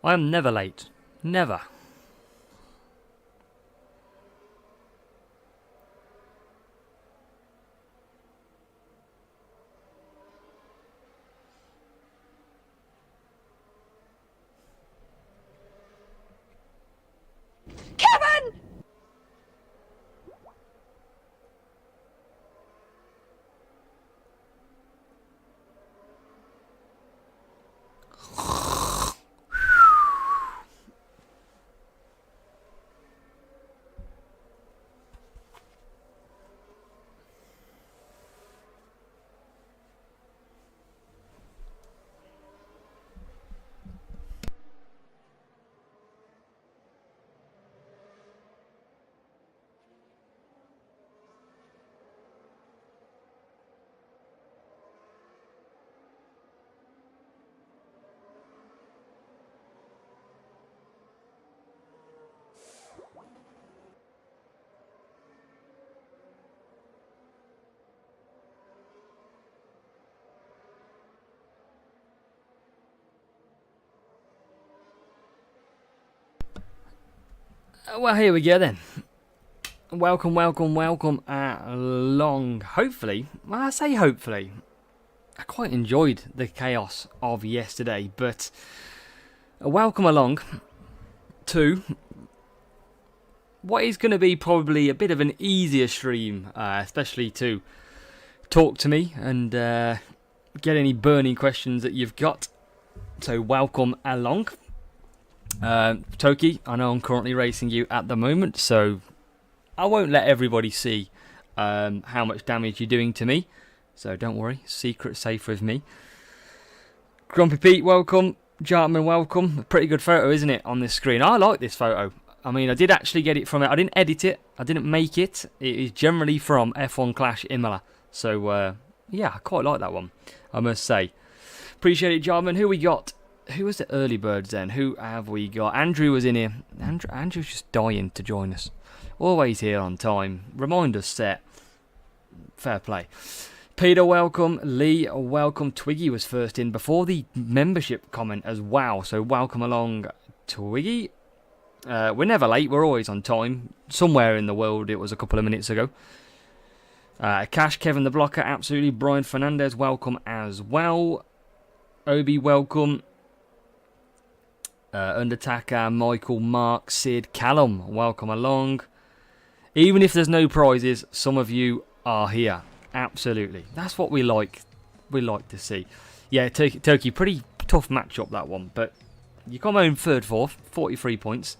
I am never late. Never. Kevin! Well, here we go then. Welcome along. Hopefully, well, I say hopefully, I quite enjoyed the chaos of yesterday, but welcome along to what is going to be probably a bit of an easier stream, especially to talk to me and get any burning questions that you've got. So welcome along. Toki, I know I'm currently racing you at the moment, so I won't let everybody see how much damage you're doing to me, so don't worry, secret safe with me. Grumpy Pete, welcome. Jartman, welcome. A pretty good photo, isn't it, on this screen? I like this photo. I mean, I did actually get it from it. I didn't edit it, I didn't make it. It is generally from F1 Clash Imola, so yeah, I quite like that one, I must say. Appreciate it, Jartman. Who we got? Who was the early birds then? Who have we got? Andrew was in here. Andrew's just dying to join us. Always here on time. Reminders set. Fair play. Peter, welcome. Lee, welcome. Twiggy was first in before the membership comment as well. So welcome along, Twiggy. We're never late. We're always on time. Somewhere in the world it was a couple of minutes ago. Cash, Kevin the Blocker, absolutely. Brian Fernandez, welcome as well. Obi, welcome. Undertaker, Michael, Mark, Sid, Callum, welcome along. Even if there's no prizes, some of you are here. Absolutely. That's what we like. We like to see. Yeah, Turkey, pretty tough matchup that one. But you come home third, fourth, 43 points.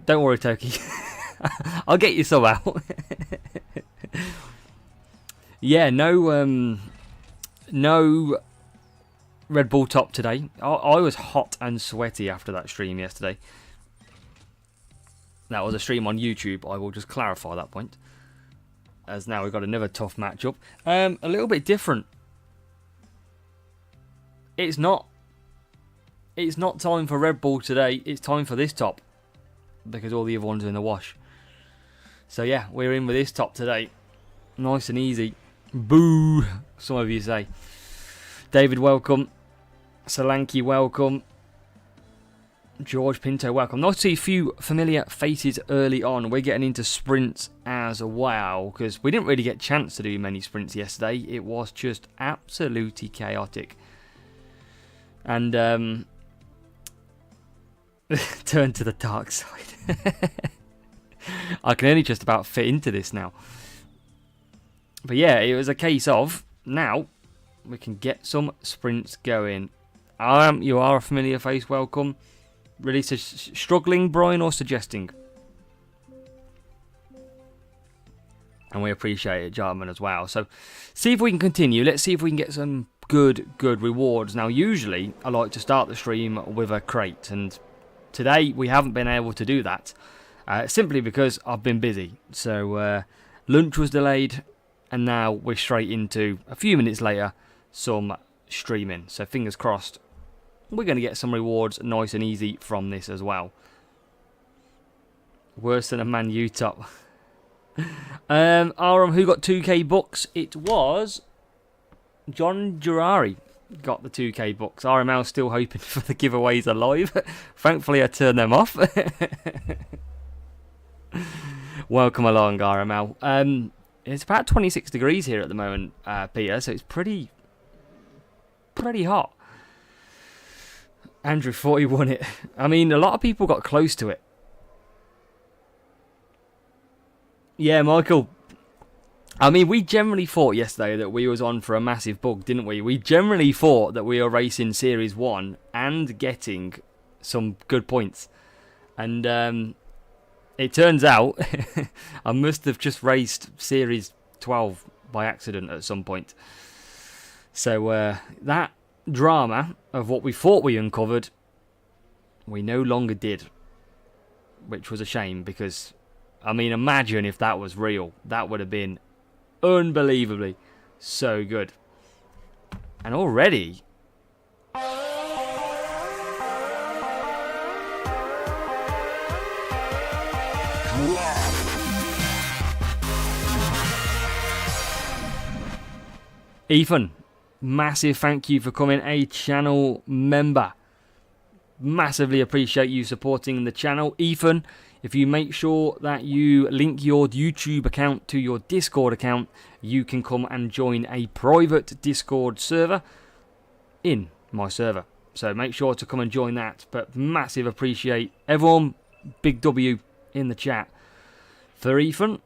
Don't worry, Turkey. I'll get you some out. Yeah, no Red Bull top today. I was hot and sweaty after that stream yesterday. That was a stream on YouTube. I will just clarify that point, as now we've got another tough matchup. A little bit different. It's not time for Red Bull today. It's time for this top, because all the other ones are in the wash. So yeah, we're in with this top today. Nice and easy. Boo, some of you say. David, welcome. Solanke, welcome. George Pinto, welcome. Nice to see a few familiar faces early on. We're getting into sprints as well, because we didn't really get a chance to do many sprints yesterday. It was just absolutely chaotic. And turn to the dark side. I can only just about fit into this now. But yeah, it was a case of now we can get some sprints going. You are a familiar face, welcome. Really struggling, Brian, or suggesting? And we appreciate it, Jarman, as well. So, see if we can continue. Let's see if we can get some good rewards. Now, usually, I like to start the stream with a crate. And today, we haven't been able to do that. Simply because I've been busy. So, lunch was delayed. And now we're straight into, a few minutes later, some streaming. So, fingers crossed. We're going to get some rewards nice and easy from this as well. Worse than a Man U top. Aram, who got 2k bucks? It was John Girari. got the 2K bucks. RML still hoping for the giveaways alive. Thankfully, I turned them off. Welcome along, RML. It's about 26 degrees here at the moment, Peter, so it's pretty hot. Andrew 40 won it. I mean, a lot of people got close to it. Yeah, Michael. I mean, we generally thought yesterday that we was on for a massive bug, didn't we? We generally thought that we were racing Series 1 and getting some good points. And it turns out I must have just raced Series 12 by accident at some point. So that drama of what we thought we uncovered, we no longer did. Which was a shame because, I mean, imagine if that was real. That would have been unbelievably so good. And already Ethan, massive thank you for becoming a channel member. Massively appreciate you supporting the channel. Ethan, if you make sure that you link your YouTube account to your Discord account, you can come and join a private Discord server in my server. So make sure to come and join that. But massive appreciate everyone. Big W in the chat for Ethan.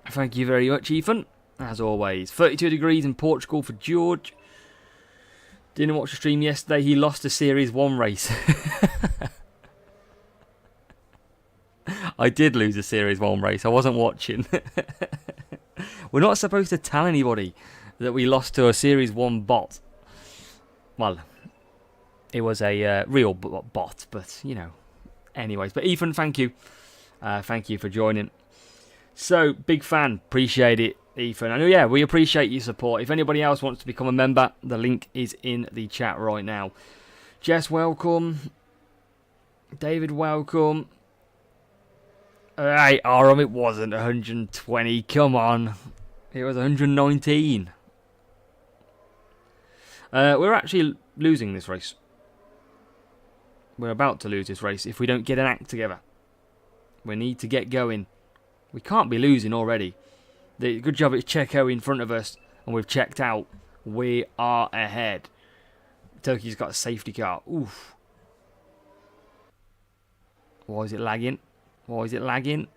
Thank you very much, Ethan. As always, 32 degrees in Portugal for George. Didn't watch the stream yesterday. He lost a Series 1 race. I did lose a Series 1 race. I wasn't watching. We're not supposed to tell anybody that we lost to a Series 1 bot. Well, it was a real bot, but, you know. Anyways, but Ethan, thank you. Thank you for joining. So, big fan. Appreciate it, Ethan. I know, yeah, we appreciate your support. If anybody else wants to become a member, the link is in the chat right now. Jess, welcome. David, welcome. Hey, Aram, it wasn't 120. Come on. It was 119. We're actually losing this race. We're about to lose this race if we don't get an act together. We need to get going. We can't be losing already. The good job it's Checo in front of us, and we've checked out. We are ahead. Turkey's got a safety car. Oof. Why is it lagging? Why is it lagging?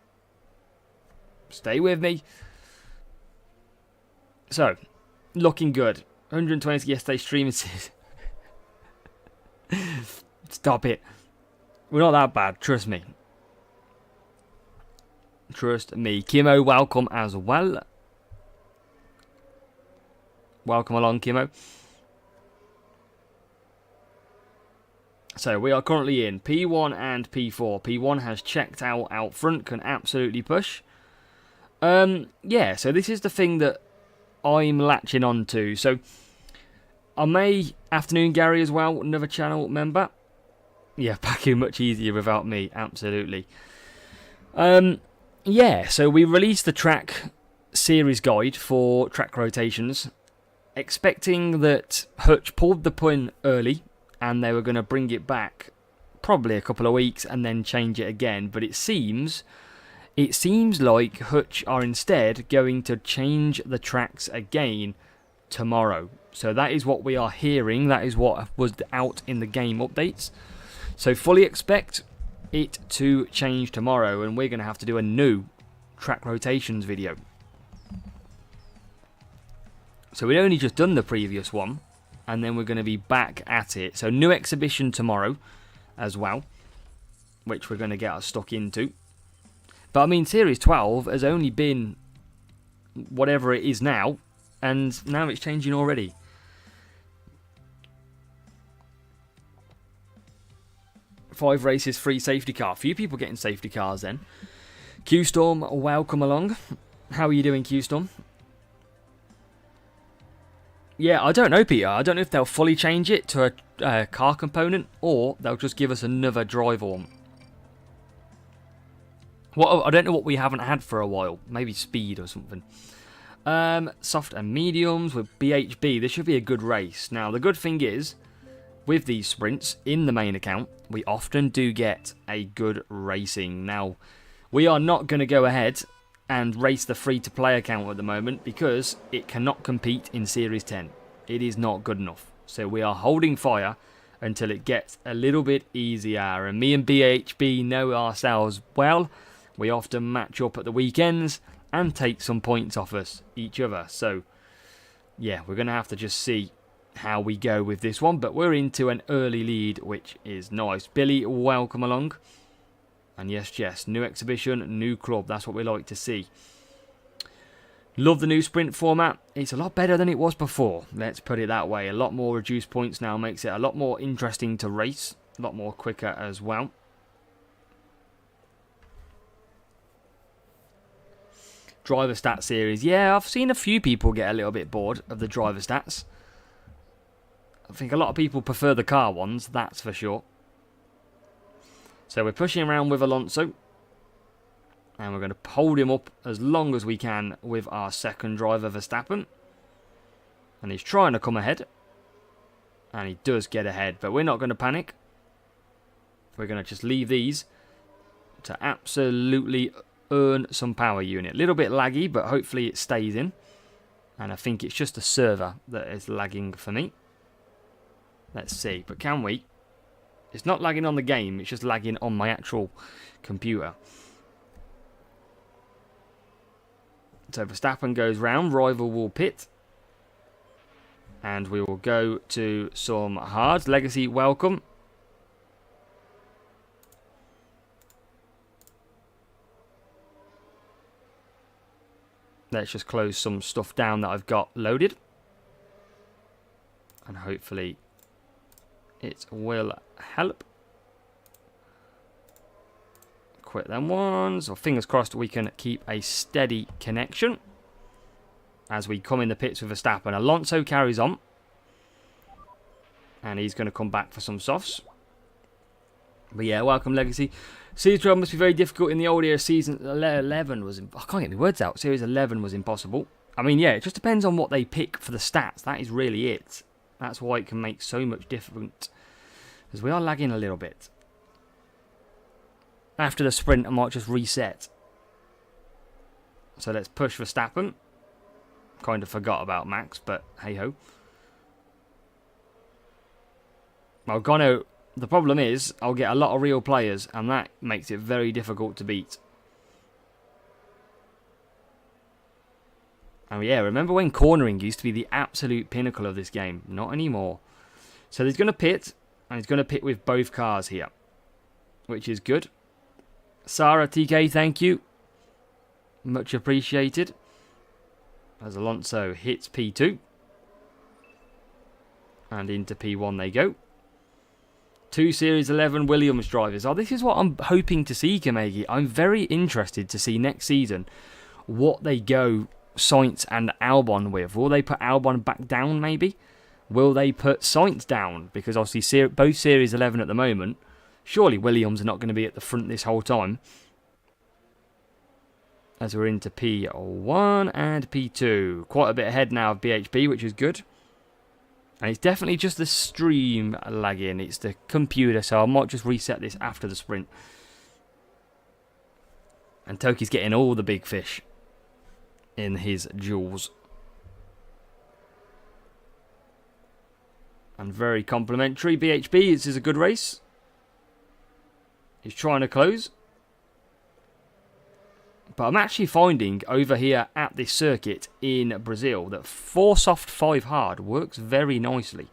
Stay with me. So, looking good. 120 yesterday streaming. Stop it. We're not that bad, trust me. Trust me. Kimo, welcome as well. Welcome along, Kimo. So we are currently in P1 and P4. P1 has checked out front, can absolutely push. Yeah, so this is the thing that I'm latching on to. So I may, afternoon Gary as well, another channel member. Yeah, packing much easier without me, absolutely. Yeah, so we released the track series guide for track rotations, expecting that Hutch pulled the pin early and they were going to bring it back probably a couple of weeks and then change it again. But it seems like Hutch are instead going to change the tracks again tomorrow. So that is what we are hearing. That is what was out in the game updates. So fully expect it to change tomorrow, and we're going to have to do a new track rotations video. So we'd only just done the previous one, and then we're going to be back at it. So new exhibition tomorrow as well, which we're going to get us stuck into. But I mean, Series 12 has only been whatever it is now, and now it's changing already. Five races, free safety car. Few people getting safety cars then. Q-Storm, welcome along. How are you doing, Q-Storm? Yeah, I don't know, Peter. I don't know if they'll fully change it to a car component, or they'll just give us another driver one. I don't know what we haven't had for a while. Maybe speed or something. Soft and mediums with BHB. This should be a good race. Now, the good thing is, with these sprints in the main account, we often do get a good racing. Now, we are not going to go ahead and race the free-to-play account at the moment because it cannot compete in Series 10. It is not good enough. So we are holding fire until it gets a little bit easier. And me and BHB know ourselves well. We often match up at the weekends and take some points off us, each other. So, yeah, we're going to have to just see how we go with this one. But we're into an early lead, which is nice. Billy, welcome along. And yes, new exhibition, new club. That's what we like to see. Love the new sprint format. It's a lot better than it was before. Let's put it that way. A lot more reduced points now makes it a lot more interesting to race. A lot more quicker as well. Driver stat series. Yeah, I've seen a few people get a little bit bored of the driver stats. I think a lot of people prefer the car ones, that's for sure. So we're pushing around with Alonso. And we're going to hold him up as long as we can with our second driver, Verstappen. And he's trying to come ahead. And he does get ahead, but we're not going to panic. We're going to just leave these to absolutely earn some power unit. A little bit laggy, but hopefully it stays in. And I think it's just the server that is lagging for me. Let's see, but can we? It's not lagging on the game, it's just lagging on my actual computer. So Verstappen goes round, rival will pit. And we will go to some hards. Legacy, welcome. Let's just close some stuff down that I've got loaded. And hopefully it will help. Quit them ones. Or fingers crossed we can keep a steady connection as we come in the pits with Verstappen. Alonso carries on. And he's going to come back for some softs. But yeah, welcome Legacy. Series 12 must be very difficult in the old era. Season 11 was... I can't get my words out. Series 11 was impossible. I mean, yeah, it just depends on what they pick for the stats. That is really it. That's why it can make so much difference. Because we are lagging a little bit. After the sprint, I might just reset. So let's push Verstappen. Kind of forgot about Max, but hey-ho. Gonna... The problem is, I'll get a lot of real players, and that makes it very difficult to beat. And yeah, remember when cornering used to be the absolute pinnacle of this game? Not anymore. So he's going to pit, and he's going to pit with both cars here. Which is good. Sarah, TK, thank you. Much appreciated. As Alonso hits P2. And into P1 they go. 2 Series 11 Williams drivers. Oh, this is what I'm hoping to see, Kamegi. I'm very interested to see next season what they go Sainz and Albon with. Will they put Albon back down, maybe? Will they put Sainz down? Because obviously both Series 11 at the moment, surely Williams are not going to be at the front this whole time. As we're into P1 and P2. Quite a bit ahead now of BHB, which is good. And it's definitely just the stream lagging. It's the computer, so I might just reset this after the sprint. And Toki's getting all the big fish in his jaws. And very complimentary. BHB, this is a good race. He's trying to close. But I'm actually finding over here at this circuit in Brazil that 4 soft, 5 hard works very nicely.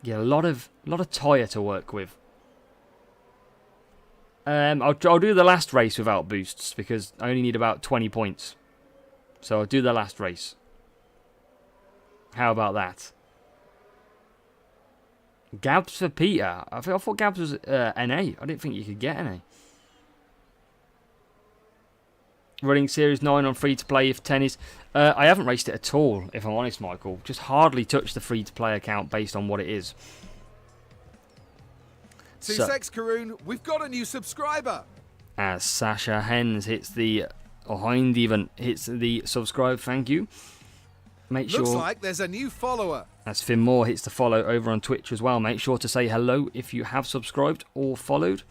Yeah, a lot of tyre to work with. I'll do the last race without boosts because I only need about 20 points. So I'll do the last race. How about that? Gabs for Peter. I thought Gabs was NA. I didn't think you could get NA. Running Series 9 on free-to-play if tennis. I haven't raced it at all, if I'm honest, Michael. Just hardly touched the free-to-play account based on what it is. Sex Karoon, we've got a new subscriber. As Sasha Hens hits the or Hind even hits the subscribe. Thank you. Make sure. Looks like there's a new follower. As Finn Moore hits the follow over on Twitch as well. Make sure to say hello if you have subscribed or followed.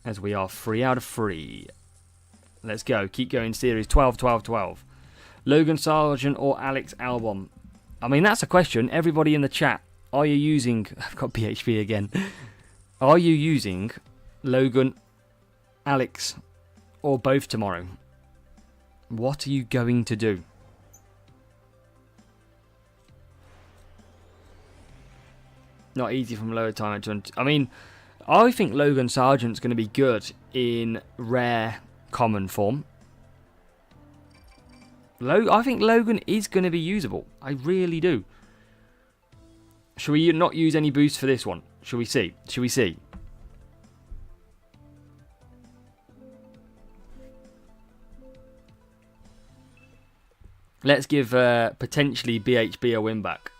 As we are 3 out of 3. Let's go. Keep going. Series 12, 12, 12. Logan Sargent or Alex Albon? I mean, that's a question. Everybody in the chat, are you using... I've got PHP again. Are you using Logan, Alex, or both tomorrow? What are you going to do? Not easy from lower time at 20. I mean, I think Logan Sargent's going to be good in rare common form. I think Logan is going to be usable. I really do. Should we not use any boost for this one? Should we see? Should we see? Let's give potentially BHB a win back.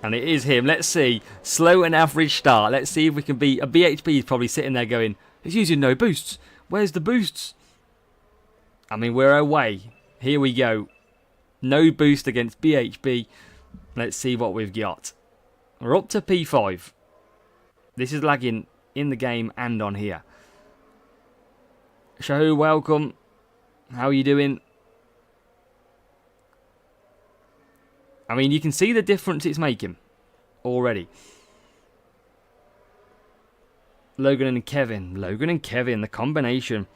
And it is him. Let's see. Slow and average start. Let's see if we can beat... A BHB is probably sitting there going, he's using no boosts. Where's the boosts? I mean, we're away. Here we go. No boost against BHB. Let's see what we've got. We're up to P5. This is lagging in the game and on here. Shahu, welcome. How are you doing? I mean, you can see the difference it's making already. Logan and Kevin. Logan and Kevin, the combination.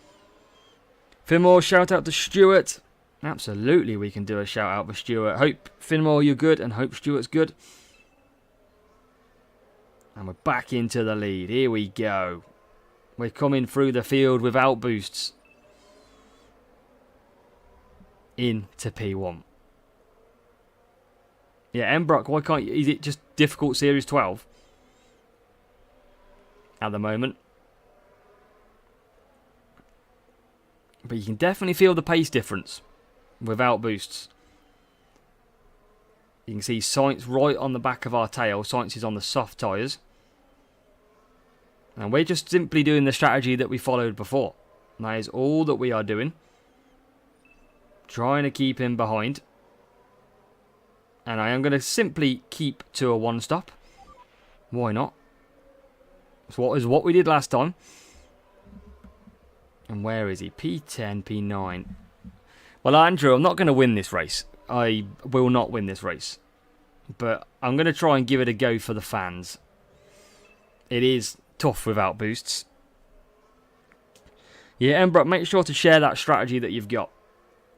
Finmore, shout out to Stuart. Absolutely, we can do a shout out for Stuart. Hope, Finmore, you're good, and hope Stuart's good. And we're back into the lead. Here we go. We're coming through the field without boosts. Into P1. Yeah, Embrock, why can't you... Is it just difficult Series 12? At the moment. But you can definitely feel the pace difference without boosts. You can see Science right on the back of our tail. Science is on the soft tyres. And we're just simply doing the strategy that we followed before. And that is all that we are doing. Trying to keep him behind. And I am going to simply keep to a one-stop. Why not? It's what we did last time. And where is he? P10, P9. Well, Andrew, I'm not going to win this race. I will not win this race. But I'm going to try and give it a go for the fans. It is tough without boosts. Yeah, Embrock, make sure to share that strategy that you've got.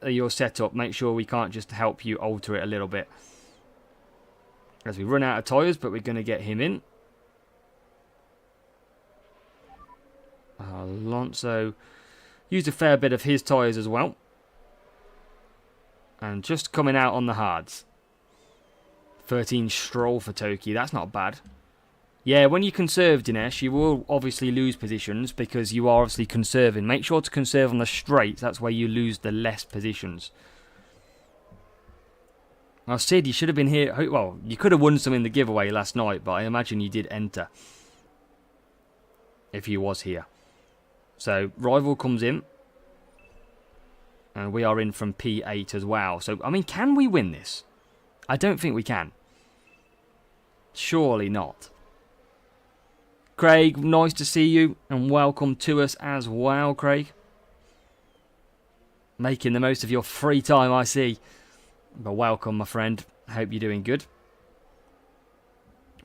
Your setup. Make sure we can't just help you alter it a little bit. As we run out of tyres, but we're going to get him in. Alonso used a fair bit of his tyres as well. And just coming out on the hards. 13 Stroll for Toki. That's not bad. Yeah, when you conserve, Dinesh, you will obviously lose positions because you are obviously conserving. Make sure to conserve on the straights. That's where you lose the less positions. Now, Sid, you should have been here. Well, you could have won some in the giveaway last night, but I imagine you did enter. If you was here. So, Rival comes in. And we are in from P8 as well. So, I mean, can we win this? I don't think we can. Surely not. Craig, nice to see you. And welcome to us as well, Craig. Making the most of your free time, I see. But welcome, my friend. Hope you're doing good.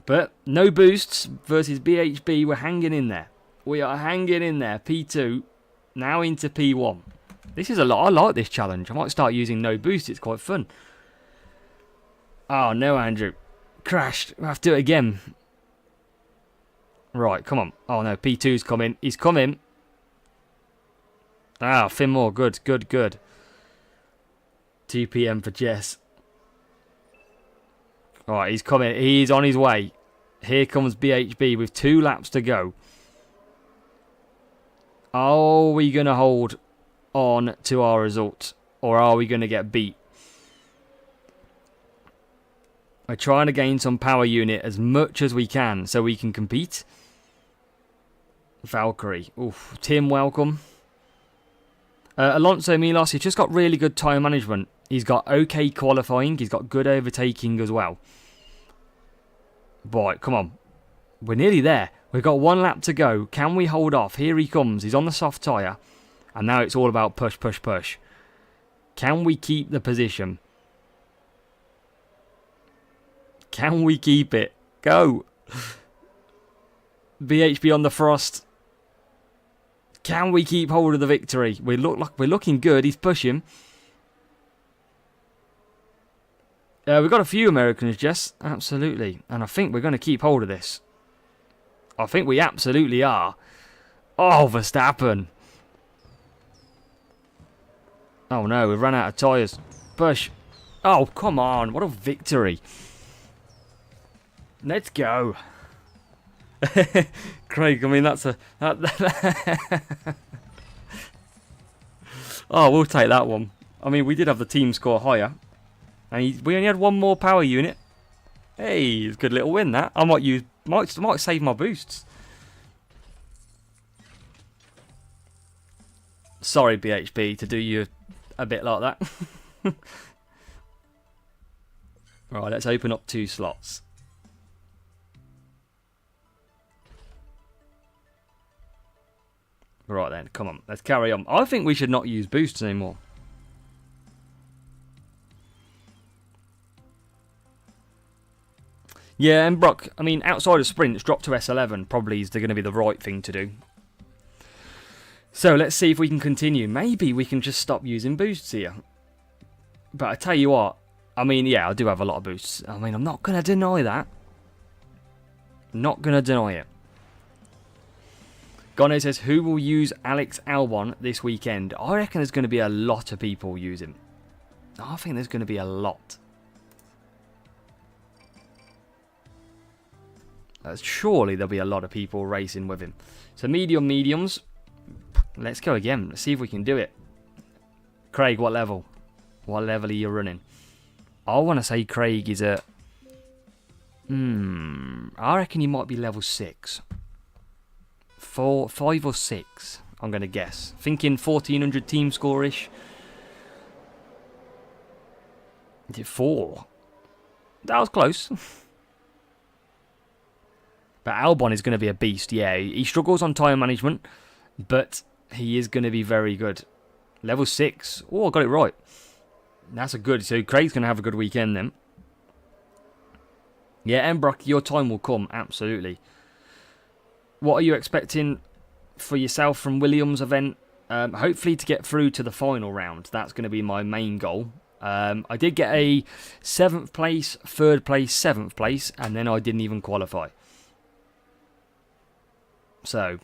But no boosts versus BHB. We're hanging in there. We are hanging in there. P2. Now into P1. This is a lot. I like this challenge. I might start using no boost. It's quite fun. Oh, no, Andrew. Crashed. We'll have to do it again. Right, come on. Oh, no. P2's coming. He's coming. Ah, Finmore. Good, good, good. 2 PM for Jess. Alright, he's coming. He's on his way. Here comes BHB with 2 laps to go. Are we going to hold on to our result? Or are we going to get beat? We're trying to gain some power unit as much as we can so we can compete. Valkyrie. Oof. Tim, welcome. Alonso Milos, he's just got really good tyre management. He's got okay qualifying. He's got good overtaking as well. Boy, come on. We're nearly there. We've got 1 lap to go. Can we hold off? Here he comes. He's on the soft tyre. And now it's all about push, push, push. Can we keep the position? Can we keep it? Go. BHB on the frost. Can we keep hold of the victory? We look like we're looking good. He's pushing. We've got a few Americans, Jess. Absolutely. And I think we're going to keep hold of this. I think we absolutely are. Oh, Verstappen. Oh no, we've run out of tyres. Push. Oh, come on. What a victory. Let's go. Craig, I mean, that's a... Oh, we'll take that one. I mean, we did have the team score higher. And we only had 1 more power unit. Hey, it's a good little win, that. I might save my boosts. Sorry, BHB, to do you a bit like that. Right, let's open up 2 slots. Right then, come on, let's carry on. I think we should not use boosts anymore. Yeah, and Brock, I mean, outside of sprints, drop to S11 probably is going to be the right thing to do. So let's see if we can continue. Maybe we can just stop using boosts here. But I tell you what, I mean, yeah, I do have a lot of boosts. I mean, I'm not going to deny that. Not going to deny it. Gono says, who will use Alex Albon this weekend? I reckon there's going to be a lot of people use him. I think there's going to be a lot. Surely there'll be a lot of people racing with him. So mediums. Let's go again. Let's see if we can do it. Craig, what level? What level are you running? I want to say Craig is at... I reckon he might be level 6. 5 or 6, I'm going to guess. Thinking 1400 team score-ish. Is it 4? That was close. But Albon is going to be a beast, yeah. He struggles on tyre management, but he is going to be very good. Level 6. Oh, I got it right. That's a good... So Craig's going to have a good weekend then. Yeah, Embrock, your time will come, absolutely. What are you expecting for yourself from Williams' event? Hopefully to get through to the final round. That's going to be my main goal. I did get a 7th place, 3rd place, 7th place, and then I didn't even qualify. So,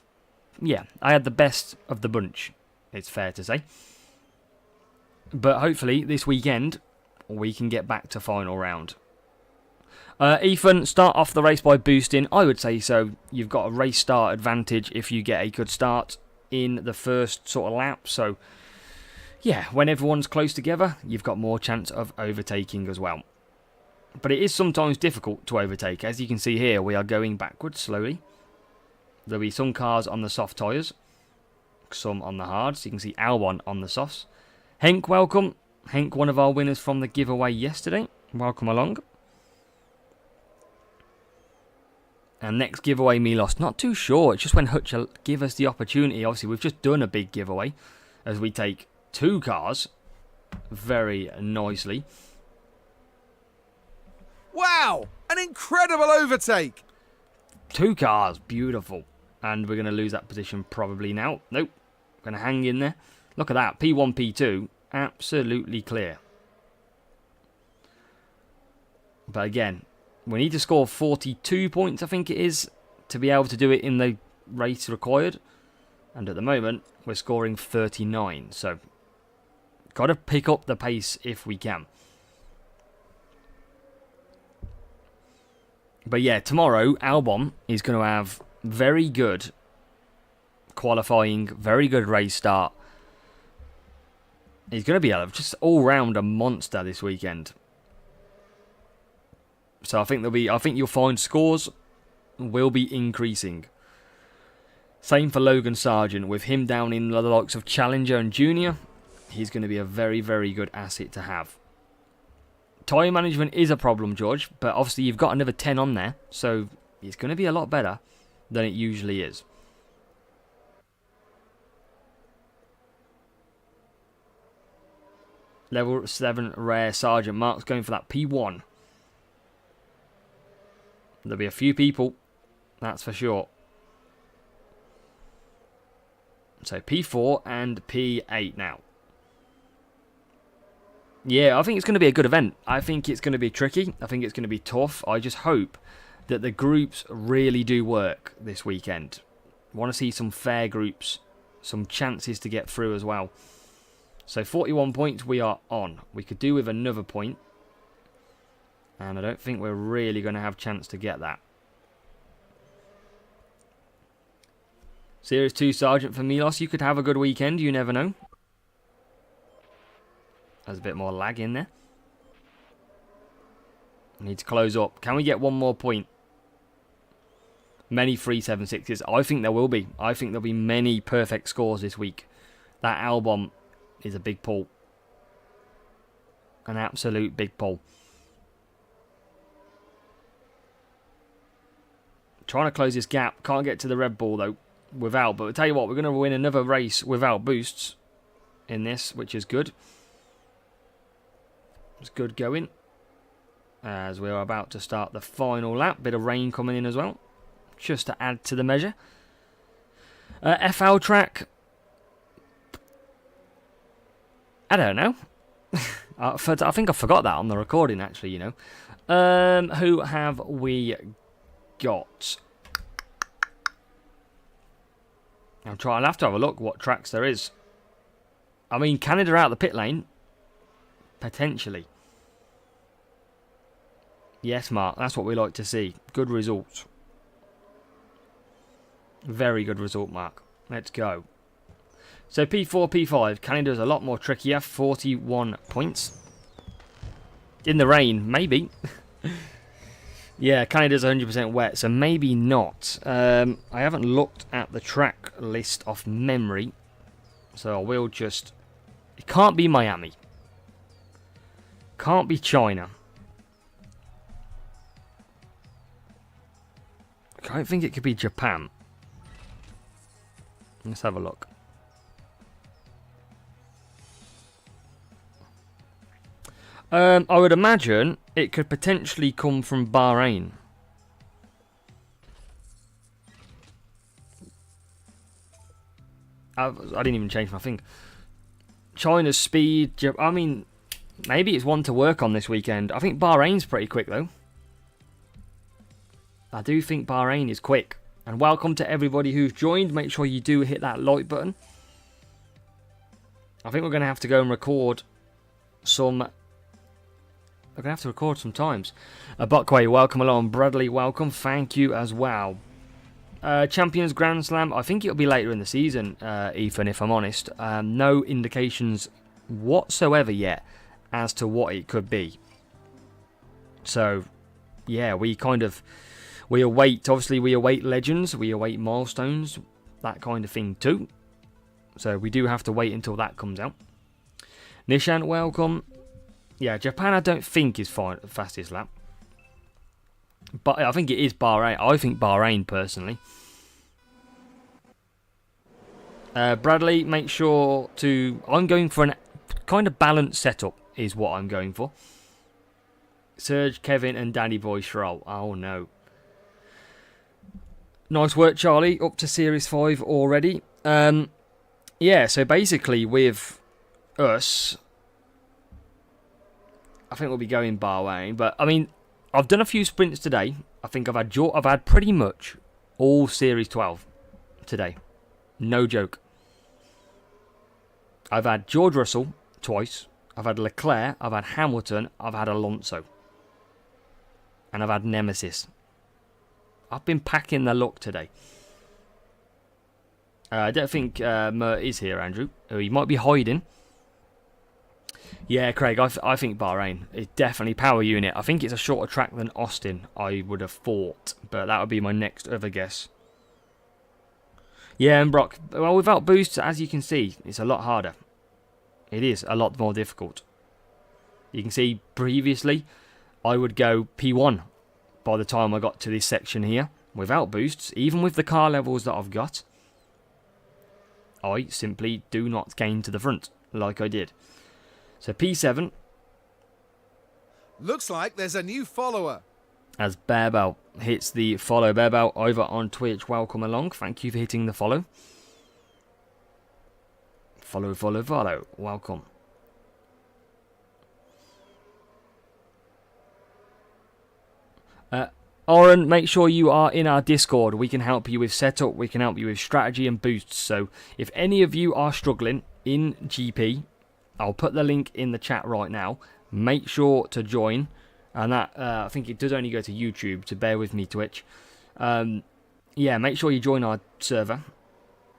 yeah, I had the best of the bunch, it's fair to say. But hopefully this weekend we can get back to final round. Ethan, start off the race by boosting. I would say so. You've got a race start advantage if you get a good start in the first sort of lap. So, yeah, when everyone's close together, you've got more chance of overtaking as well. But it is sometimes difficult to overtake. As you can see here, we are going backwards slowly. There'll be some cars on the soft tyres, some on the hards. You can see Albon on the softs. Henk, welcome. Henk, one of our winners from the giveaway yesterday. Welcome along. And next giveaway, Milos, not too sure. It's just when Hutch will give us the opportunity. Obviously, we've just done a big giveaway as we take 2 cars very nicely. Wow! An incredible overtake! 2 cars, beautiful. And we're going to lose that position probably now. Nope, going to hang in there. Look at that, P1, P2, absolutely clear. But again, we need to score 42 points, I think it is, to be able to do it in the race required. And at the moment, we're scoring 39. So, got to pick up the pace if we can. But yeah, tomorrow, Albon is going to have very good qualifying, very good race start. He's going to be just all-round a monster this weekend. So I think you'll find scores will be increasing. Same for Logan Sargent. With him down in the likes of Challenger and Junior, he's going to be a very, very good asset to have. Tyre management is a problem, George, but obviously you've got another 10 on there, so it's going to be a lot better than it usually is. Level 7 rare Sergeant. Mark's going for that P1. There'll be a few people, that's for sure. So P4 and P8 now. Yeah, I think it's going to be a good event. I think it's going to be tricky. I think it's going to be tough. I just hope that the groups really do work this weekend. I want to see some fair groups, some chances to get through as well. So 41 points we are on. We could do with another point. And I don't think we're really going to have a chance to get that. Series 2 Sergeant for Milos. You could have a good weekend. You never know. There's a bit more lag in there. Need to close up. Can we get one more point? Many 376s. I think there will be. I think there'll be many perfect scores this week. That Albon is a big pull. An absolute big pull. Trying to close this gap. Can't get to the Red Bull though. Without. But I'll tell you what. We're going to win another race without boosts. In this. Which is good. It's good going. As we're about to start the final lap. Bit of rain coming in as well. Just to add to the measure. FL track. I don't know. I think I forgot that on the recording, actually, you know. Who have we got? I'll have to have a look what tracks there is. I mean, Canada out the pit lane. Potentially. Yes, Mark. That's what we like to see. Good result. Very good result, Mark. Let's go. So P4, P5. Canada's a lot more trickier. 41 points. In the rain, maybe. Yeah, Canada's 100% wet, so maybe not. I haven't looked at the track list off memory. So I will just... It can't be Miami. Can't be China. I don't think it could be Japan. Let's have a look. I would imagine it could potentially come from Bahrain. I didn't even change my thing. China's speed. I mean, maybe it's one to work on this weekend. I think Bahrain's pretty quick though. I do think Bahrain is quick. And welcome to everybody who's joined. Make sure you do hit that like button. I think we're going to have to go and record some... We're going to have to record some times. Buckway, welcome along. Bradley, welcome. Thank you as well. Champions Grand Slam. I think it'll be later in the season, Ethan, if I'm honest. No indications whatsoever yet as to what it could be. So, yeah, we await, obviously we await legends, we await milestones, that kind of thing too. So we do have to wait until that comes out. Nishant, welcome. Yeah, Japan I don't think is fastest lap. But I think it is Bahrain. I think Bahrain personally. Bradley, make sure to... I'm going for an kind of balanced setup is what I'm going for. Serge, Kevin and Danny Boy Schroll. Oh no. Nice work, Charlie. Up to Series 5 already. Yeah, so basically with us... I think we'll be going Bahrain. But, I mean, I've done a few sprints today. I think I've had pretty much all Series 12 today. No joke. I've had George Russell twice. I've had Leclerc. I've had Hamilton. I've had Alonso. And I've had Nemesis. I've been packing the luck today. I don't think Mert is here, Andrew. He might be hiding. Yeah, Craig, I think Bahrain. It's definitely power unit. I think it's a shorter track than Austin, I would have thought. But that would be my next other guess. Yeah, and Brock, well, without boosts, as you can see, it's a lot harder. It is a lot more difficult. You can see previously, I would go P1 by the time I got to this section here. Without boosts, even with the car levels that I've got, I simply do not gain to the front like I did. So P7. Looks like there's a new follower. As Bearbell hits the follow. Bearbell over on Twitch, welcome along. Thank you for hitting the follow. Follow, follow, follow. Welcome. Oren, make sure you are in our Discord. We can help you with setup, we can help you with strategy and boosts. So if any of you are struggling in GP, I'll put the link in the chat right now. Make sure to join. And that, I think it does only go to YouTube, so bear with me, Twitch. Yeah, make sure you join our server,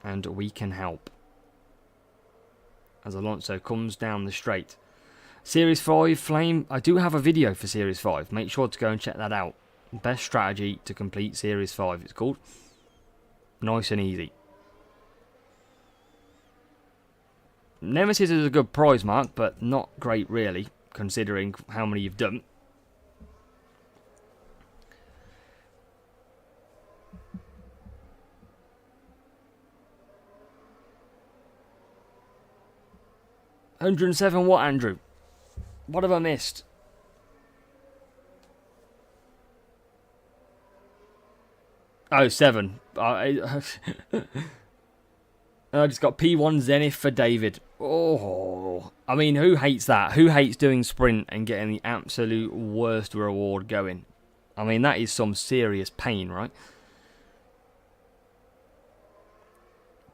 and we can help. As Alonso comes down the straight. Series 5 Flame, I do have a video for Series 5. Make sure to go and check that out. Best strategy to complete Series 5, it's called. Nice and easy. Nemesis is a good prize mark, but not great really, considering how many you've done. $107 what, Andrew? What have I missed? Oh, 7. I just got P1 Zenith for David. Oh, I mean, who hates that? Who hates doing sprint and getting the absolute worst reward going? I mean, that is some serious pain, right?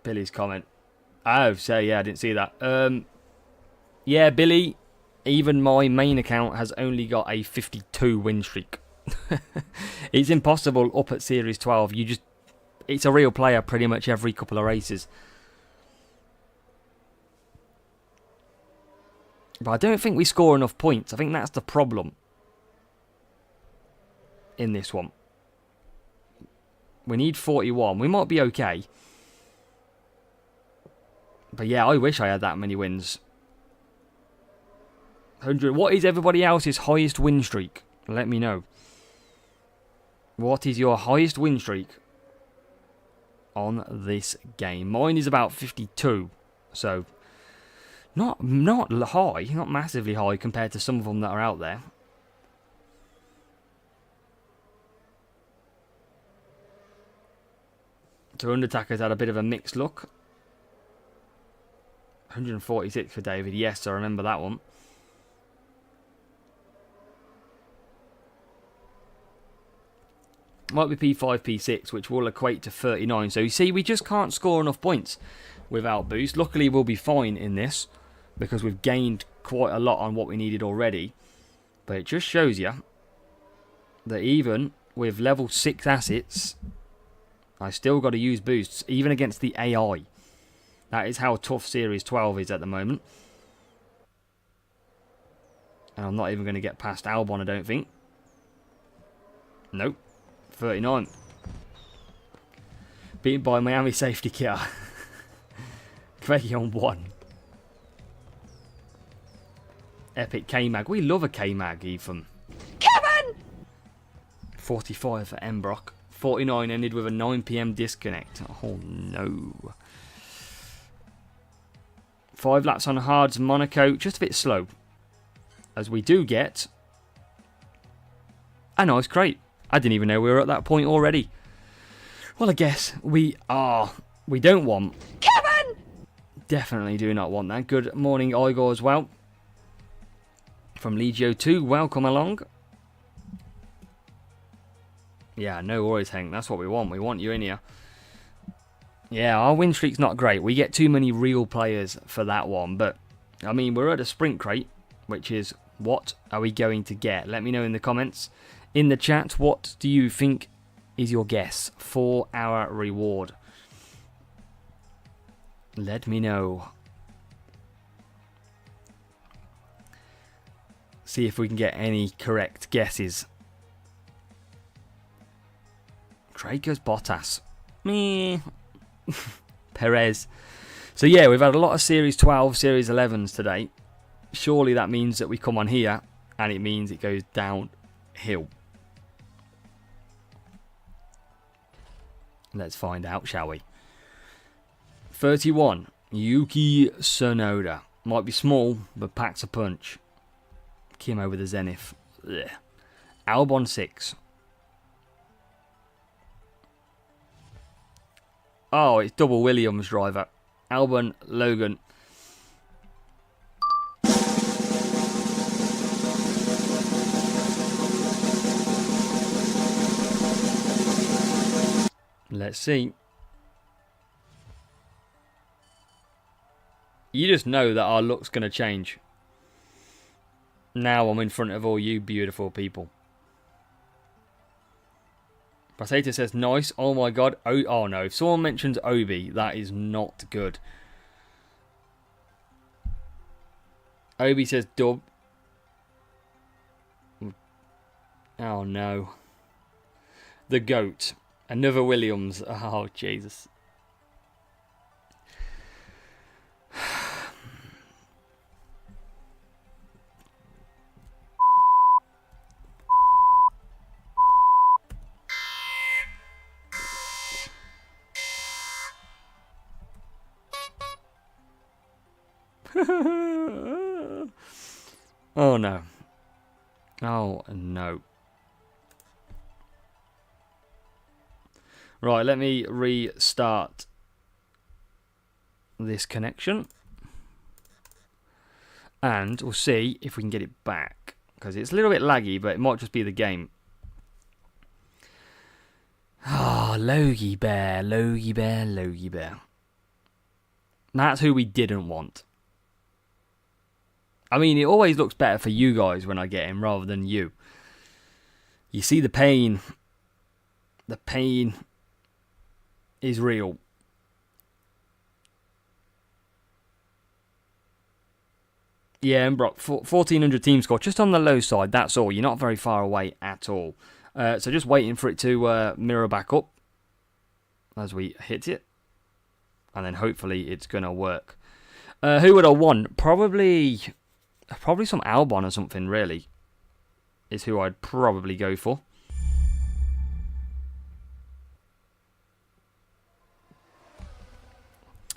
Billy's comment. Oh, so yeah, I didn't see that. Yeah, Billy, even my main account has only got a 52 win streak. It's impossible up at Series 12. It's a real player pretty much every couple of races. But I don't think we score enough points. I think that's the problem in this one. We need 41. We might be okay. But yeah, I wish I had that many wins. 100. What is everybody else's highest win streak? Let me know. What is your highest win streak on this game? Mine is about 52. So, not high. Not massively high compared to some of them that are out there. So, Undertaker's had a bit of a mixed look. 146 for David. Yes, I remember that one. Might be P5, P6, which will equate to 39. So you see, we just can't score enough points without boost. Luckily, we'll be fine in this because we've gained quite a lot on what we needed already. But it just shows you that even with level 6 assets, I still got to use boosts, even against the AI. That is how tough Series 12 is at the moment. And I'm not even going to get past Albon, I don't think. Nope. 39. Beaten by Miami safety car. Craigie on 1. Epic K-Mag. We love a K-Mag, Ethan. Kevin! 45 for Embrock. 49 ended with a 9 PM disconnect. Oh no. 5 laps on hards, Monaco. Just a bit slow. As we do get a nice crate. I didn't even know we were at that point already. Well, I guess we don't want... Kevin! Definitely do not want that. Good morning, Igor, as well. From Legio 2, welcome along. Yeah, no worries, Hank. That's what we want. We want you in here. Yeah, our win streak's not great. We get too many real players for that one. But, I mean, we're at a sprint crate, which is what are we going to get? Let me know in the comments. In the chat, what do you think is your guess for our reward? Let me know. See if we can get any correct guesses. Trade goes Bottas. Meh. Perez. So yeah, we've had a lot of Series 12, Series 11s today. Surely that means that we come on here and it means it goes downhill. Let's find out, shall we? 31, Yuki Tsunoda. Might be small, but packs a punch. Kimo with a Zenith. Ugh. Albon 6. Oh, it's double Williams driver. Albon, Logan. Let's see. You just know that our look's going to change. Now I'm in front of all you beautiful people. Paseta says, nice. Oh my god. Oh no. If someone mentions Obi, that is not good. Obi says, dub. Oh no. The GOAT. Another Williams. Oh, Jesus. Oh no. Oh no. Right, let me restart this connection. And we'll see if we can get it back. Because it's a little bit laggy, but it might just be the game. Ah, oh, Logie Bear, Logie Bear, Logie Bear. That's who we didn't want. I mean, it always looks better for you guys when I get him rather than you. You see the pain. The pain is real. Yeah, and Brock, 1,400 team score. Just on the low side, that's all. You're not very far away at all. So just waiting for it to mirror back up as we hit it. And then hopefully it's going to work. Who would I want? Probably some Albon or something, really, is who I'd probably go for.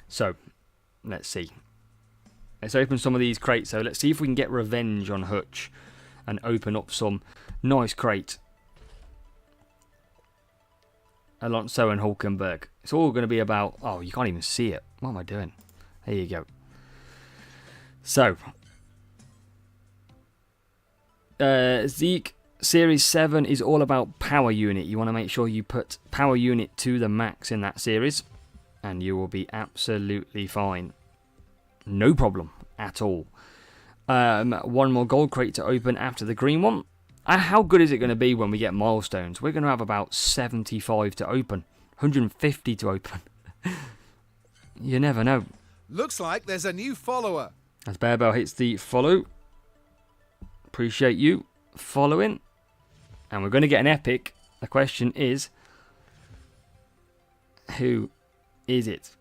So, let's see. Let's open some of these crates. So let's see if we can get revenge on Hutch and open up some nice crate. Alonso and Hulkenberg. It's all going to be about... Oh, you can't even see it. What am I doing? There you go. So, Zeke Series 7 is all about power unit. You want to make sure you put power unit to the max in that series, and you will be absolutely fine. No problem at all. One more gold crate to open after the green one. How good is it going to be when we get milestones? We're going to have about 75 to open. 150 to open. You never know. Looks like there's a new follower. As Bearbell hits the follow. Appreciate you following. And we're going to get an epic. The question is, who is it?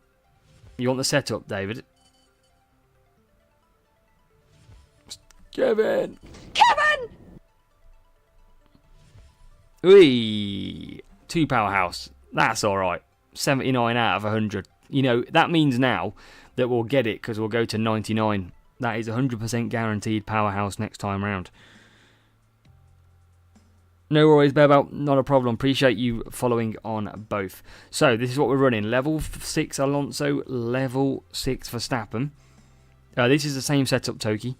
You want the setup, David? Kevin! Kevin! Whee! 2 powerhouse. That's alright. 79 out of 100. You know, that means now that we'll get it because we'll go to 99. That is 100% guaranteed powerhouse next time round. No worries, Bearbell. Not a problem. Appreciate you following on both. So, this is what we're running. Level 6 Alonso, level 6 Verstappen. This is the same setup, Toki.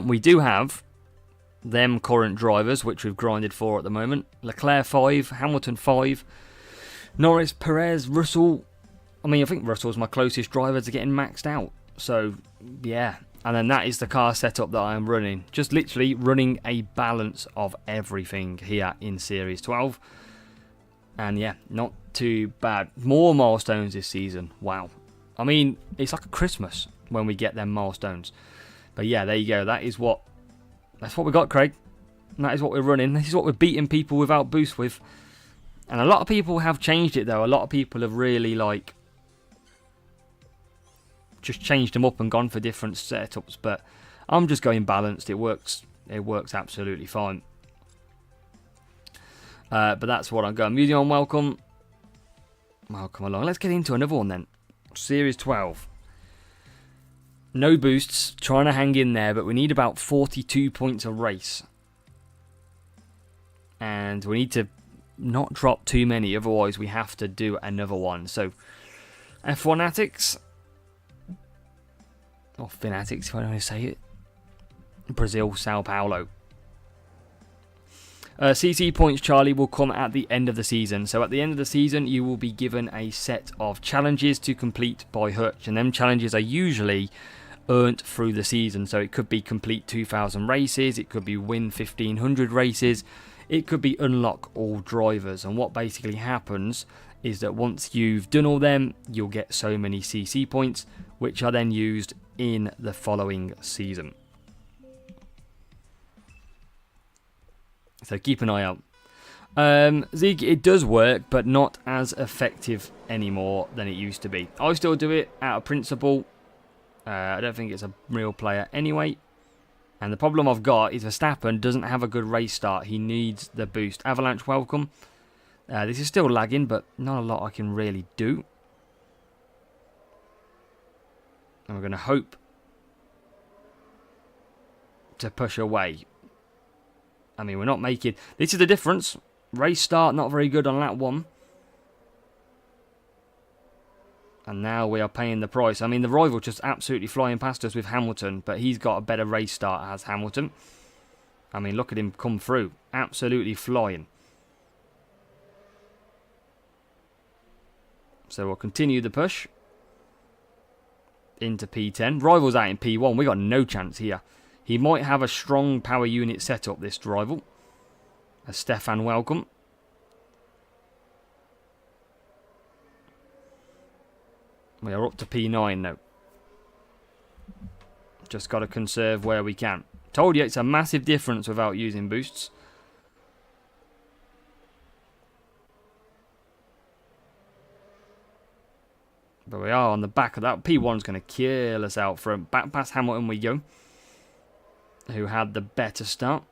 We do have them current drivers, which we've grinded for at the moment. Leclerc 5, Hamilton 5, Norris, Perez, Russell. I mean, I think Russell's my closest driver to getting maxed out. So, yeah. And then that is the car setup that I'm running. Just literally running a balance of everything here in Series 12. And yeah, not too bad. More milestones this season. Wow. I mean, it's like a Christmas when we get them milestones. But yeah, there you go. That's what we got, Craig. And that is what we're running. This is what we're beating people without boost with. And a lot of people have changed it though. A lot of people have really like just changed them up and gone for different setups. But I'm just going balanced. It works. It works absolutely fine. But that's what I'm going. Medium on welcome. Welcome along. Let's get into another one then. Series 12. No boosts. Trying to hang in there, but we need about 42 points a race. And we need to not drop too many, otherwise we have to do another one. So, F1atics. Or Finatics, if I don't want to say it. Brazil, Sao Paulo. CC points, Charlie, will come at the end of the season. So at the end of the season, you will be given a set of challenges to complete by Hutch. And them challenges are usually earned through the season. So it could be complete 2,000 races. It could be win 1,500 races. It could be unlock all drivers. And what basically happens is that once you've done all them, you'll get so many CC points, which are then used in the following season. So keep an eye out. Zig, it does work, but not as effective anymore than it used to be. I still do it out of principle. I don't think it's a real player anyway. And the problem I've got is Verstappen doesn't have a good race start. He needs the boost. Avalanche, welcome. This is still lagging, but not a lot I can really do. And we're going to hope to push away. I mean, we're not making... This is the difference. Race start, not very good on lap 1. And now we are paying the price. I mean, the rival just absolutely flying past us with Hamilton, but he's got a better race start as Hamilton. I mean, look at him come through. Absolutely flying. So we'll continue the push into P10. Rival's out in P1. We got no chance here. He might have a strong power unit setup, this rival. As Stefan, welcome. We are up to P9 now. Just got to conserve where we can. Told you it's a massive difference without using boosts. But we are on the back of that. P1's going to kill us out front. Back past Hamilton we go. Who had the better start.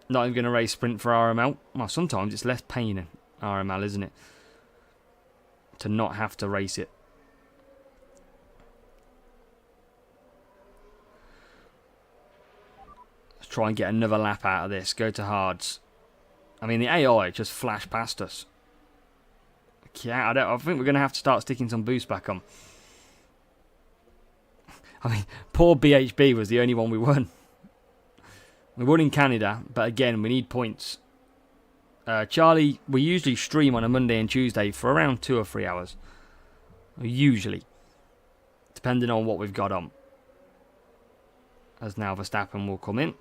Not even going to race sprint for RML. Well, sometimes it's less pain in RML, isn't it? To not have to race it. Let's try and get another lap out of this. Go to hards. I mean, the AI just flashed past us. Yeah, I think we're going to have to start sticking some boost back on. I mean, poor BHB was the only one we won. We won in Canada, but again, we need points. Charlie, we usually stream on a Monday and Tuesday for around 2 or 3 hours. Usually. Depending on what we've got on. As now Verstappen will come in.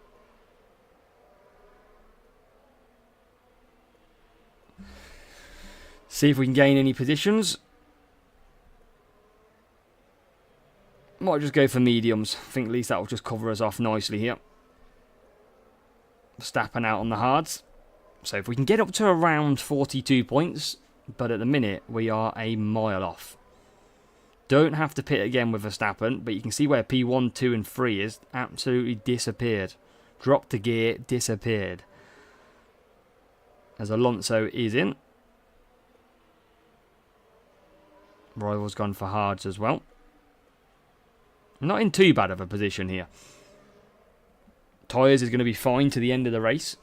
See if we can gain any positions. Might just go for mediums. I think at least that will just cover us off nicely here. Verstappen out on the hards. So if we can get up to around 42 points, but at the minute we are a mile off. Don't have to pit again with Verstappen, but you can see where P1, 2 and 3 is. Absolutely disappeared. Dropped the gear, disappeared. As Alonso is in. Rival's gone for hards as well. Not in too bad of a position here. Tyres is going to be fine to the end of the race.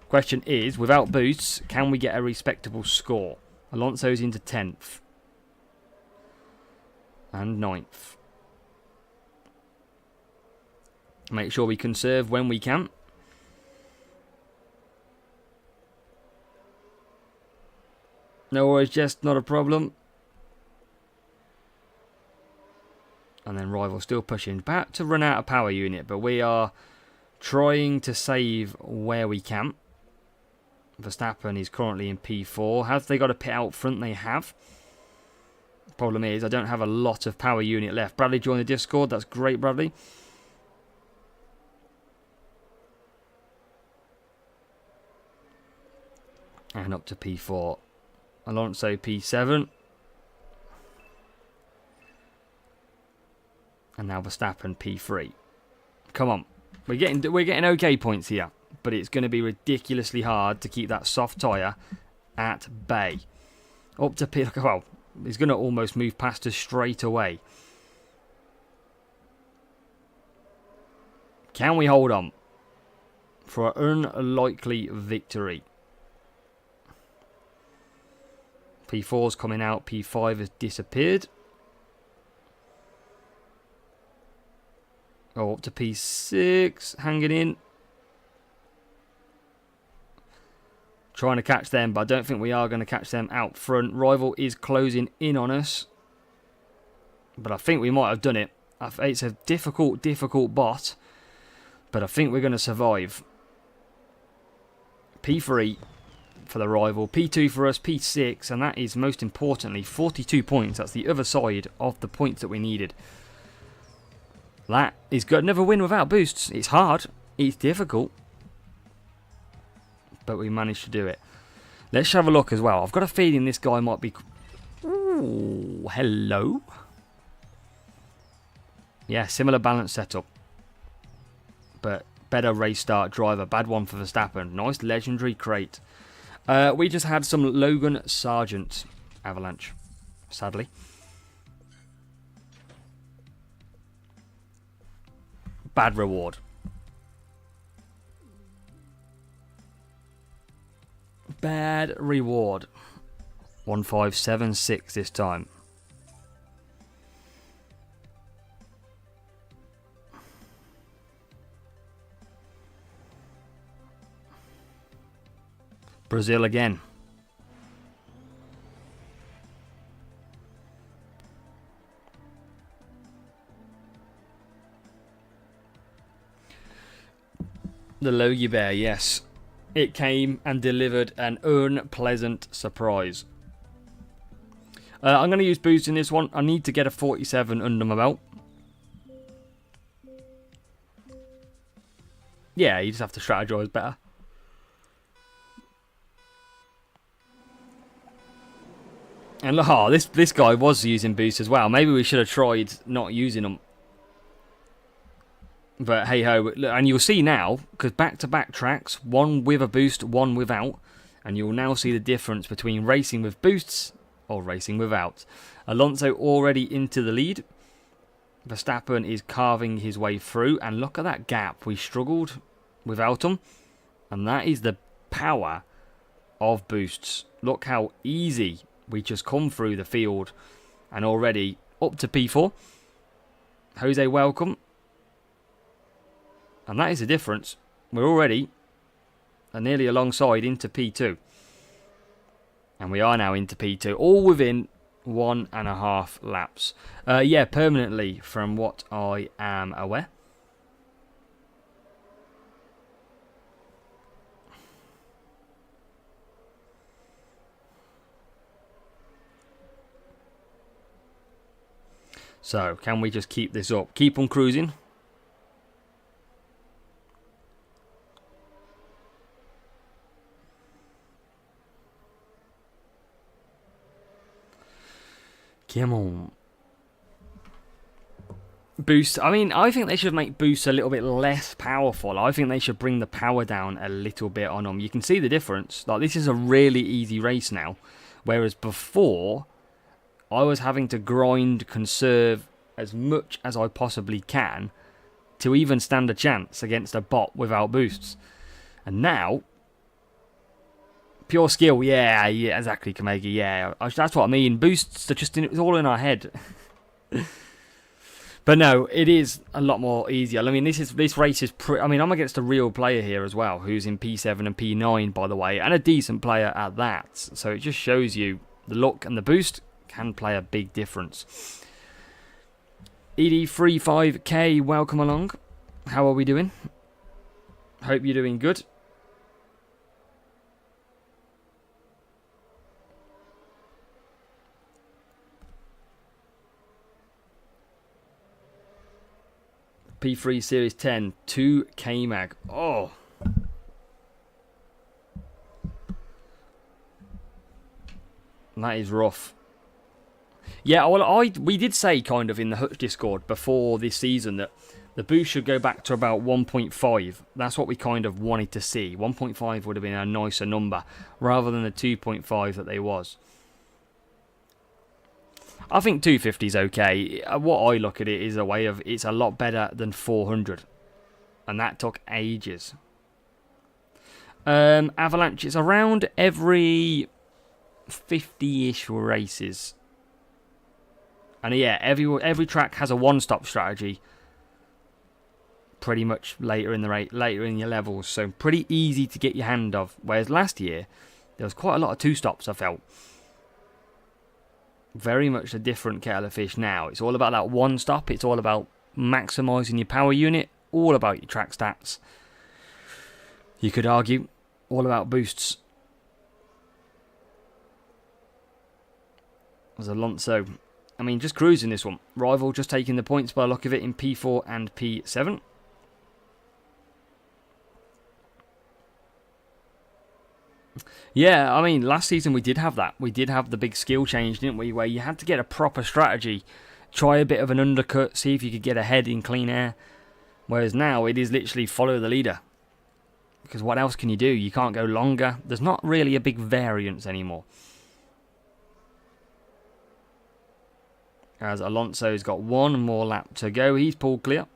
Question is, without boosts, can we get a respectable score? Alonso's into 10th. And 9th. Make sure we conserve when we can. No worries, just not a problem. And then Rival still pushing. About to run out of power unit, but we are trying to save where we can. Verstappen is currently in P4. Have they got a pit out front? They have. Problem is, I don't have a lot of power unit left. Bradley joined the Discord. That's great, Bradley. And up to P4. Alonso P7. And now Verstappen P3. Come on. We're getting okay points here. But it's going to be ridiculously hard to keep that soft tyre at bay. Up to P... Well, he's going to almost move past us straight away. Can we hold on for an unlikely victory? P4's coming out. P5 has disappeared. Oh, up to P6. Hanging in. Trying to catch them, but I don't think we are going to catch them out front. Rival is closing in on us. But I think we might have done it. It's a difficult bot. But I think we're going to survive. P3 for the rival. P2 for us. P6. And that is, most importantly, 42 points. That's the other side of the points that we needed. That is good. Never win without boosts. It's hard. It's difficult. But we managed to do it. Let's have a look as well. I've got a feeling this guy might be... Ooh, hello. Yeah, similar balance setup. But better race start driver. Bad one for Verstappen. Nice legendary crate. We just had some Logan Sargent avalanche. Sadly. Bad reward. Bad reward. 1576 this time. Brazil again. The Logie Bear, yes. It came and delivered an unpleasant surprise. I'm going to use boost in this one. I need to get a 47 under my belt. Yeah, you just have to strategize better. And look, oh, this guy was using boost as well. Maybe we should have tried not using them. But hey ho, and you'll see now, because back-to-back tracks, one with a boost, one without, and you'll now see the difference between racing with boosts or racing without. Alonso already into the lead. Verstappen is carving his way through, and look at that gap. We struggled without them, and that is the power of boosts. Look how easy we just come through the field, and already up to P4. Jose, welcome. And that is the difference. We're already nearly alongside into P2. And we are now into P2. All within 1.5 laps. Yeah, permanently from what I am aware. So, can we just keep this up? Keep on cruising. Come on. Boost. I mean, I think they should make boosts a little bit less powerful. I think they should bring the power down a little bit on them. You can see the difference. Like, this is a really easy race now. Whereas before, I was having to grind, conserve as much as I possibly can to even stand a chance against a bot without boosts. And now, pure skill, yeah, exactly, Kamegi, yeah. That's what I mean. Boosts are just, it's all in our head. But no, it is a lot more easier. I mean, this race is, I mean, I'm against a real player here as well, who's in P7 and P9, by the way, and a decent player at that. So it just shows you the luck and the boost can play a big difference. ED35K, welcome along. How are we doing? Hope you're doing good. P3 Series 10, 2 K-Mag. Oh. That is rough. Yeah, well, we did say kind of in the Hutch Discord before this season that the boost should go back to about 1.5. That's what we kind of wanted to see. 1.5 would have been a nicer number rather than the 2.5 that they was. I think 250 is okay. What I look at it is a way of it's a lot better than 400. And that took ages. Avalanche is around every 50-ish races. And yeah, every track has a one-stop strategy. Pretty much later in your levels, so pretty easy to get your hand of. Whereas last year, there was quite a lot of two-stops, I felt. Very much a different kettle of fish now. It's all about that one stop. It's all about maximising your power unit. All about your track stats. You could argue all about boosts. There's Alonso. I mean, just cruising this one. Rival just taking the points by the look of it in P4 and P7. Yeah, I mean, last season we did have that. We did have the big skill change, didn't we? Where you had to get a proper strategy. Try a bit of an undercut, see if you could get ahead in clean air. Whereas now it is literally follow the leader. Because what else can you do? You can't go longer. There's not really a big variance anymore. As Alonso's got one more lap to go. He's pulled clear.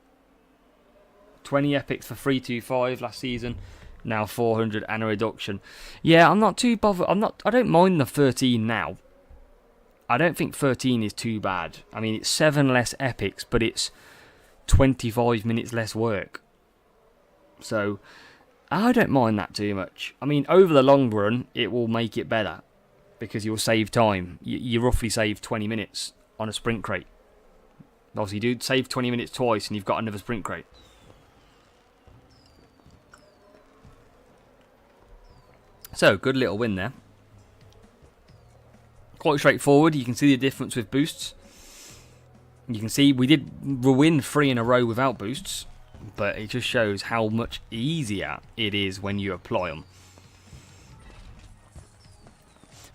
20 epics for 325 last season. Now 400 and a reduction. Yeah, I'm not too bothered. I don't mind the 13 now. I don't think 13 is too bad. I mean, it's 7 less epics, but it's 25 minutes less work. So, I don't mind that too much. I mean, over the long run, it will make it better. Because you'll save time. You roughly save 20 minutes on a sprint crate. Obviously, you do save 20 minutes twice and you've got another sprint crate. So, good little win there. Quite straightforward. You can see the difference with boosts. You can see we did win 3 in a row without boosts. But it just shows how much easier it is when you apply them.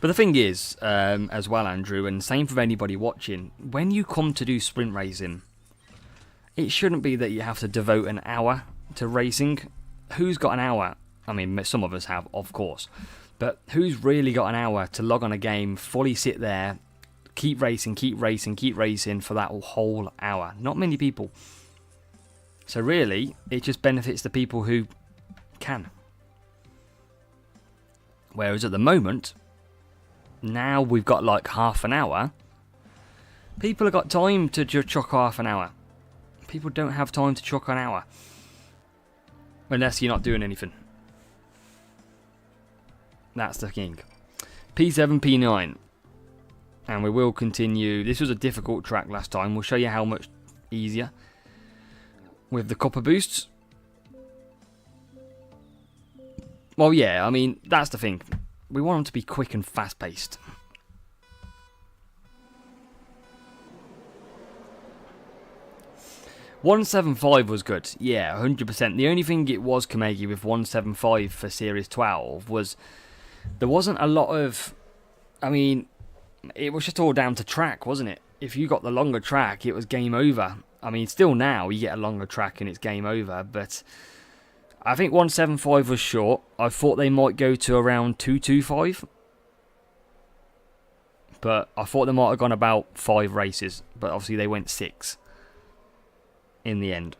But the thing is, as well, Andrew, and same for anybody watching, when you come to do sprint racing, it shouldn't be that you have to devote an hour to racing. Who's got an hour? I mean, some of us have, of course. But who's really got an hour to log on a game, fully sit there, keep racing for that whole hour? Not many people. So really, it just benefits the people who can. Whereas at the moment, now we've got like half an hour. People have got time to chuck half an hour. People don't have time to chuck an hour. Unless you're not doing anything. That's the king. P7, P9. And we will continue. This was a difficult track last time. We'll show you how much easier. With the copper boosts. Well, yeah, I mean, that's the thing. We want them to be quick and fast-paced. $175 was good. Yeah, 100%. The only thing it was, Kamegi, with 175 for Series 12 was there wasn't a lot of... I mean, it was just all down to track, wasn't it? If you got the longer track, it was game over. I mean, still now, you get a longer track and it's game over, but I think 175 was short. I thought they might go to around 225. But I thought they might have gone about 5 races, but obviously they went 6 in the end.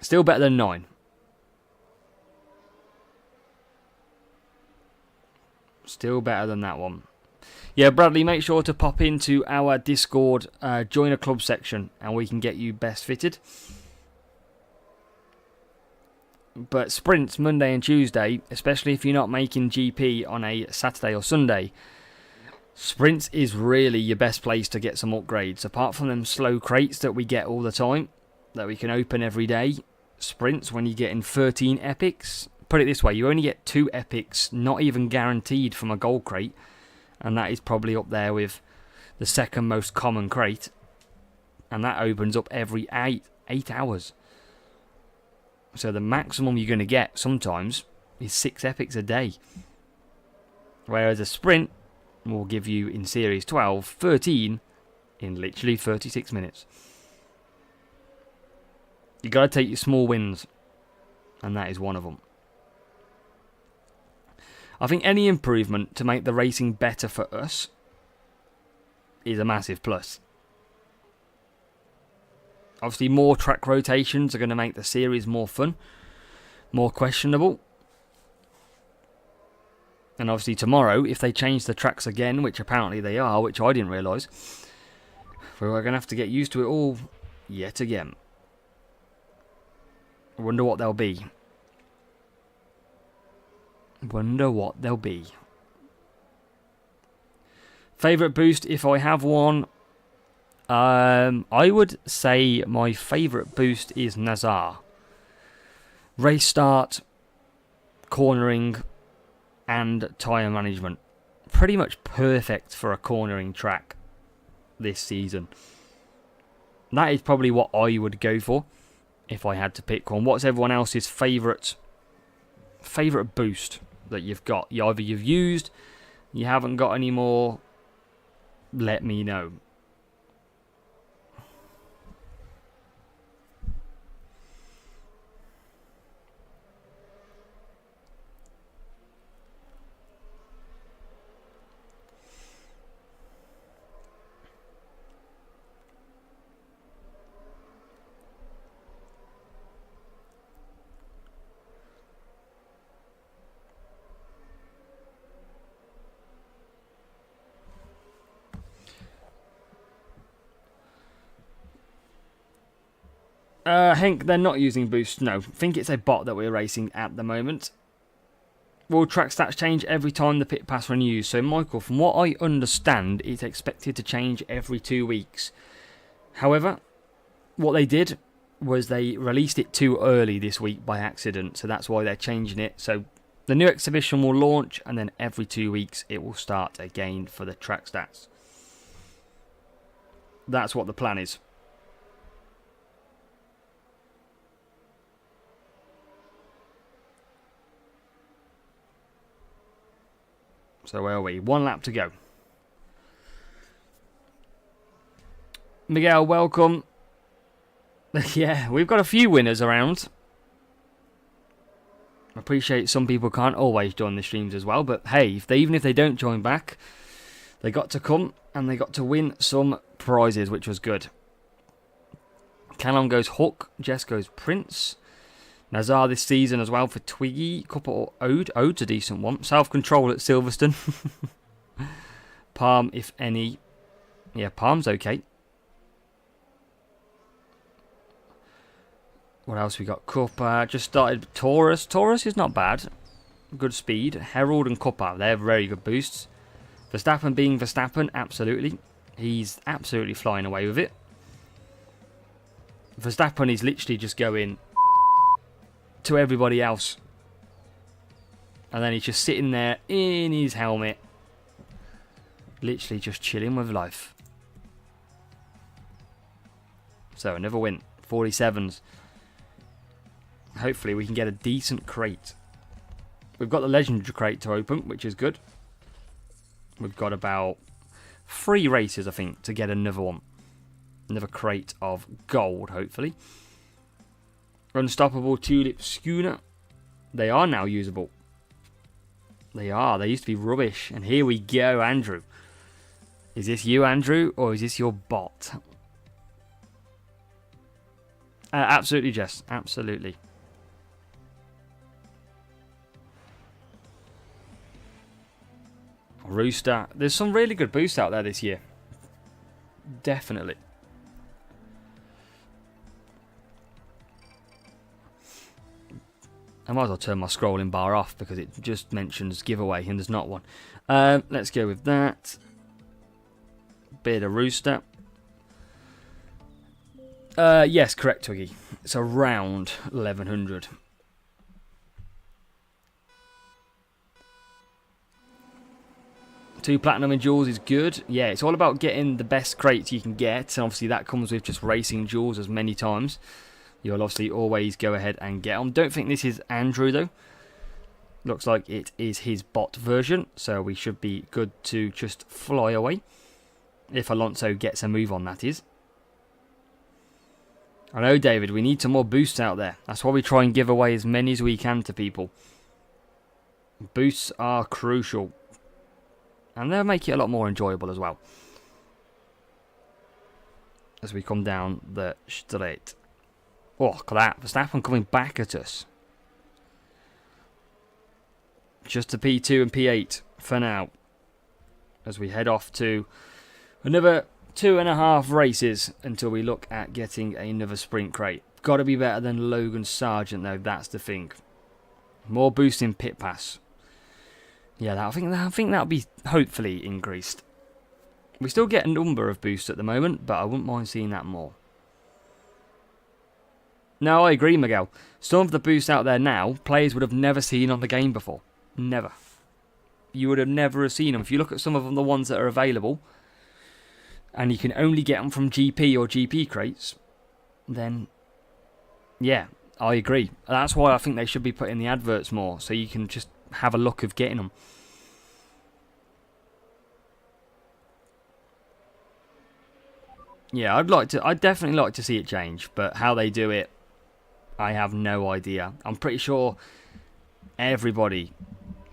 Still better than 9. Still better than that one. Yeah, Bradley, make sure to pop into our Discord, join a club section, and we can get you best fitted. But sprints Monday and Tuesday, especially if you're not making GP on a Saturday or Sunday, sprints is really your best place to get some upgrades. Apart from them slow crates that we get all the time, that we can open every day, sprints when you're getting 13 epics. Put it this way, you only get 2 epics, not even guaranteed from a gold crate. And that is probably up there with the second most common crate. And that opens up every 8 hours. So the maximum you're going to get sometimes is 6 epics a day. Whereas a sprint, will give you in Series 12, 13 in literally 36 minutes. You got to take your small wins, and that is one of them. I think any improvement to make the racing better for us is a massive plus. Obviously, more track rotations are going to make the series more fun, more questionable. And obviously tomorrow, if they change the tracks again, which apparently they are, which I didn't realise, we're going to have to get used to it all yet again. I wonder what they'll be. Favourite boost, if I have one, I would say my favourite boost is Nazar. Race start, cornering, and tyre management. Pretty much perfect for a cornering track this season. That is probably what I would go for if I had to pick one. What's everyone else's favourite boost that you've got? Either you've used, you haven't got any more, let me know. Hank, they're not using boost. No, I think it's a bot that we're racing at the moment. Will track stats change every time the pit pass renews? So, Michael, from what I understand, it's expected to change every 2 weeks. However, what they did was they released it too early this week by accident, so that's why they're changing it. So, the new exhibition will launch, and then every 2 weeks it will start again for the track stats. That's what the plan is. So where are we? 1 lap to go. Miguel, welcome. Yeah, we've got a few winners around. I appreciate some people can't always join the streams as well, but hey, even if they don't join back, they got to come and they got to win some prizes, which was good. Callum goes Hook, Jess goes Prince. Nazar this season as well for Twiggy. Couple Ode. Ode's a decent one. Self-control at Silverstone. Palm, if any. Yeah, Palm's okay. What else we got? Cup just started. Taurus. Taurus is not bad. Good speed. Herald and Cuppa, they're very good boosts. Verstappen being Verstappen, absolutely. He's absolutely flying away with it. Verstappen is literally just going to everybody else. And then he's just sitting there in his helmet. Literally just chilling with life. So another win. 47s. Hopefully we can get a decent crate. We've got the legendary crate to open, which is good. We've got about 3 races, I think, to get another one. Another crate of gold, hopefully. Unstoppable Tulip Schooner. They are now usable. They are. They used to be rubbish. And here we go, Andrew. Is this you, Andrew, or is this your bot? Absolutely, Jess. Absolutely. Rooster. There's some really good boosts out there this year. Definitely. I might as well turn my scrolling bar off because it just mentions giveaway and there's not one. Let's go with that. Bit of Rooster. Yes, correct, Twiggy. It's around 1100. Two platinum in jewels is good. Yeah, it's all about getting the best crates you can get. And obviously that comes with just racing jewels as many times. You'll obviously always go ahead and get them. Don't think this is Andrew, though. Looks like it is his bot version, so we should be good to just fly away. If Alonso gets a move on, that is. I know, David, we need some more boosts out there. That's why we try and give away as many as we can to people. Boosts are crucial. And they'll make it a lot more enjoyable as well. As we come down the straight. Oh, look at that. Verstappen coming back at us. Just to P2 and P8 for now. As we head off to another 2.5 races until we look at getting another sprint crate. Got to be better than Logan Sargent though, that's the thing. More boost in pit pass. Yeah, I think that'll be hopefully increased. We still get a number of boosts at the moment, but I wouldn't mind seeing that more. No, I agree, Miguel. Some of the boosts out there now, players would have never seen on the game before. Never. You would have never seen them. If you look at some of them, the ones that are available, and you can only get them from GP or GP crates, then, yeah, I agree. That's why I think they should be put in the adverts more, so you can just have a look of getting them. Yeah, I'd definitely like to see it change, but how they do it, I have no idea. I'm pretty sure everybody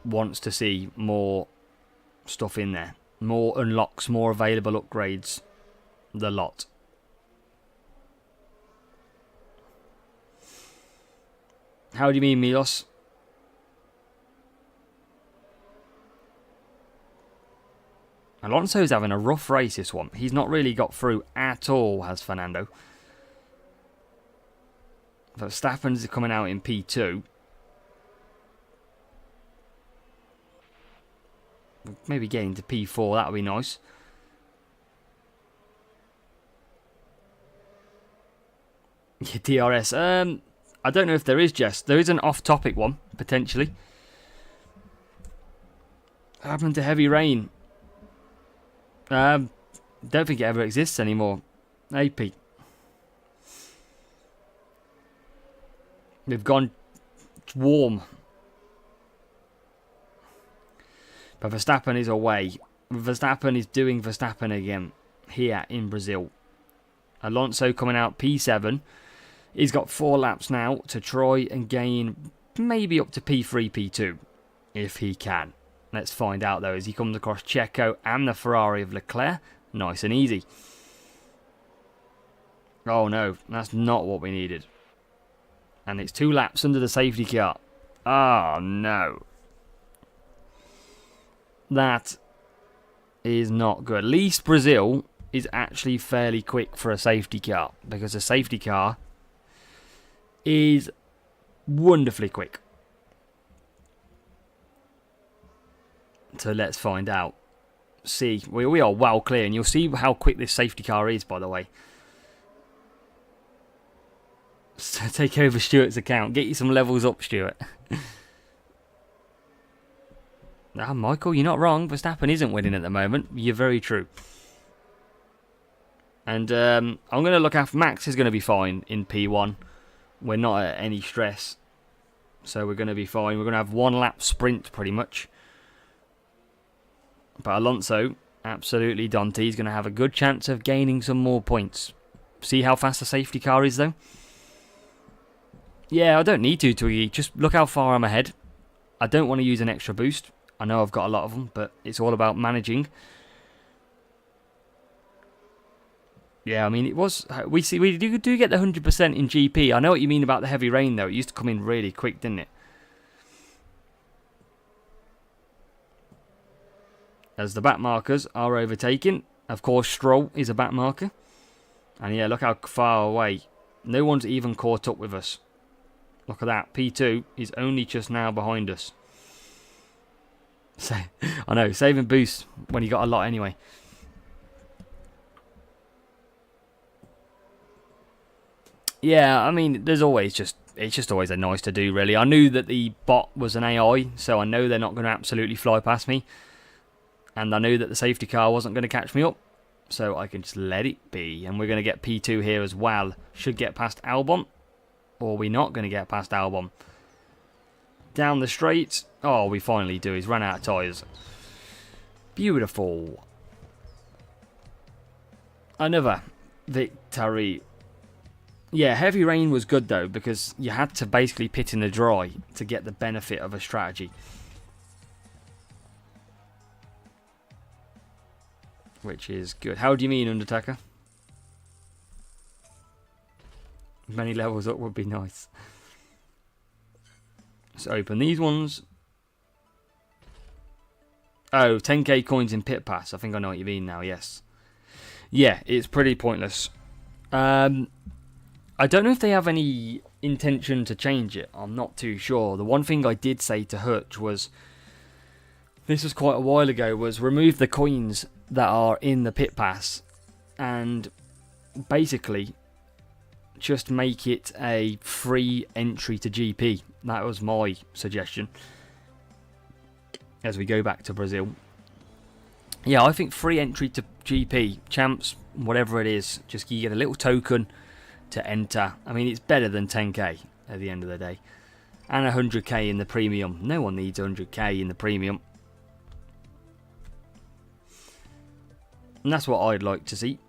wants to see more stuff in there. More unlocks, more available upgrades. The lot. How do you mean, Milos? Alonso's having a rough race this one. He's not really got through at all, has Fernando. Verstappen's coming out in P2. Maybe getting to P4, that would be nice. Yeah, DRS. I don't know if there is, Jess. There is an off-topic one, potentially. What happened to heavy rain? Don't think it ever exists anymore. AP. We've gone warm. But Verstappen is away. Verstappen is doing Verstappen again here in Brazil. Alonso coming out P7. He's got 4 laps now to try and gain maybe up to P3, P2 if he can. Let's find out though as he comes across Checo and the Ferrari of Leclerc. Nice and easy. Oh no, that's not what we needed. And it's 2 laps under the safety car. Oh no. That is not good. At least Brazil is actually fairly quick for a safety car, because a safety car is wonderfully quick. So let's find out. See, we are well clear, and you'll see how quick this safety car is, by the way. So take over Stuart's account. Get you some levels up, Stuart. Ah, Michael, you're not wrong. Verstappen isn't winning at the moment. You're very true. And I'm going to look after... Max is going to be fine in P1. We're not at any stress. So we're going to be fine. We're going to have 1 lap sprint, pretty much. But Alonso, absolutely Dante, is going to have a good chance of gaining some more points. See how fast the safety car is, though? Yeah, I don't need to, Twiggy. Just look how far I'm ahead. I don't want to use an extra boost. I know I've got a lot of them, but it's all about managing. Yeah, I mean, it was... We do get the 100% in GP. I know what you mean about the heavy rain, though. It used to come in really quick, didn't it? As the back markers are overtaken. Of course, Stroll is a back marker. And yeah, look how far away. No one's even caught up with us. Look at that. P2 is only just now behind us. So, I know, saving boost when you got a lot anyway. Yeah, I mean, there's always just... It's just always a nice to do, really. I knew that the bot was an AI, so I know they're not going to absolutely fly past me. And I knew that the safety car wasn't going to catch me up. So I can just let it be. And we're going to get P2 here as well. Should get past Albon. Or we're not going to get past Albon. Down the straight. Oh, we finally do. He's run out of tyres. Beautiful. Another victory. Yeah, heavy rain was good though, because you had to basically pit in the dry to get the benefit of a strategy. Which is good. How do you mean, Undertaker? Many levels up would be nice. Let's open these ones. Oh, 10k coins in Pit Pass. I think I know what you mean now, yes. Yeah, it's pretty pointless. I don't know if they have any intention to change it. I'm not too sure. The one thing I did say to Hutch was, this was quite a while ago, was remove the coins that are in the Pit Pass and basically just make it a free entry to GP. That was my suggestion as we go back to Brazil. Yeah, I think free entry to GP, champs, whatever it is, just you get a little token to enter. I mean, it's better than 10k at the end of the day. And 100k in the premium. No one needs 100k in the premium. And that's what I'd like to see.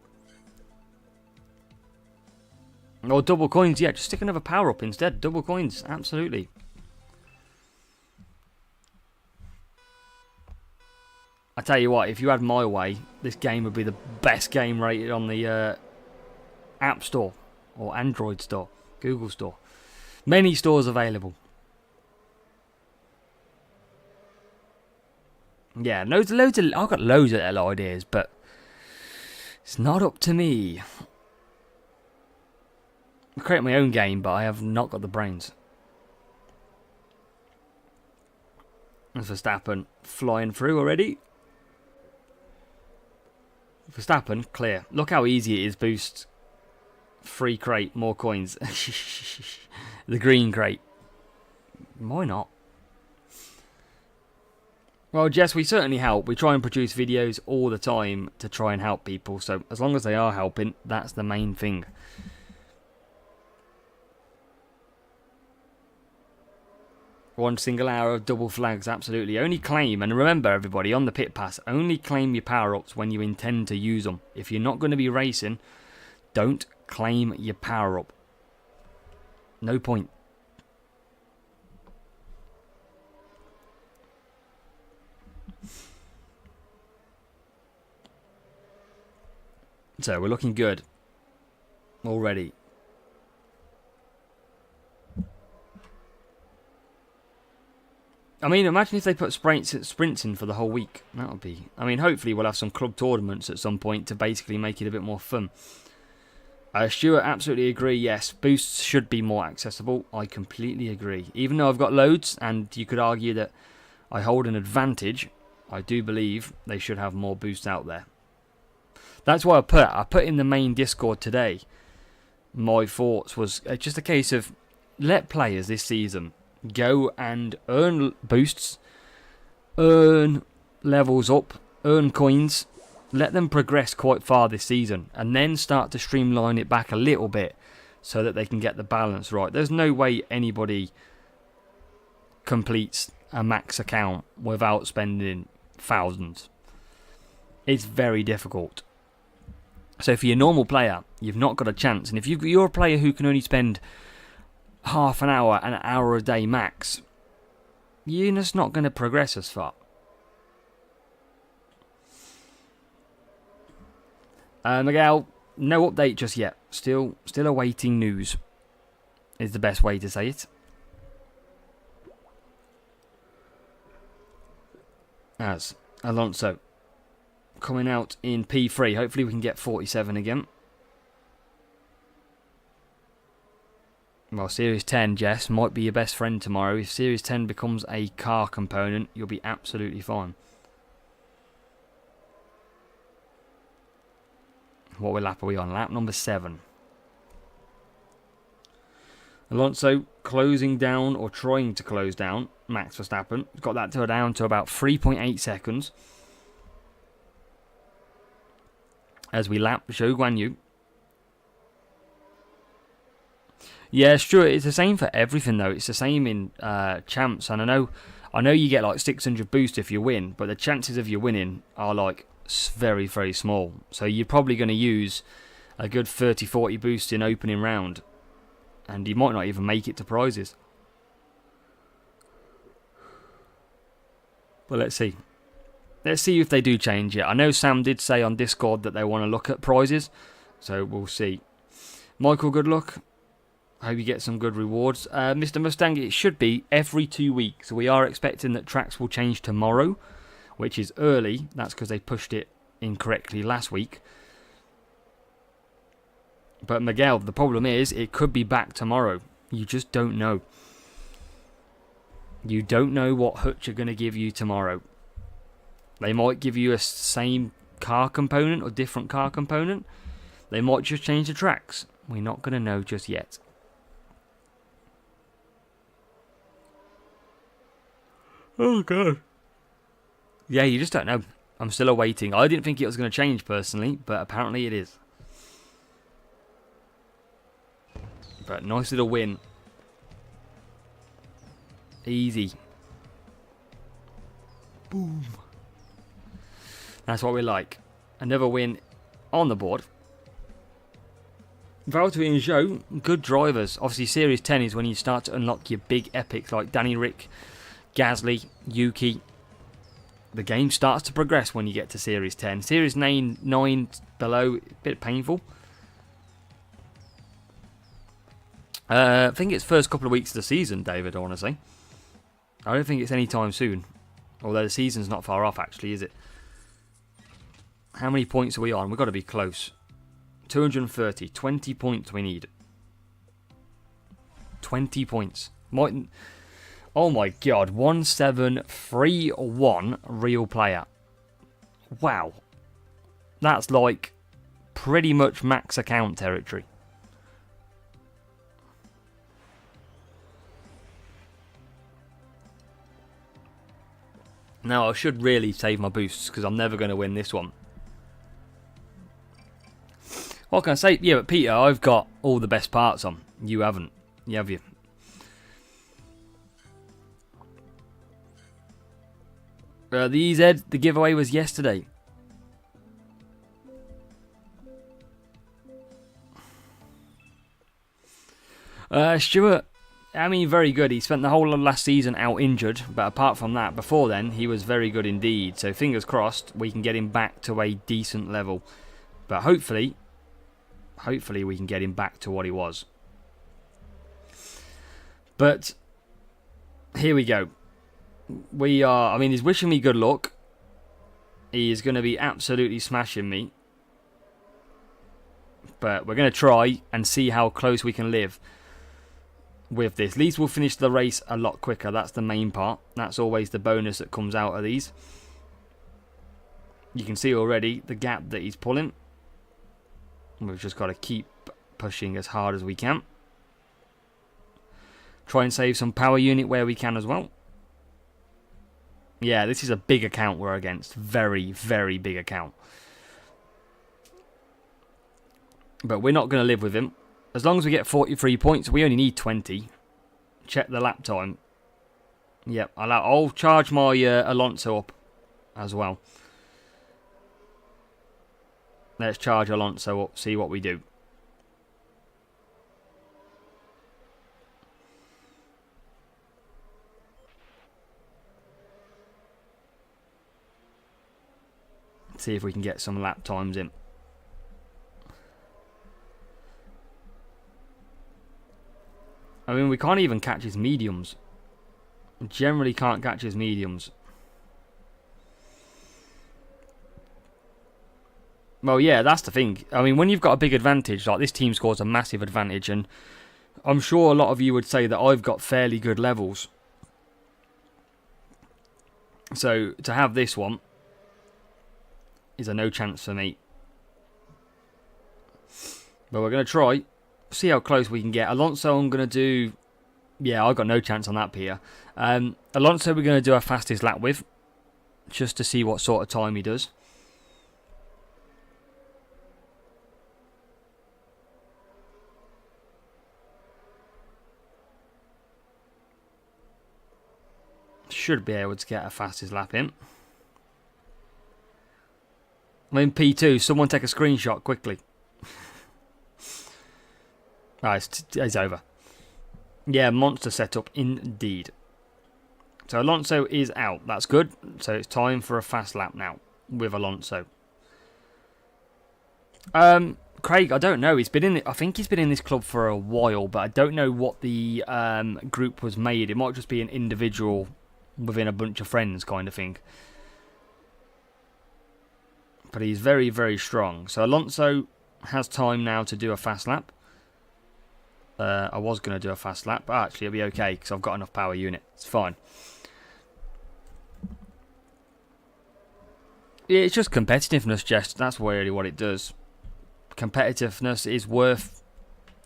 Or double coins, yeah, just stick another power up instead. Double coins, absolutely. I tell you what, if you had my way, this game would be the best game rated on the App Store or Android Store, Google Store. Many stores available. Yeah, loads of, I've got loads of little ideas, but it's not up to me. I create my own game, but I have not got the brains. There's Verstappen flying through already. Verstappen, clear. Look how easy it is, boost. Free crate, more coins. The green crate. Why not? Well, Jess, we certainly help. We try and produce videos all the time to try and help people. So as long as they are helping, that's the main thing. One single hour of double flags, absolutely. Only claim, and remember everybody, on the pit pass, only claim your power-ups when you intend to use them. If you're not going to be racing, don't claim your power-up. No point. So we're looking good already. I mean, imagine if they put sprints in for the whole week. That would be... I mean, hopefully we'll have some club tournaments at some point to basically make it a bit more fun. Stuart, absolutely agree, yes. Boosts should be more accessible. I completely agree. Even though I've got loads, and you could argue that I hold an advantage, I do believe they should have more boosts out there. That's why I put in the main Discord today. My thoughts was just a case of let players this season go and earn boosts, earn levels up, earn coins, let them progress quite far this season, and then start to streamline it back a little bit so that they can get the balance right. There's no way anybody completes a max account without spending thousands. It's very difficult. So if you're a normal player, you've not got a chance. And if you're a player who can only spend half an hour a day max, you're just not going to progress as far. Miguel, no update just yet. Still awaiting news is the best way to say it. As Alonso coming out in P3. Hopefully we can get 47 again. Well, Series 10, Jess, might be your best friend tomorrow. If Series 10 becomes a car component, you'll be absolutely fine. What lap are we on? Lap number 7. Alonso closing down, or trying to close down, Max Verstappen. Got that down to about 3.8 seconds. As we lap Zhou Guanyu. Yeah, Stuart, it's the same for everything though. It's the same in champs, and I know you get like 600 boost if you win, but the chances of you winning are like very, very small. So you're probably going to use a good 30, 40 boost in opening round, and you might not even make it to prizes. But let's see. Let's see if they do change it. I know Sam did say on Discord that they want to look at prizes, so we'll see. Michael, good luck. I hope you get some good rewards. Mr. Mustang, it should be every 2 weeks. We are expecting that tracks will change tomorrow, which is early. That's because they pushed it incorrectly last week. But Miguel, the problem is it could be back tomorrow. You just don't know. You don't know what Hutch are going to give you tomorrow. They might give you a same car component or different car component. They might just change the tracks. We're not going to know just yet. Oh, God. Yeah, you just don't know. I'm still awaiting. I didn't think it was going to change personally, but apparently it is. But nice little win. Easy. Boom. That's what we like. Another win on the board. Valtteri and Zhou, good drivers. Obviously, Series 10 is when you start to unlock your big epics like Danny Rick, Gasly, Yuki. The game starts to progress when you get to Series 10. Series 9 below, a bit painful. I think it's first couple of weeks of the season, David, I want to say. I don't think it's any time soon. Although the season's not far off, actually, is it? How many points are we on? We've got to be close. 230. 20 points we need. 20 points. Oh my God. 1731 real player. Wow. That's like pretty much max account territory. Now, I should really save my boosts because I'm never going to win this one. What can I say? Yeah, but Peter, I've got all the best parts on. You haven't. You have you? The EZ, the giveaway was yesterday. Stuart, I mean, very good. He spent the whole of last season out injured, but apart from that, before then, he was very good indeed. So fingers crossed, we can get him back to a decent level. But hopefully we can get him back to what he was. But here we go. I mean, he's wishing me good luck. He is going to be absolutely smashing me. But we're going to try and see how close we can live with this. At least we'll finish the race a lot quicker. That's the main part. That's always the bonus that comes out of these. You can see already the gap that he's pulling. We've just got to keep pushing as hard as we can. Try and save some power unit where we can as well. Yeah, this is a big account we're against. Very, very big account. But we're not going to live with him. As long as we get 43 points, we only need 20. Check the lap time. Yep, I'll charge my Alonso up as well. Let's charge Alonso up, see what we do. See if we can get some lap times in. I mean, we can't even catch his mediums. We generally can't catch his mediums. Well, yeah, that's the thing. I mean, when you've got a big advantage, like this team scores a massive advantage, and I'm sure a lot of you would say that I've got fairly good levels. So, to have this one is a no chance for me. But we're going to try. See how close we can get. Alonso, I'm going to do... Yeah, I've got no chance on that, Peter. Alonso, we're going to do our fastest lap with. Just to see what sort of time he does. should be able to get a fastest lap in. I'm in P2. Someone take a screenshot quickly. It's over. Yeah, monster setup indeed. So Alonso is out. That's good. So it's time for a fast lap now with Alonso. Craig, I don't know. I think he's been in this club for a while, but I don't know what the group was made. It might just be an individual within a bunch of friends kind of thing. But he's very, very strong. So Alonso has time now to do a fast lap. I was going to do a fast lap, but actually it'll be okay because I've got enough power unit. It's fine. Yeah, it's just competitiveness, Jess. That's really what it does. Competitiveness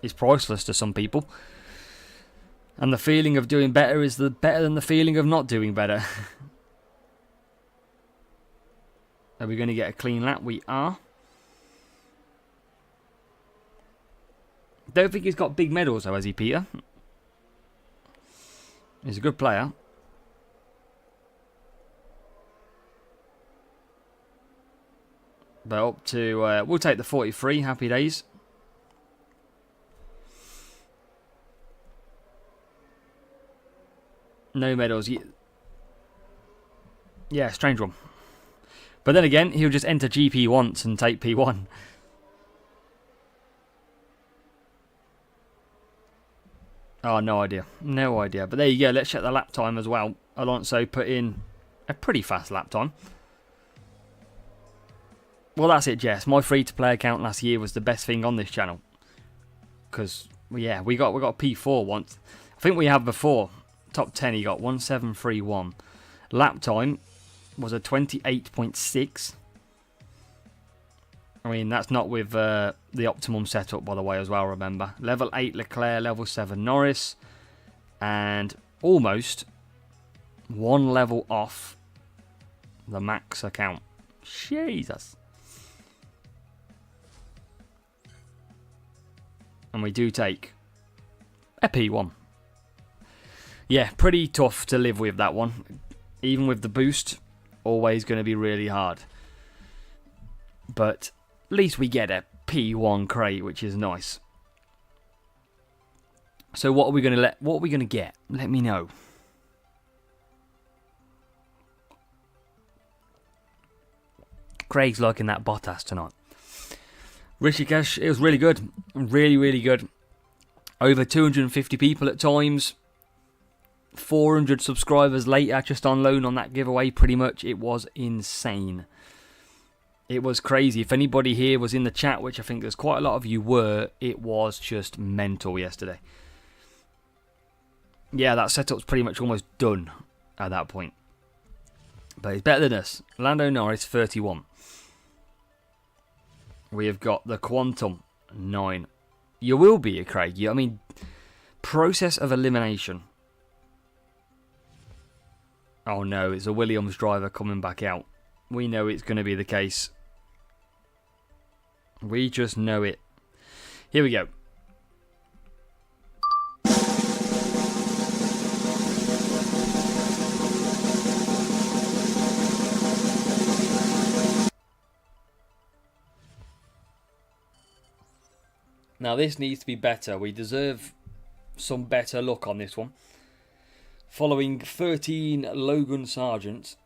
is priceless to some people. And the feeling of doing better is better than the feeling of not doing better. Are we going to get a clean lap? We are. Don't think he's got big medals though, has he, Peter? He's a good player. But up to... we'll take the 43. Happy days. No medals. Yeah, strange one. But then again, he'll just enter GP once and take P1. Oh, no idea. No idea. But there you go. Let's check the lap time as well. Alonso put in a pretty fast lap time. Well, that's it, Jess. My free-to-play account last year was the best thing on this channel. Because, yeah, we got P4 once. I think we have before. Top 10, he got 1731. Lap time was a 28.6. I mean, that's not with the optimum setup, by the way, as well, remember. Level 8 Leclerc, level 7 Norris. And almost one level off the max account. Jesus. And we do take a P1. Yeah, pretty tough to live with that one. Even with the boost, always going to be really hard. But at least we get a P1 crate, which is nice. So what are we going to get? Let me know. Craig's liking that Bottas tonight. Rishikesh, it was really good. Really, really good. Over 250 people at times. 400 subscribers later, just on loan on that giveaway, pretty much. It was insane. It was crazy. If anybody here was in the chat, which I think there's quite a lot of you were, it was just mental yesterday. Yeah, that setup's pretty much almost done at that point. But he's better than us. Lando Norris, 31. We have got the Quantum, 9. You will be a Craig. I mean, process of elimination. Oh no, it's a Williams driver coming back out. We know it's going to be the case. We just know it. Here we go. Now this needs to be better. We deserve some better luck on this one. Following 13 Logan Sargents.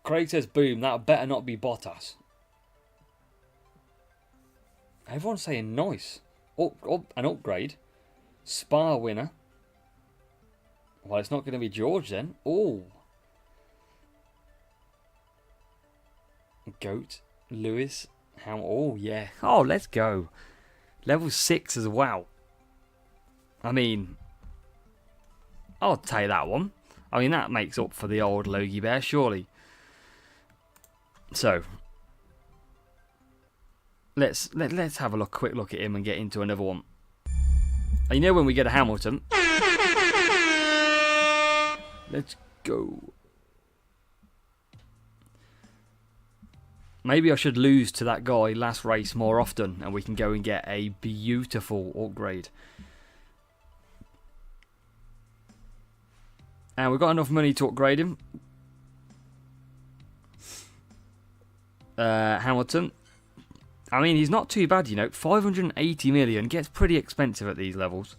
Craig says, boom, that better not be Bottas. Everyone's saying nice. An upgrade. Spa winner. Well, it's not going to be George then. Oh. Goat. Lewis. Oh, yeah. Oh, let's go. Level 6 as well. I mean, I'll take that one. I mean, that makes up for the old Logie Bear, surely. So, let's have a quick look at him and get into another one. And you know when we get a Hamilton, let's go. Maybe I should lose to that guy last race more often, and we can go and get a beautiful upgrade. And we've got enough money to upgrade him. Hamilton. I mean, he's not too bad, you know. 580 million gets pretty expensive at these levels.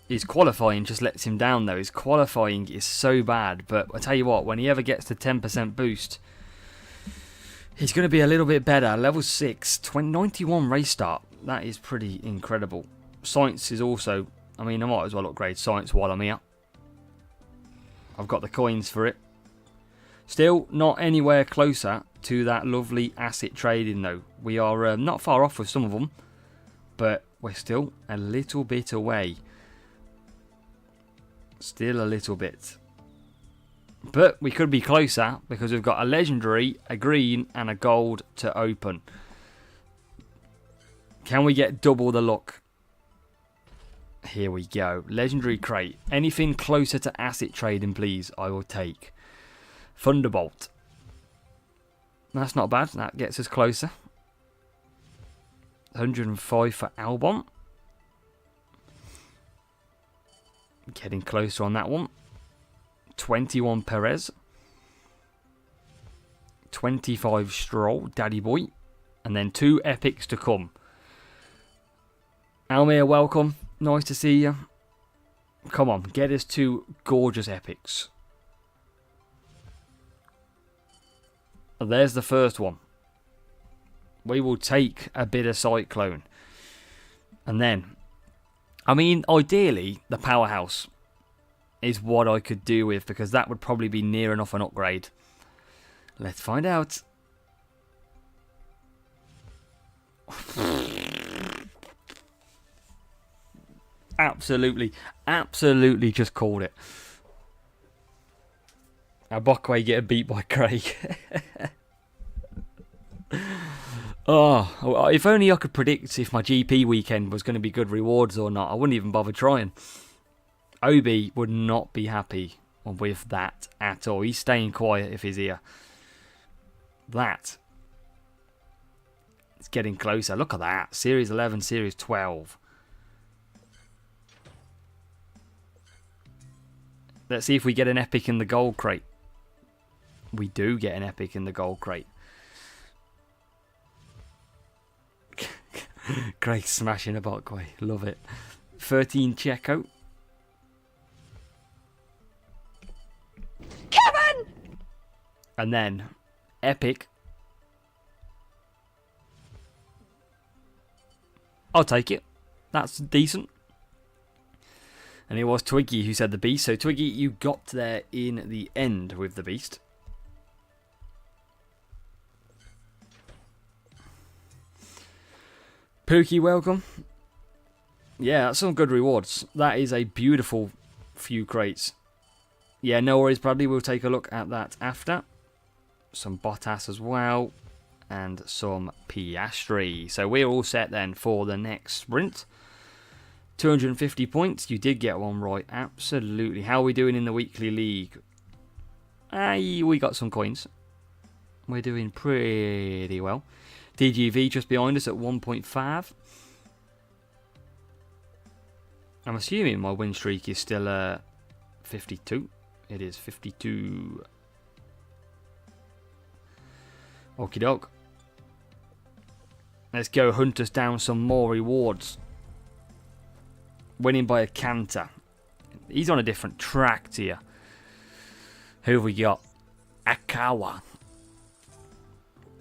His qualifying just lets him down, though. His qualifying is so bad. But I tell you what, when he ever gets to 10% boost, he's going to be a little bit better. Level 6, 91 race start. That is pretty incredible. Science is also... I mean, I might as well upgrade Science while I'm here. I've got the coins for it. Still not anywhere closer to that lovely asset trading, though. We are not far off with some of them. But we're still a little bit away. Still a little bit. But we could be closer because we've got a legendary, a green and a gold to open. Can we get double the luck? Here we go. Legendary crate. Anything closer to asset trading, please, I will take. Thunderbolt. That's not bad. That gets us closer. 105 for Albon. Getting closer on that one. 21 Perez. 25 Stroll, Daddy Boy. And then 2 epics to come. Almir, welcome. Nice to see you. Come on, get us 2 gorgeous epics. There's the first one. We will take a bit of Cyclone. And then, I mean, ideally, the Powerhouse is what I could do with, because that would probably be near enough an upgrade. Let's find out. Absolutely just called it. Abokwe getting beat by Craig. Oh, if only I could predict if my GP weekend was going to be good rewards or not. I wouldn't even bother trying. Obi would not be happy with that at all. He's staying quiet if he's here. That. It's getting closer. Look at that. Series 11, Series 12. Let's see if we get an epic in the gold crate. We do get an epic in the gold crate. Craig smashing a Botquay. Love it. 13 Checo. Kevin! And then epic. I'll take it. That's decent. And it was Twiggy who said the beast. So Twiggy, you got there in the end with the beast. Pookie, welcome. Yeah, that's some good rewards. That is a beautiful few crates. Yeah, no worries, Bradley. We'll take a look at that after. Some Bottas as well. And some Piastri. So we're all set then for the next sprint. 250 points. You did get one right. Absolutely. How are we doing in the weekly league? We got some coins. We're doing pretty well. DGV just behind us at 1.5. I'm assuming my win streak is still 52. It is 52. Okie doke. Let's go hunt us down some more rewards. Winning by a canter. He's on a different track here. Who have we got? Akawa.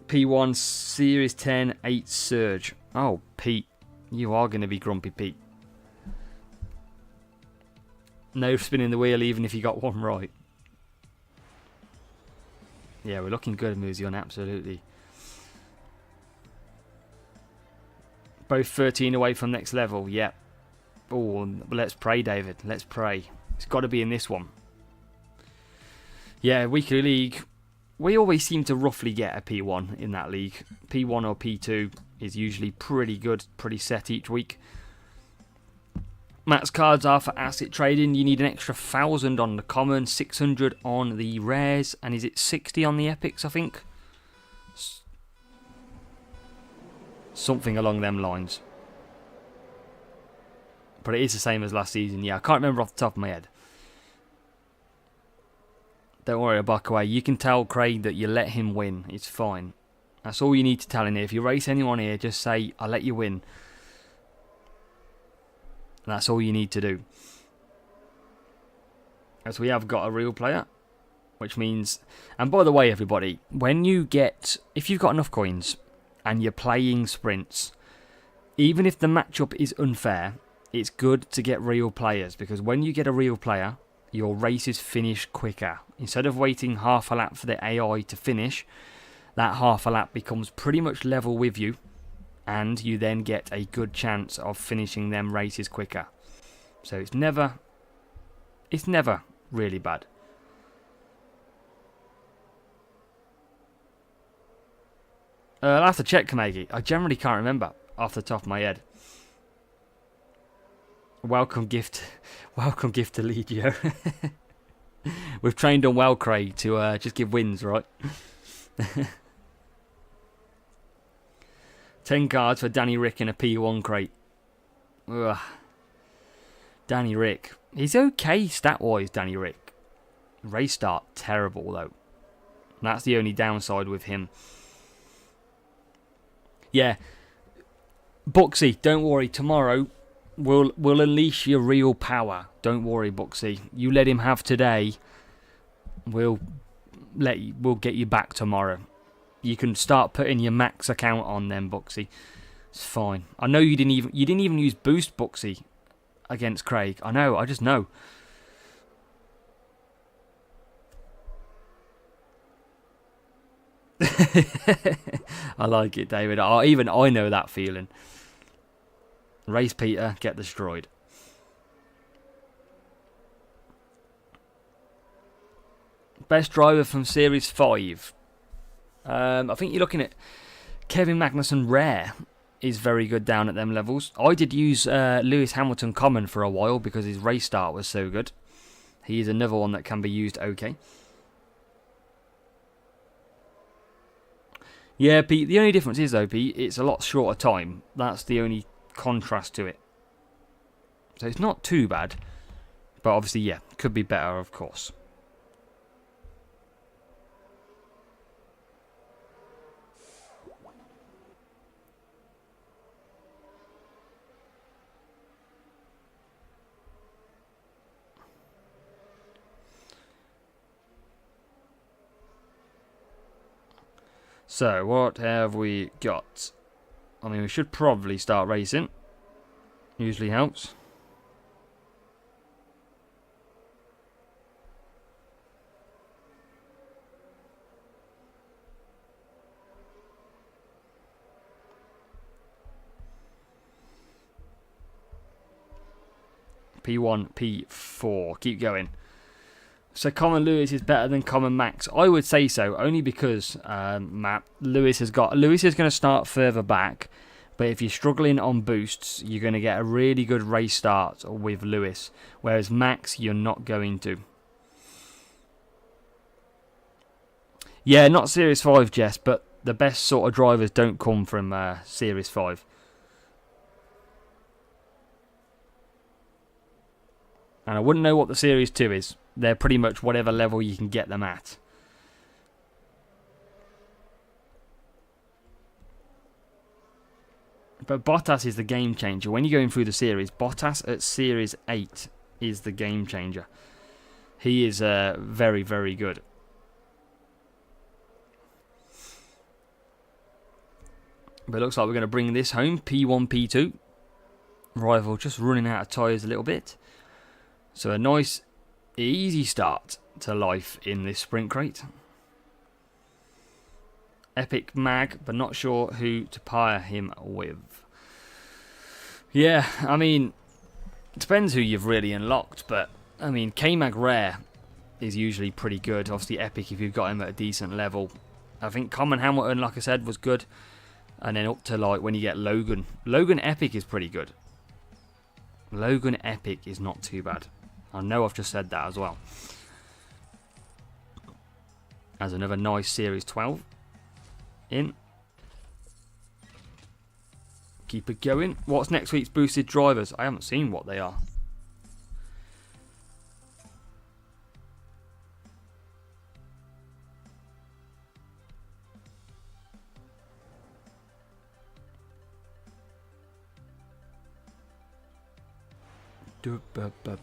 P1 Series 10 8 Surge. Oh, Pete. You are going to be grumpy, Pete. No spinning the wheel even if you got one right. Yeah, we're looking good, Muzion, absolutely. Both 13 away from next level, yep. Oh, let's pray, David. Let's pray. It's got to be in this one. Yeah, weekly league. We always seem to roughly get a P1 in that league. P1 or P2 is usually pretty good, pretty set each week. Max cards are for asset trading. You need an extra 1,000 on the common, 600 on the rares, and is it 60 on the epics, I think? Something along them lines. But it is the same as last season. Yeah, I can't remember off the top of my head. Don't worry, Abakaway. You can tell Craig that you let him win. It's fine. That's all you need to tell him here. If you race anyone here, just say, I'll let you win. And that's all you need to do. As we have got a real player. Which means... And by the way, everybody, when you get... If you've got enough coins and you're playing sprints, even if the matchup is unfair, it's good to get real players. Because when you get a real player, your races finish quicker. Instead of waiting half a lap for the AI to finish, that half a lap becomes pretty much level with you, and you then get a good chance of finishing them races quicker. So it's never really bad. I'll have to check, Kamegi. I generally can't remember off the top of my head. Welcome gift to Legio. We've trained on well, Craig, to just give wins, right? 10 cards for Danny Rick in a P1 crate. Ugh. Danny Rick. He's okay stat-wise, Danny Rick. Race start, terrible, though. That's the only downside with him. Yeah. Buxy, don't worry. Tomorrow, we'll unleash your real power. Don't worry, Buxy. You let him have today. We'll get you back tomorrow. You can start putting your max account on then, Buxy. It's fine. I know you didn't even use boost, Buxy, against Craig. I know. I just know. I like it, David. Even I know that feeling. Race Peter, get destroyed. Best driver from Series 5. I think you're looking at Kevin Magnussen Rare is very good down at them levels. I did use Lewis Hamilton Common for a while because his race start was so good. He is another one that can be used okay. Yeah, Pete, the only difference is, though, Pete, it's a lot shorter time. That's the only contrast to it. So it's not too bad. But obviously, yeah, could be better, of course. So, what have we got? I mean, we should probably start racing. Usually helps. P1, P4. Keep going. So Common Lewis is better than Common Max. I would say so, only because Matt Lewis is going to start further back, but if you're struggling on boosts, you're going to get a really good race start with Lewis, whereas Max you're not going to. Yeah, not Series 5, Jess, but the best sort of drivers don't come from Series 5. And I wouldn't know what the Series 2 is. They're pretty much whatever level you can get them at. But Bottas is the game changer. When you're going through the series, Bottas at Series 8 is the game changer. He is very, very good. But it looks like we're going to bring this home. P1, P2. Rival just running out of tyres a little bit. So a nice, easy start to life in this sprint crate. Epic Mag, but not sure who to pair him with. Yeah, I mean, it depends who you've really unlocked, but I mean, K-Mag Rare is usually pretty good. Obviously Epic if you've got him at a decent level. I think Common Hamilton, like I said, was good. And then up to like when you get Logan. Logan Epic is pretty good. Logan Epic is not too bad. I know I've just said that as well. As another nice Series 12 in. Keep it going. What's next week's boosted drivers? I haven't seen what they are.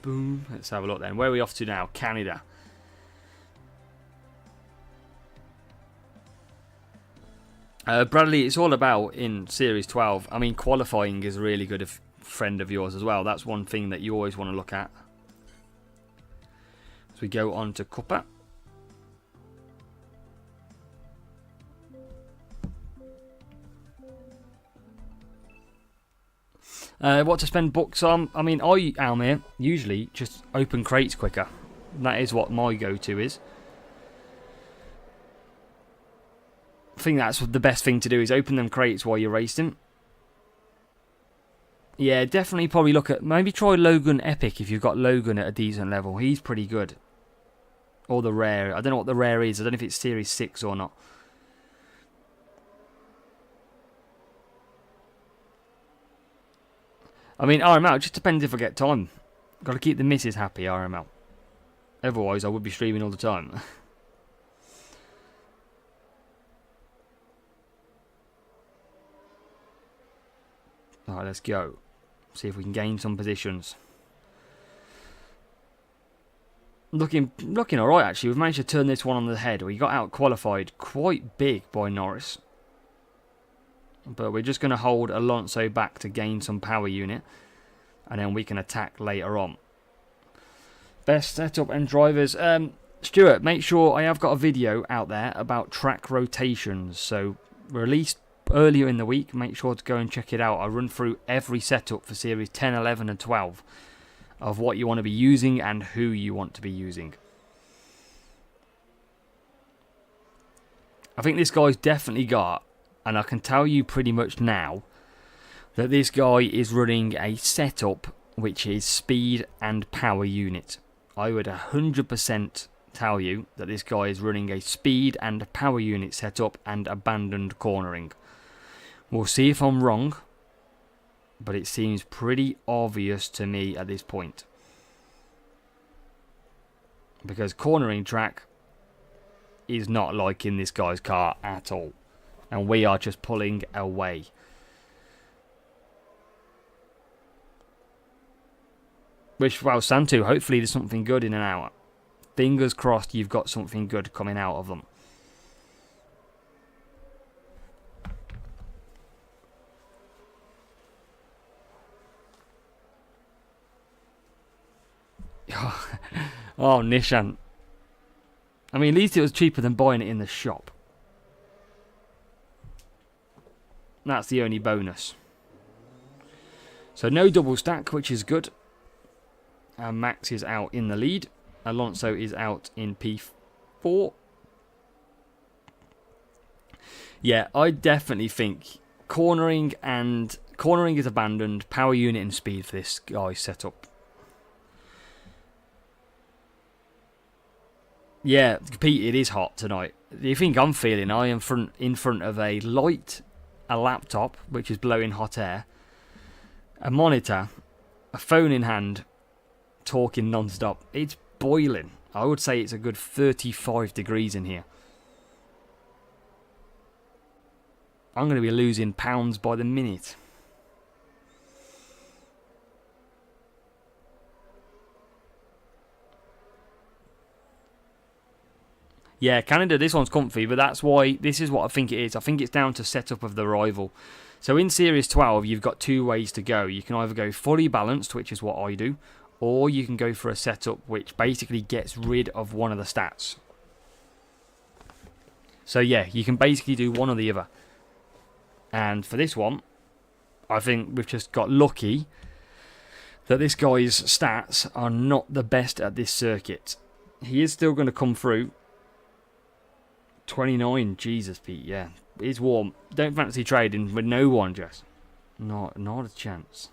Boom. Let's have a look then. Where are we off to now? Canada. Bradley, it's all about in Series 12. I mean, qualifying is a really good friend of yours as well. That's one thing that you always want to look at. As we go on to Cuppa. What to spend bucks on? I mean, Almir, usually just open crates quicker. That is what my go-to is. I think that's the best thing to do, is open them crates while you're racing. Yeah, definitely probably look at... Maybe try Logan Epic if you've got Logan at a decent level. He's pretty good. Or the rare. I don't know what the rare is. I don't know if it's Series 6 or not. I mean, RML, it just depends if I get time. Got to keep the missus happy, RML. Otherwise, I would be streaming all the time. Alright, let's go. See if we can gain some positions. Looking alright, actually. We've managed to turn this one on the head. We got out qualified quite big by Norris. But we're just going to hold Alonso back to gain some power unit. And then we can attack later on. Best setup and drivers. Stuart, make sure I have got a video out there about track rotations. So, released earlier in the week. Make sure to go and check it out. I run through every setup for Series 10, 11 and 12. Of what you want to be using and who you want to be using. I think this guy's definitely got... And I can tell you pretty much now that this guy is running a setup which is speed and power unit. I would 100% tell you that this guy is running a speed and power unit setup and abandoned cornering. We'll see if I'm wrong, but it seems pretty obvious to me at this point. Because cornering track is not like in this guy's car at all. And we are just pulling away. Which, well, Santu, hopefully there's something good in an hour. Fingers crossed you've got something good coming out of them. Oh, Nishan. I mean, at least it was cheaper than buying it in the shop. That's the only bonus. So no double stack, which is good. And Max is out in the lead. Alonso is out in P4. Yeah, I definitely think cornering is abandoned. Power unit and speed for this guy's setup. Yeah, Pete, it is hot tonight. Do you think I'm feeling? I am in front of a light, a laptop, which is blowing hot air, a monitor, a phone in hand, talking non-stop. It's boiling. I would say it's a good 35 degrees in here. I'm going to be losing pounds by the minute. Yeah, Canada, this one's comfy, but that's why, this is what I think it is. I think it's down to setup of the rival. So in Series 12, you've got two ways to go. You can either go fully balanced, which is what I do, or you can go for a setup which basically gets rid of one of the stats. So yeah, you can basically do one or the other. And for this one, I think we've just got lucky that this guy's stats are not the best at this circuit. He is still going to come through. 29, Jesus, Pete, yeah. It's warm. Don't fancy trading with no one, Jess. Not a chance.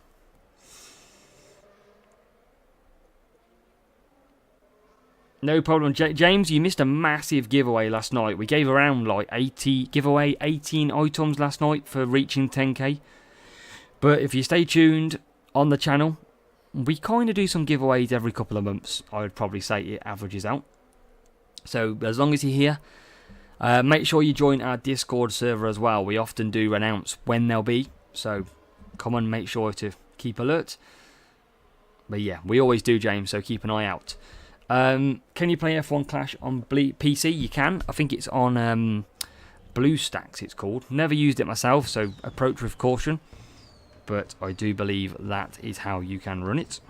No problem. James, you missed a massive giveaway last night. We gave around like 18 items last night for reaching 10k. But if you stay tuned on the channel, we kind of do some giveaways every couple of months. I would probably say it averages out. So as long as you're here, make sure you join our Discord server as well. We often do announce when they'll be. So come on, make sure to keep alert. But yeah, we always do, James, so keep an eye out. Can you play F1 Clash on PC? You can. I think it's on BlueStacks, it's called. Never used it myself, so approach with caution. But I do believe that is how you can run it.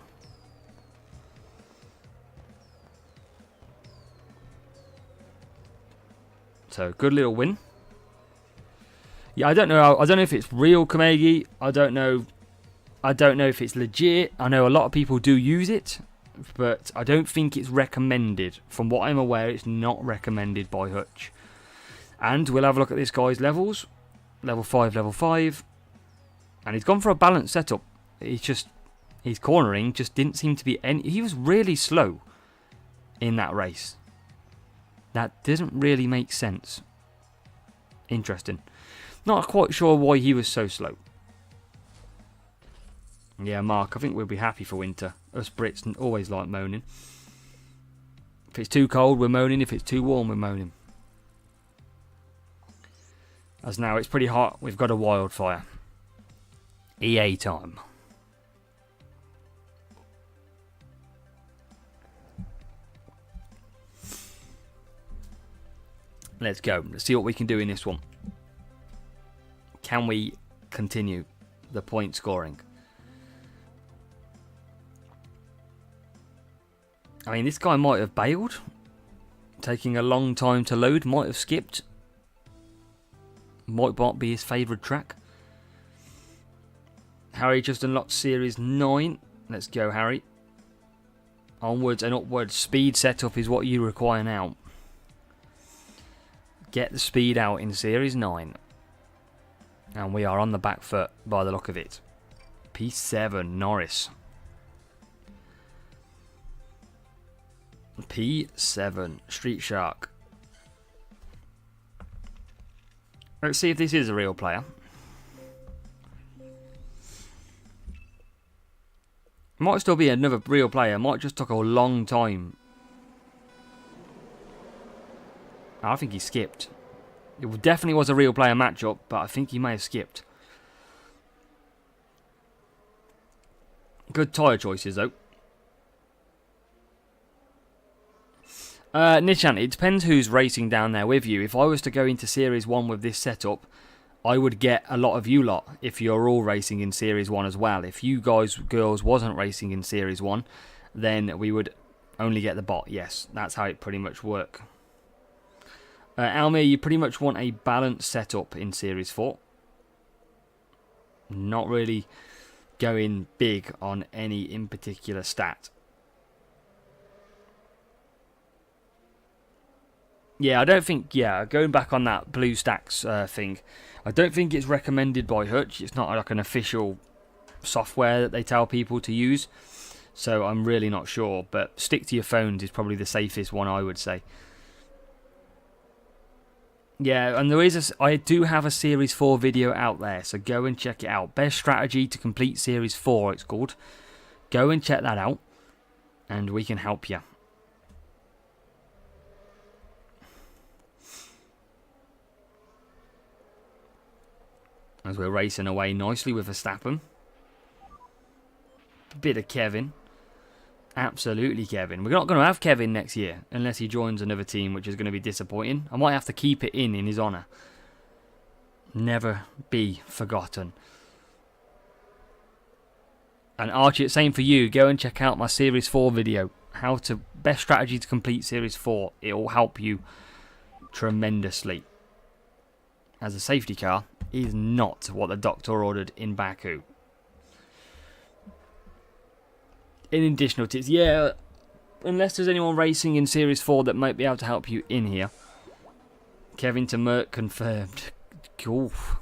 So, good little win. Yeah, I don't know if it's real Kamegi. I don't know if it's legit. I know a lot of people do use it, but I don't think it's recommended. From what I'm aware, it's not recommended by Hutch. And we'll have a look at this guy's levels. Level 5, level 5. And he's gone for a balanced setup. His cornering just didn't seem to be any... He was really slow in that race. That doesn't really make sense. Interesting. Not quite sure why he was so slow. Yeah, Mark, I think we'll be happy for winter. Us Brits always like moaning. If it's too cold, we're moaning. If it's too warm, we're moaning. As now it's pretty hot, we've got a wildfire. EA time. Let's go. Let's see what we can do in this one. Can we continue the point scoring? I mean, this guy might have bailed. Taking a long time to load. Might have skipped. Might not be his favourite track. Harry just unlocked Series 9. Let's go, Harry. Onwards and upwards. Speed setup is what you require now. Get the speed out in Series 9. And we are on the back foot by the look of it. P7, Norris. P7, Street Shark. Let's see if this is a real player. Might still be another real player. Might just took a long time. I think he skipped. It definitely was a real player matchup, but I think he may have skipped. Good tyre choices, though. Nishan, it depends who's racing down there with you. If I was to go into Series 1 with this setup, I would get a lot of you lot if you're all racing in Series 1 as well. If you girls wasn't racing in Series 1, then we would only get the bot. Yes, that's how it pretty much works. Almir, you pretty much want a balanced setup in Series 4. Not really going big on any in particular stat. Yeah, I don't think, going back on that BlueStacks thing, I don't think it's recommended by Hutch. It's not like an official software that they tell people to use. So I'm really not sure, but stick to your phones is probably the safest one, I would say. Yeah, and I do have a Series 4 video out there, so go and check it out. Best strategy to complete Series 4, it's called. Go and check that out, and we can help you. As we're racing away nicely with Verstappen. Bit of Kevin. Absolutely Kevin. We're not going to have Kevin next year unless he joins another team, which is going to be disappointing. I might have to keep it in his honour. Never be forgotten. And Archie, same for you. Go and check out my Series 4 video. Best strategy to complete Series 4. It will help you tremendously. As a safety car is not what the doctor ordered in Baku. In additional tips, yeah, unless there's anyone racing in Series 4 that might be able to help you in here. Kevin to Merck confirmed. Oof.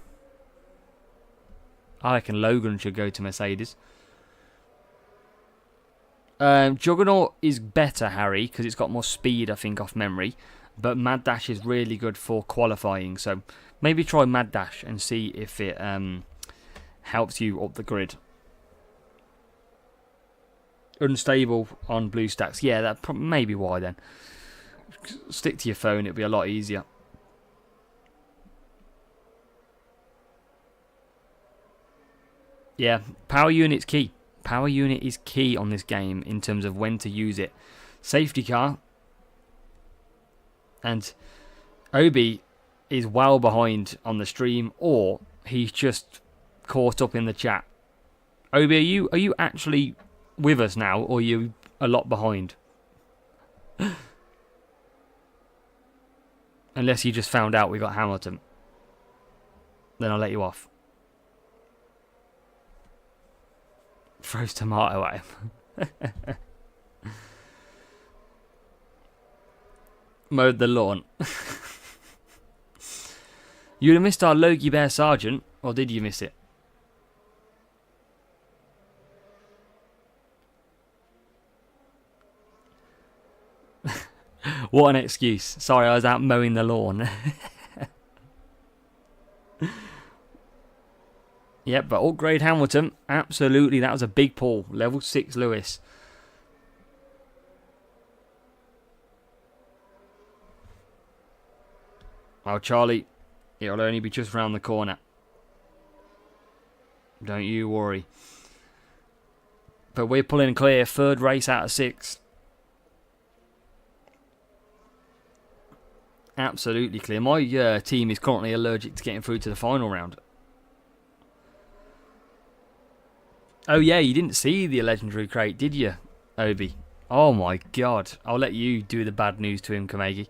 I reckon Logan should go to Mercedes. Juggernaut is better, Harry, because it's got more speed, I think, off memory. But Mad Dash is really good for qualifying, so maybe try Mad Dash and see if it helps you up the grid. Unstable on blue stacks. Yeah, that may be why then. Stick to your phone, it'll be a lot easier. Yeah, power unit's key. Power unit is key on this game in terms of when to use it. Safety car. And Obi is well behind on the stream, or he's just caught up in the chat. Obi, are you actually with us now, or are you a lot behind? Unless you just found out we got Hamilton. Then I'll let you off. Throws tomato at him. Mowed the lawn. You'd have missed our Logie Bear Sergeant, or did you miss it? What an excuse. Sorry, I was out mowing the lawn. Yep, but upgrade Hamilton. Absolutely, that was a big pull. Level 6 Lewis. Oh, Charlie, it'll only be just round the corner. Don't you worry. But we're pulling clear. 3rd race out of 6. Absolutely clear. My team is currently allergic to getting through to the final round. Oh yeah, you didn't see the legendary crate, did you, Obi? Oh my god. I'll let you do the bad news to him, Kamegi.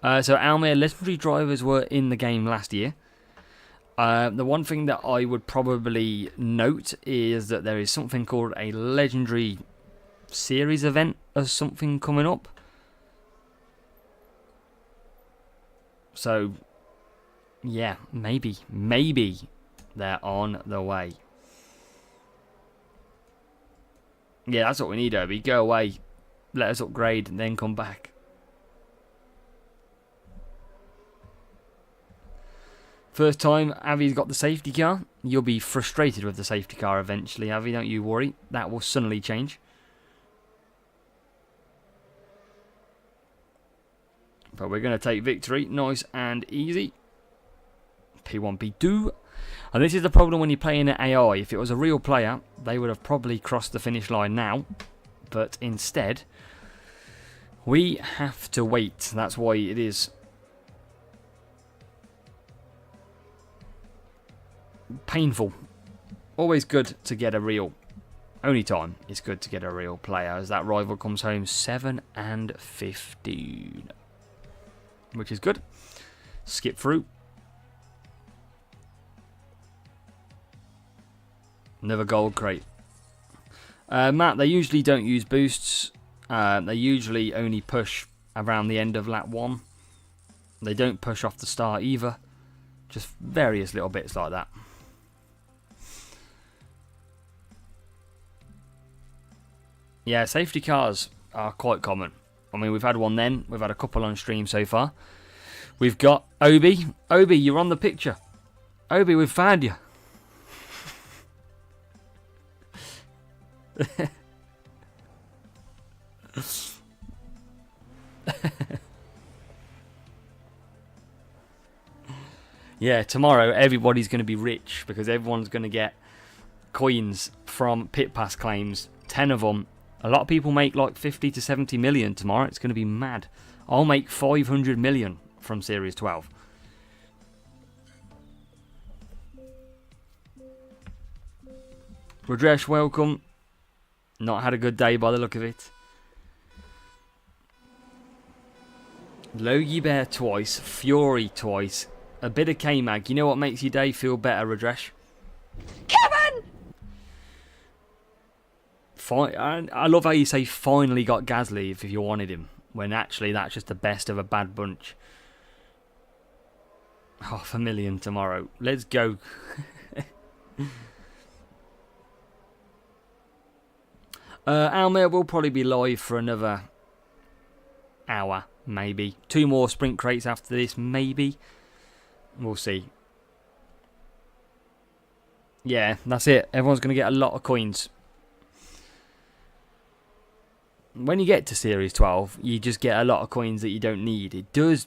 So Almere legendary drivers were in the game last year. The one thing that I would probably note is that there is something called a legendary series event or something coming up. So, yeah, maybe they're on the way. Yeah, that's what we need, Obi. Go away, let us upgrade, and then come back. First time Avi's got the safety car. You'll be frustrated with the safety car eventually, Avi. Don't you worry. That will suddenly change. But we're going to take victory. Nice and easy. P1, P2. And this is the problem when you're playing an AI. If it was a real player, they would have probably crossed the finish line now. But instead, we have to wait. That's why it is painful. Always good to get a real. Only time it's good to get a real player as that rival comes home 7 and 15. Which is good. Skip through. Another gold crate. Matt, they usually don't use boosts. They usually only push around the end of lap 1. They don't push off the start either. Just various little bits like that. Yeah, safety cars are quite common. I mean, we've had one then. We've had a couple on stream so far. We've got Obi. Obi, you're on the picture. Obi, we've found you. Yeah, tomorrow everybody's going to be rich because everyone's going to get coins from pit pass claims. 10 of them. A lot of people make like 50 to 70 million tomorrow. It's going to be mad. I'll make 500 million from Series 12. Rajesh, welcome. Not had a good day by the look of it. Logie Bear twice. Fury twice. A bit of K-Mag. You know what makes your day feel better, Rajesh? Kevin! I love how you say finally got Gasly if you wanted him. When actually that's just the best of a bad bunch. 500,000 tomorrow. Let's go. Almere will probably be live for another hour, maybe. 2 more sprint crates after this, maybe. We'll see. Yeah, that's it. Everyone's going to get a lot of coins. When you get to Series 12, you just get a lot of coins that you don't need. It does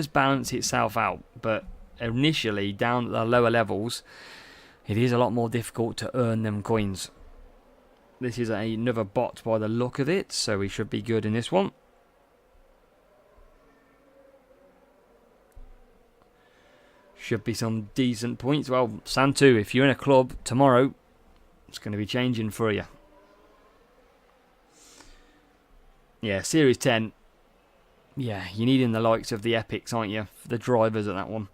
balance itself out, but initially, down at the lower levels, it is a lot more difficult to earn them coins. This is another bot by the look of it, so we should be good in this one. Should be some decent points. Well, Santu, if you're in a club tomorrow, it's going to be changing for you. Yeah, Series 10. Yeah, you're needing the likes of the epics, aren't you? The drivers at that one.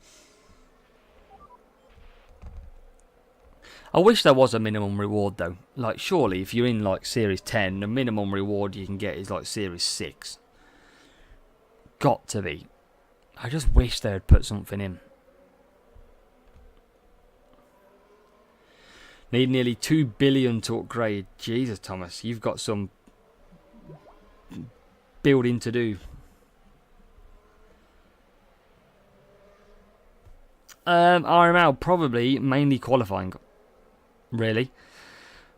I wish there was a minimum reward though. Like, surely if you're in like Series 10, the minimum reward you can get is like Series 6. Got to be. I just wish they had put something in. Need nearly 2 billion to upgrade. Jesus, Thomas, you've got some building to do. RML, probably mainly qualifying. Really.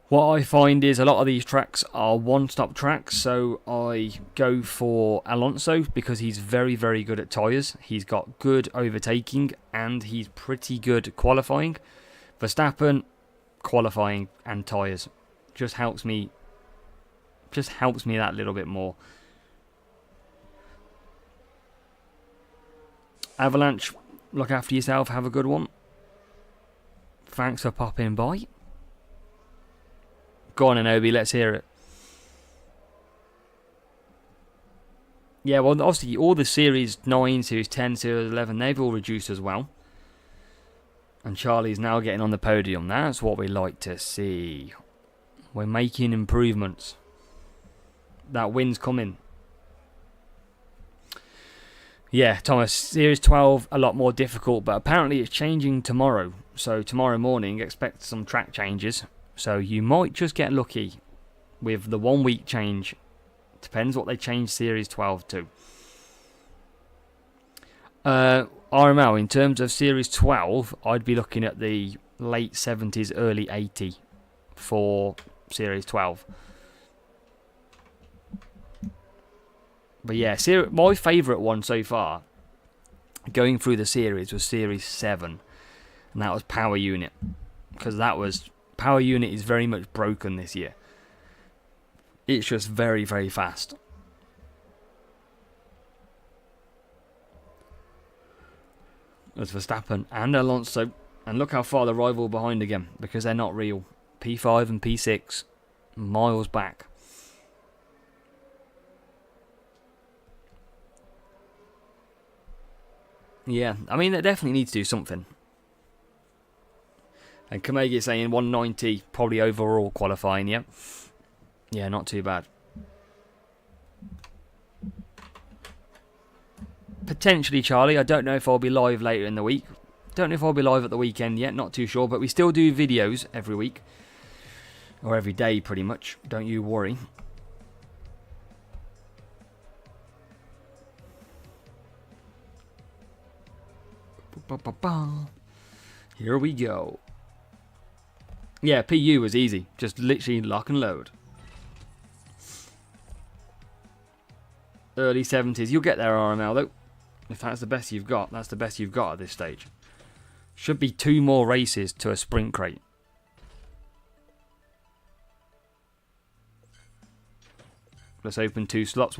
What I find is a lot of these tracks are one-stop tracks, so I go for Alonso because he's very, very good at tyres. He's got good overtaking and he's pretty good qualifying. Verstappen, qualifying and tyres. Just helps me that little bit more. Avalanche, look after yourself, have a good one. Thanks for popping by. Go on, Anobi, let's hear it. Yeah, well, obviously, all the Series 9, Series 10, Series 11, they've all reduced as well. And Charlie's now getting on the podium. That's what we like to see. We're making improvements. That win's coming. Yeah, Thomas, Series 12, a lot more difficult, but apparently it's changing tomorrow. So tomorrow morning, expect some track changes. So you might just get lucky with the 1 week change. Depends what they change Series 12 to. RML, in terms of Series 12, I'd be looking at the late 70s, early 80 for Series 12. But yeah, my favourite one so far, going through the series, was Series 7. And that was Power Unit. Because Power Unit is very much broken this year. It's just very, very fast. There's Verstappen and Alonso. And look how far the rival behind again. Because they're not real. P5 and P6. Miles back. Yeah, I mean, they definitely need to do something. And Kamegi saying 190, probably overall qualifying, yeah? Yeah, not too bad. Potentially, Charlie, I don't know if I'll be live later in the week. Don't know if I'll be live at the weekend yet, not too sure. But we still do videos every week. Or every day, pretty much. Don't you worry. Here we go. Yeah, PU was easy. Just literally lock and load. Early 70s. You'll get there, RML, though. If that's the best you've got, that's the best you've got at this stage. Should be 2 more races to a sprint crate. Let's open 2 slots.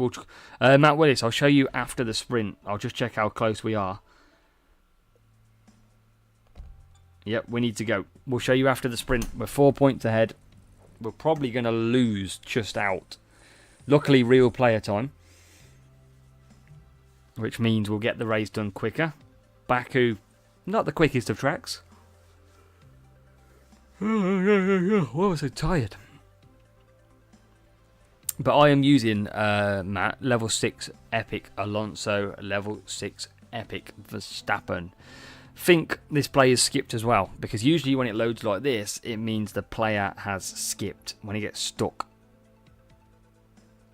Matt Willis, I'll show you after the sprint. I'll just check how close we are. Yep, we need to go. We'll show you after the sprint. We're 4 points ahead. We're probably going to lose just out. Luckily, real player time. Which means we'll get the race done quicker. Baku, not the quickest of tracks. Why was I so tired? But I am using, Matt, level 6 Epic Alonso, level 6 Epic Verstappen. Think this play is skipped as well, because usually when it loads like this, it means the player has skipped when he gets stuck,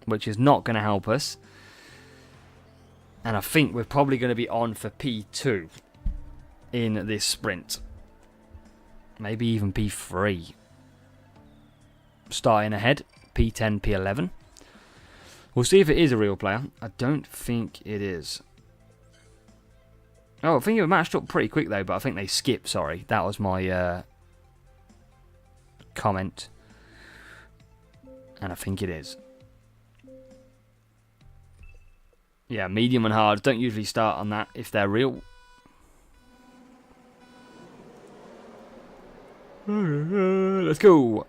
which is not going to help us. And I think we're probably going to be on for P2 in this sprint. Maybe even P3. Starting ahead. P10, P11. We'll see if it is a real player. I don't think it is. Oh, I think it matched up pretty quick though, but I think they skipped, sorry. That was my comment. And I think it is. Yeah, medium and hard. Don't usually start on that if they're real. Let's go.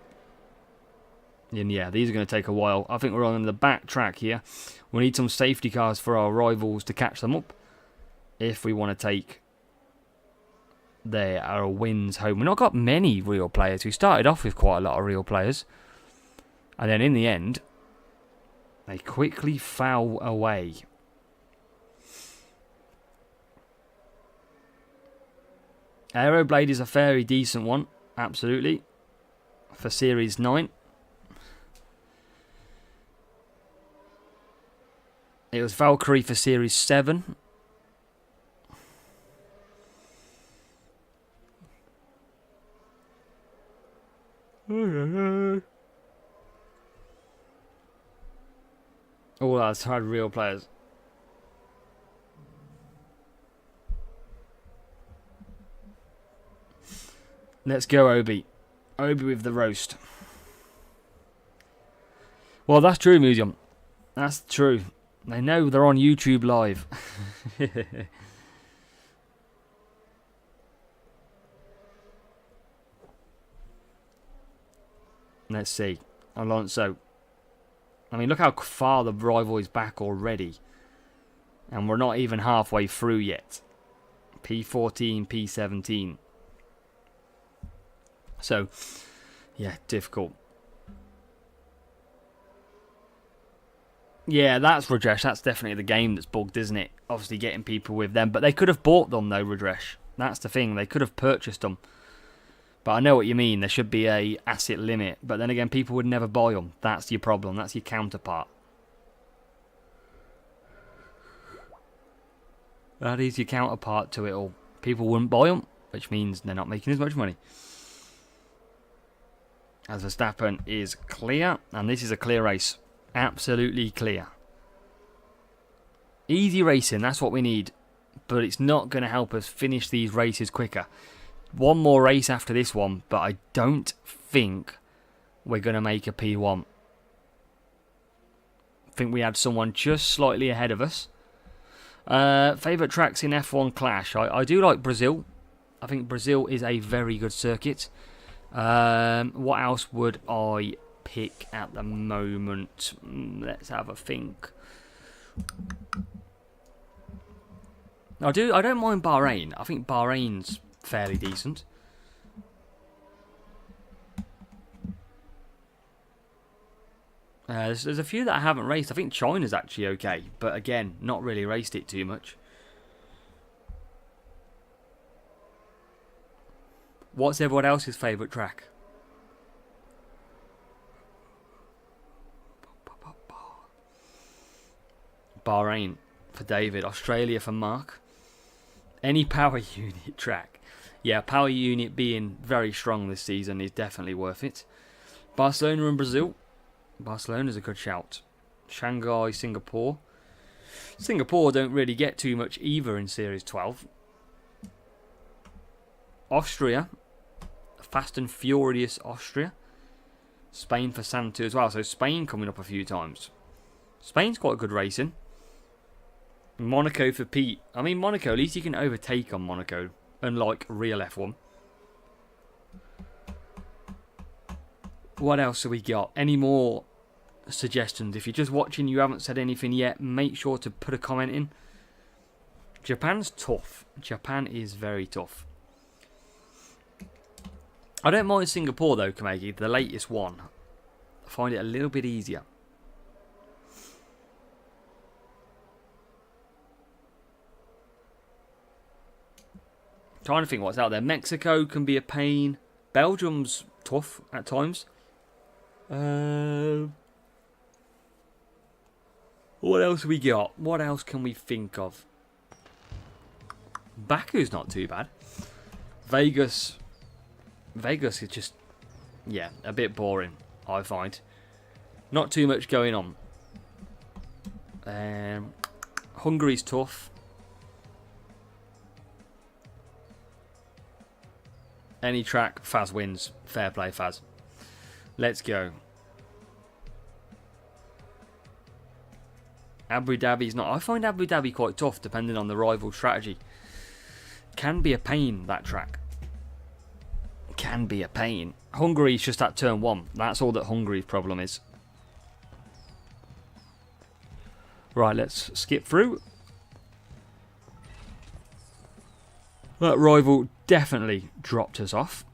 And yeah, these are going to take a while. I think we're on the back track here. We need some safety cars for our rivals to catch them up. If we want to take our wins home. We've not got many real players. We started off with quite a lot of real players. And then in the end, they quickly foul away. Aeroblade is a fairly decent one. Absolutely. For Series 9. It was Valkyrie for Series 7. All that's had real players. Let's go, Obi. Obi with the roast. Well, that's true, Museum. That's true. They know they're on YouTube Live. Let's see. Alonso. I mean, look how far the rival is back already. And we're not even halfway through yet. P14, P17. So, yeah, difficult. Yeah, that's Rajesh. That's definitely the game that's bugged, isn't it? Obviously getting people with them. But they could have bought them, though, Rajesh. That's the thing. They could have purchased them. But I know what you mean. There should be a asset limit. But then again, people would never buy them. That's your problem. That's your counterpart. That is your counterpart to it all. People wouldn't buy them, which means they're not making as much money. As Verstappen is clear. And this is a clear race. Absolutely clear. Easy racing. That's what we need. But it's not going to help us finish these races quicker. One more race after this one, but I don't think we're going to make a P1. I think we had someone just slightly ahead of us. Favourite tracks in F1 Clash. I do like Brazil. I think Brazil is a very good circuit. What else would I pick at the moment? Let's have a think. I don't mind Bahrain. I think Bahrain's fairly decent. There's a few that I haven't raced. I think China's actually okay, but again, not really raced it too much. What's everyone else's favourite track? Bahrain for David. Australia for Mark. Any power unit track. Yeah, power unit being very strong this season is definitely worth it. Barcelona and Brazil. Barcelona's a good shout. Shanghai, Singapore. Singapore don't really get too much either in Series 12. Austria. Fast and Furious Austria. Spain for Santa as well. So Spain coming up a few times. Spain's quite good racing. Monaco for Pete. I mean, Monaco, at least you can overtake on Monaco. Unlike real F1. What else have we got? Any more suggestions? If you're just watching, you haven't said anything yet, make sure to put a comment in. Japan's tough. Japan is very tough. I don't mind Singapore though, Kamegi, the latest one. I find it a little bit easier. Trying to think what's out there. Mexico can be a pain. Belgium's tough at times. What else have we got? What else can we think of? Baku's not too bad. Vegas. Vegas is just, yeah, a bit boring, I find. Not too much going on. Hungary's tough. Any track, Faz wins. Fair play, Faz. Let's go. Abu Dhabi's not. I find Abu Dhabi quite tough depending on the rival strategy. Can be a pain, that track. Can be a pain. Hungary's just at turn 1. That's all that Hungary's problem is. Right, let's skip through. That rival definitely dropped us off.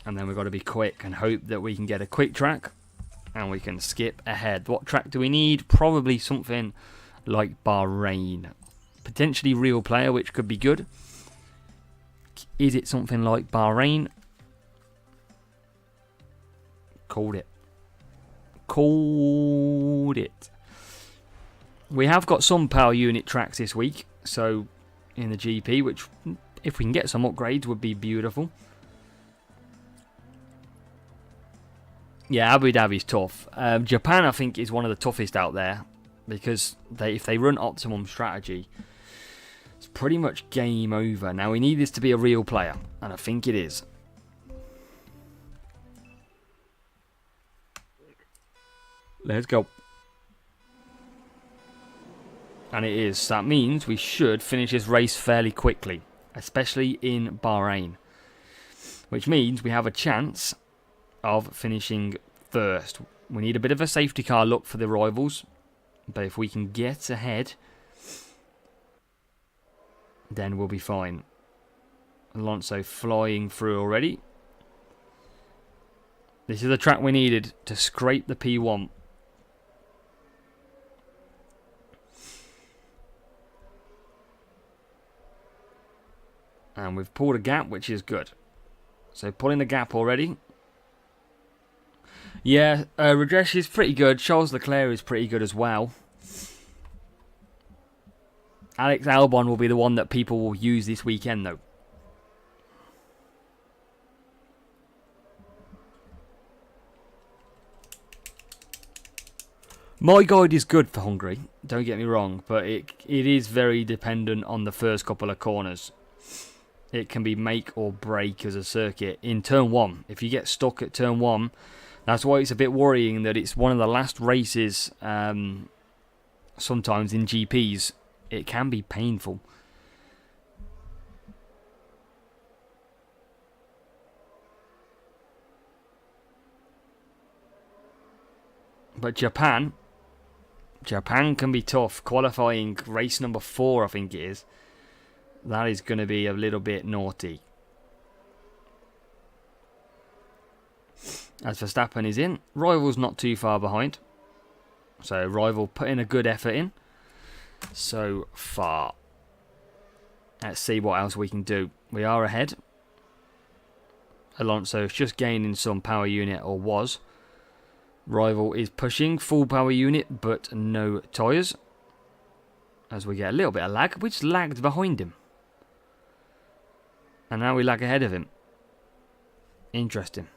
And then we've got to be quick and hope that we can get a quick track. And we can skip ahead. What track do we need? Probably something like Bahrain. Potentially Real Player, which could be good. Is it something like Bahrain? Called it. Called it. We have got some power unit tracks this week. So, in the GP, which, if we can get some upgrades, would be beautiful. Yeah, Abu Dhabi's tough. Japan, I think, is one of the toughest out there. Because if they run optimum strategy, it's pretty much game over. Now, we need this to be a real player. And I think it is. Let's go. And it is. That means we should finish this race fairly quickly. Especially in Bahrain. Which means we have a chance of finishing first. We need a bit of a safety car look for the rivals. But if we can get ahead, then we'll be fine. Alonso flying through already. This is the track we needed to scrape the P1. And we've pulled a gap, which is good. So pulling the gap already. Yeah, Rajesh is pretty good. Charles Leclerc is pretty good as well. Alex Albon will be the one that people will use this weekend, though. My guide is good for Hungary, don't get me wrong, but it is very dependent on the first couple of corners. It can be make or break as a circuit in turn 1. If you get stuck at turn 1, that's why it's a bit worrying that it's one of the last races, sometimes in GPs. It can be painful. But Japan can be tough. Qualifying race number 4, I think it is. That is going to be a little bit naughty. As Verstappen is in, Rival's not too far behind. So Rival putting a good effort in so far. Let's see what else we can do. We are ahead. Alonso is just gaining some power unit, or was. Rival is pushing full power unit, but no tyres. As we get a little bit of lag. We just lagged behind him. And now we lag ahead of him. Interesting.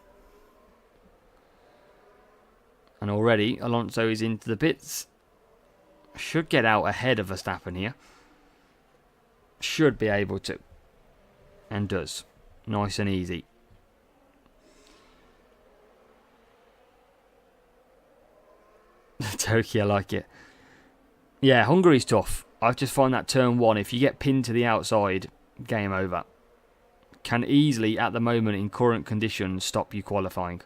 And already Alonso is into the pits. Should get out ahead of Verstappen here. Should be able to. And does. Nice and easy. Turkey, I like it. Yeah, Hungary's tough. I just find that turn 1, if you get pinned to the outside, game over. Can easily, at the moment, in current conditions, stop you qualifying.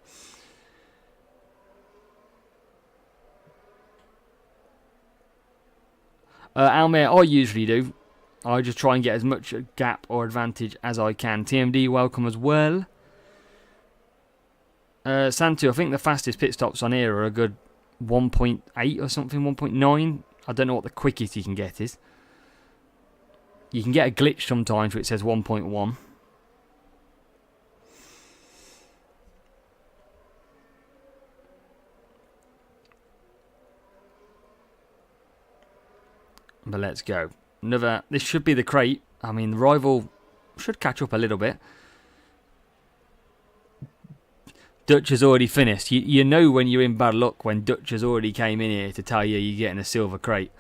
Almere, I usually do. I just try and get as much gap or advantage as I can. TMD, welcome as well. Santu, I think the fastest pit stops on here are a good 1.8 or something, 1.9. I don't know what the quickest you can get is. You can get a glitch sometimes where it says 1.1. But let's go. This should be the crate. I mean, the Rival should catch up a little bit. Dutch has already finished. You know when you're in bad luck when Dutch has already came in here to tell you you're getting a silver crate.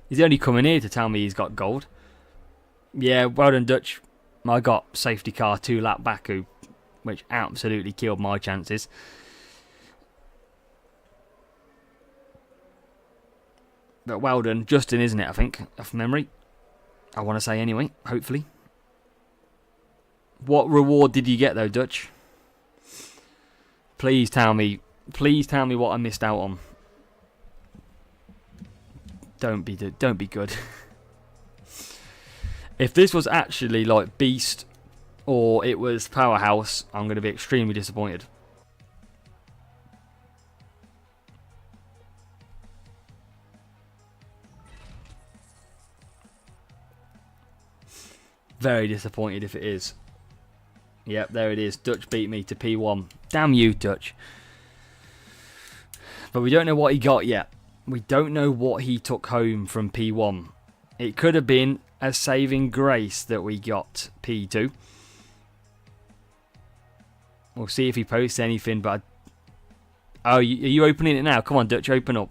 He's only coming here to tell me he's got gold. Yeah, well done, Dutch. I got safety car 2-lap Baku, which absolutely killed my chances. But well done. Justin, isn't it, I think, off memory. I want to say anyway, hopefully. What reward did you get, though, Dutch? Please tell me what I missed out on. Don't be good. If this was actually like Beast or it was Powerhouse, I'm going to be extremely disappointed. Very disappointed if it is. Yep, there it is. Dutch beat me to P1. Damn you, Dutch. But we don't know what he got yet. We don't know what he took home from P1. It could have been a saving grace that we got P2. We'll see if he posts anything, but... Oh, are you opening it now? Come on, Dutch, open up.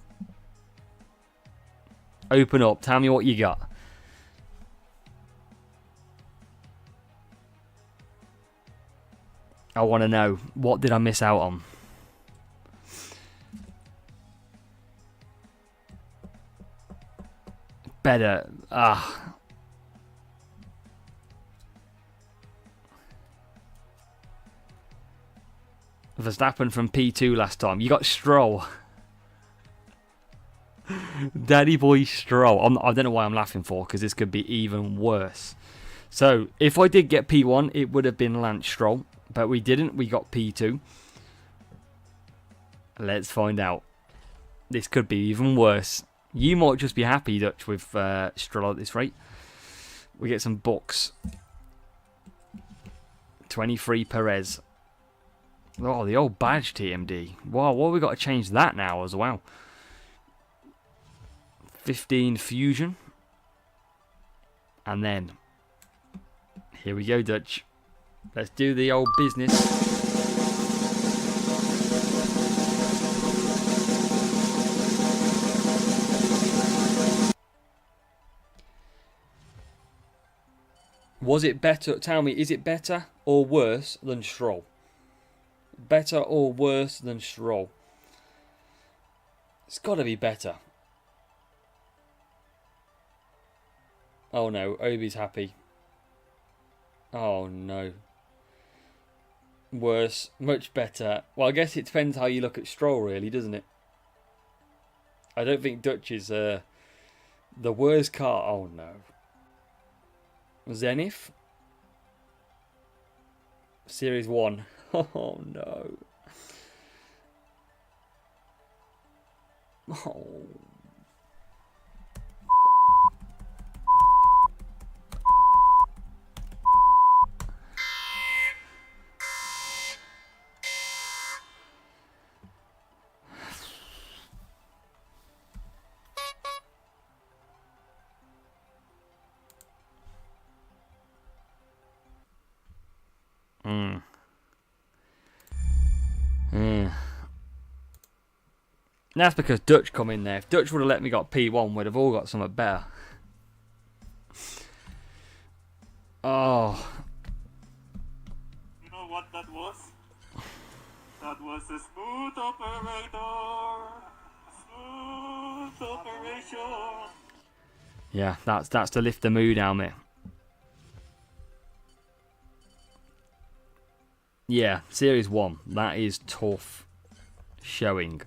Open up. Tell me what you got. I want to know. What did I miss out on? Better. Verstappen from P2 last time. You got Stroll. Daddy boy Stroll. I don't know why I'm laughing for, because this could be even worse. So, if I did get P1, it would have been Lance Stroll. But we didn't. We got P2. Let's find out. This could be even worse. You might just be happy, Dutch, with Stroll at this rate. We get some books. 23 Perez. Oh, the old badge TMD. Wow, well, we got to change that now as well. 15 Fusion. And then, here we go, Dutch. Let's do the old business. Was it better? Tell me, is it better or worse than Stroll? Better or worse than Stroll? It's got to be better. Oh no, Obi's happy. Oh no. Worse, much better. Well, I guess it depends how you look at Stroll, really, doesn't it? I don't think Dutch is the worst car. Oh no. Zenith? Series 1. Oh no. Oh. That's because Dutch come in there. If Dutch would have let me got P1, we'd have all got something better. Oh. You know what that was? That was a smooth operator. Smooth operation. Yeah, that's to lift the mood, Almir. Yeah, Series 1. That is tough showing.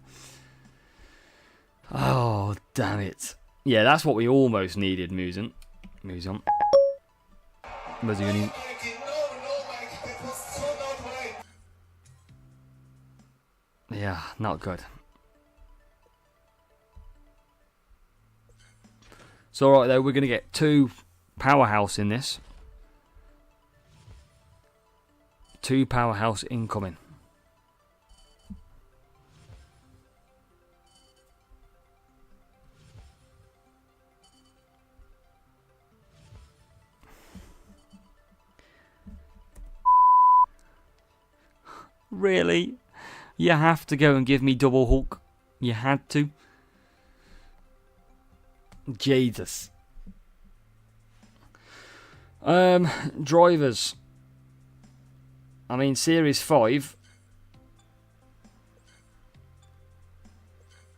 Oh, damn it. Yeah, that's what we almost needed, Muzan. Yeah, not good. It's alright though, we're going to get 2 Powerhouse in this. 2 Powerhouse incoming. Really? You have to go and give me double Hulk. You had to. Jesus. Drivers. I mean, Series 5.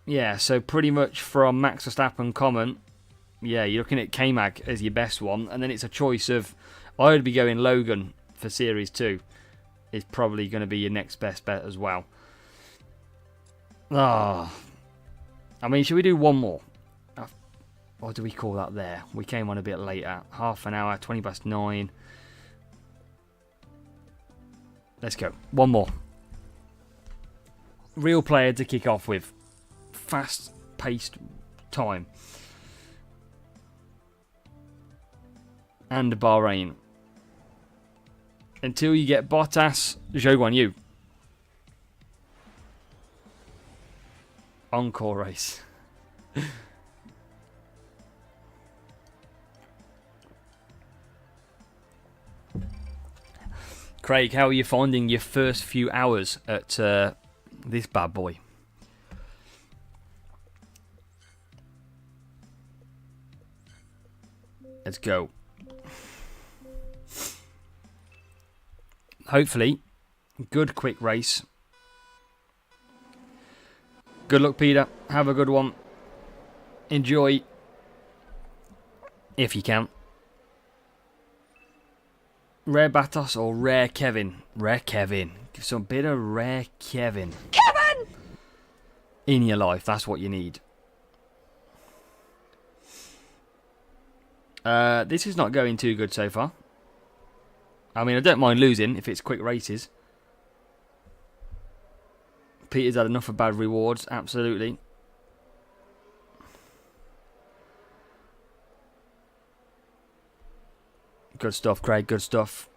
Yeah, so pretty much from Max Verstappen comment, yeah, you're looking at K-Mag as your best one, and then it's a choice of, I would be going Logan for Series 2. Is probably going to be your next best bet as well. Ah, I mean, should we do one more? What do we call that there? We came on a bit later. Half an hour, 20 past 9. Let's go. One more. Real player to kick off with. Fast-paced time. And Bahrain. Until you get Bottas, Zhou Guan Yu. Encore race. Craig, how are you finding your first few hours at this bad boy? Let's go. Hopefully, good quick race. Good luck, Peter. Have a good one. Enjoy. If you can. Rare Batos or Rare Kevin? Rare Kevin. Give some bit of Rare Kevin. Kevin! In your life, that's what you need. This is not going too good so far. I mean, I don't mind losing if it's quick races. Peter's had enough of bad rewards, absolutely. Good stuff, Craig, good stuff.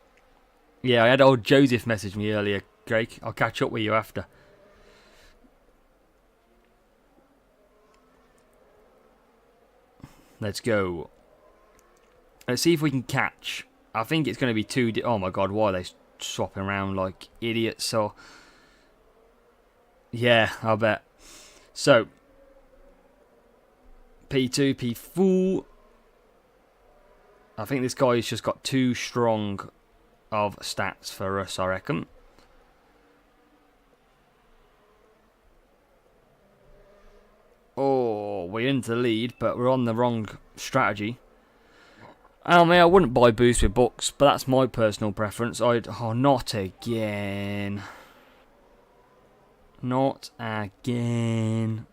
Yeah, I had old Joseph message me earlier, Craig. I'll catch up with you after. Let's go. Let's see if we can catch. I think it's going to be two... Oh my god, why are they swapping around like idiots? So, yeah, I'll bet. So, P2, P4. I think this guy's just got too strong of stats for us, I reckon. Oh, we're into the lead, but we're on the wrong strategy. I mean, I wouldn't buy boost with books, but that's my personal preference. Oh, not again. Not again.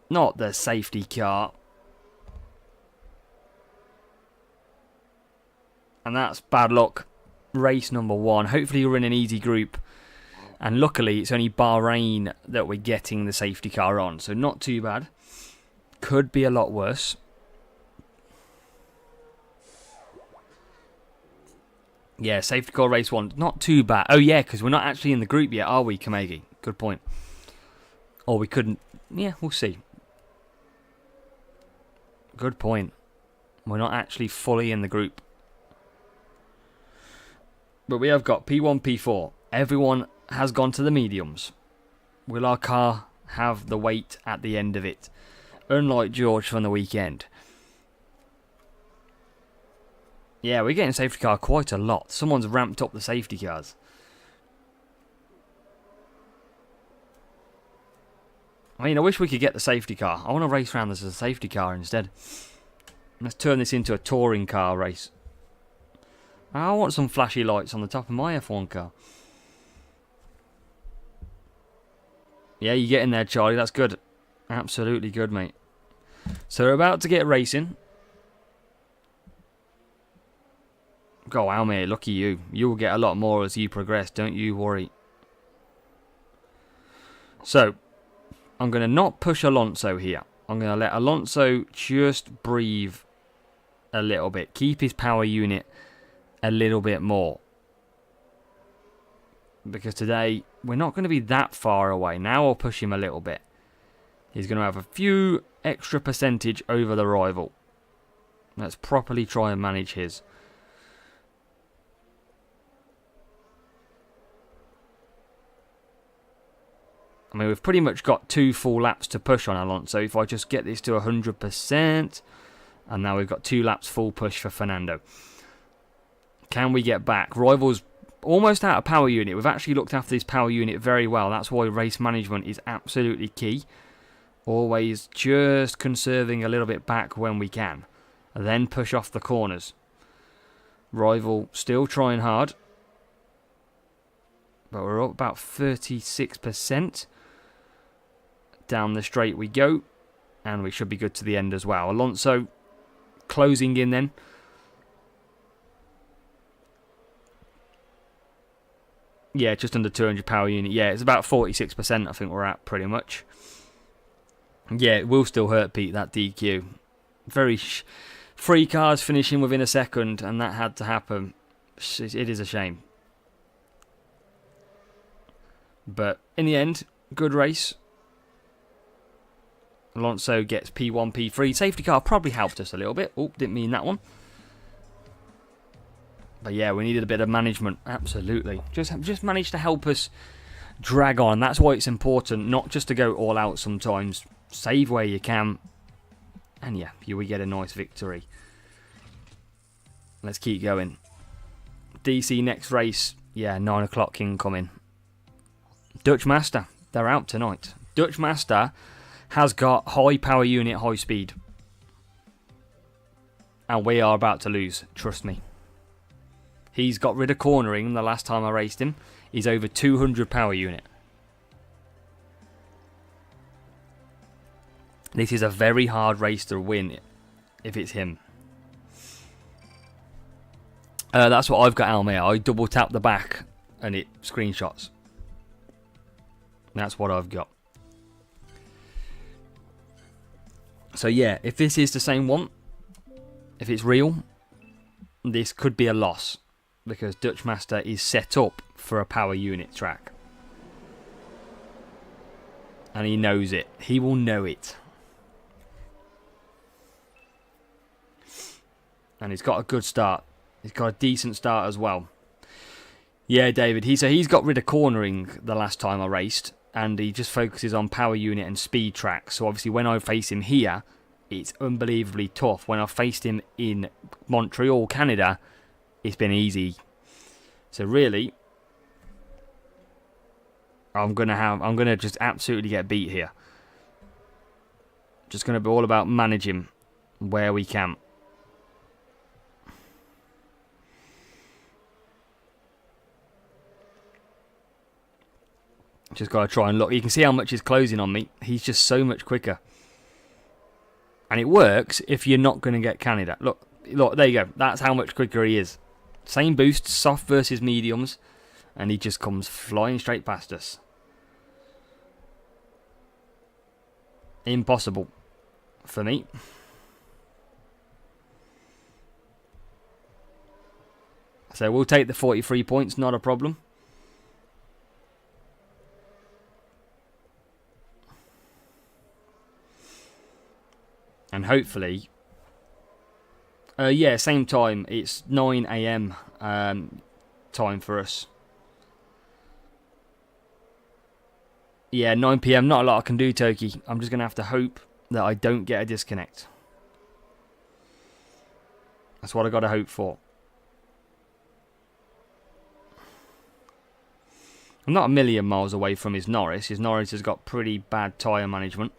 Not the safety car. And that's bad luck. Race number 1. Hopefully we're in an easy group. And luckily it's only Bahrain that we're getting the safety car on. So not too bad. Could be a lot worse. Yeah, safety car race 1. Not too bad. Oh yeah, because we're not actually in the group yet, are we, Kamegi? Good point. Or we couldn't. Yeah, we'll see. Good point. We're not actually fully in the group. But we have got P1, P4. Everyone has gone to the mediums. Will our car have the weight at the end of it? Unlike George from the weekend. Yeah, we're getting safety car quite a lot. Someone's ramped up the safety cars. I mean, I wish we could get the safety car. I want to race around this as a safety car instead. Let's turn this into a touring car race. I want some flashy lights on the top of my F1 car. Yeah, you get in there, Charlie. That's good. Absolutely good, mate. So we're about to get racing. Go on, mate. Lucky you. You will get a lot more as you progress. Don't you worry. So, I'm going to not push Alonso here. I'm going to let Alonso just breathe a little bit. Keep his power unit a little bit more. Because today, we're not going to be that far away. Now I'll push him a little bit. He's going to have a few extra percentage over the rival. Let's properly try and manage his. I mean, we've pretty much got 2 full laps to push on Alonso. If I just get this to 100%, and now we've got 2 laps full push for Fernando. Can we get back? Rivals almost out of power unit. We've actually looked after this power unit very well. That's why race management is absolutely key. Always just conserving a little bit back when we can. And then push off the corners. Rival still trying hard. But we're up about 36%. Down the straight we go. And we should be good to the end as well. Alonso closing in then. Yeah, just under 200 power unit. Yeah, it's about 46% I think we're at pretty much. Yeah, it will still hurt Pete, that DQ. Very free cars finishing within a second, and that had to happen. It is a shame. But in the end, good race. Alonso gets P1, P3. Safety car probably helped us a little bit. Oh, didn't mean that one. But yeah, we needed a bit of management. Absolutely. Just managed to help us drag on. That's why it's important not just to go all out sometimes. Save where you can. And yeah, here we get a nice victory. Let's keep going. DC next race. Yeah, 9 o'clock incoming. Dutch Master. They're out tonight. Dutch Master has got high power unit, high speed. And we are about to lose. Trust me. He's got rid of cornering the last time I raced him. He's over 200 power unit. This is a very hard race to win if it's him. That's what I've got Almir. I double tap the back and it screenshots. That's what I've got. So yeah, if this is the same one, if it's real, this could be a loss. Because Dutch Master is set up for a power unit track. And he knows it. He will know it. And he's got a good start. He's got a decent start as well. Yeah, David. He's got rid of cornering the last time I raced. And he just focuses on power unit and speed tracks. So obviously when I face him here, it's unbelievably tough. When I faced him in Montreal, Canada, it's been easy. So really, I'm gonna just absolutely get beat here. Just gonna be all about managing where we can. Just gotta try and look. You can see how much he's closing on me. He's just so much quicker. And it works if you're not gonna get Canada. Look, there you go. That's how much quicker he is. Same boost, soft versus mediums, and he just comes flying straight past us. Impossible for me. So we'll take the 43 points, not a problem. And hopefully... yeah, same time. It's 9 AM time for us. Yeah, 9 PM. Not a lot I can do, Toki. I'm just going to have to hope that I don't get a disconnect. That's what I got to hope for. I'm not a million miles away from his Norris. His Norris has got pretty bad tyre management.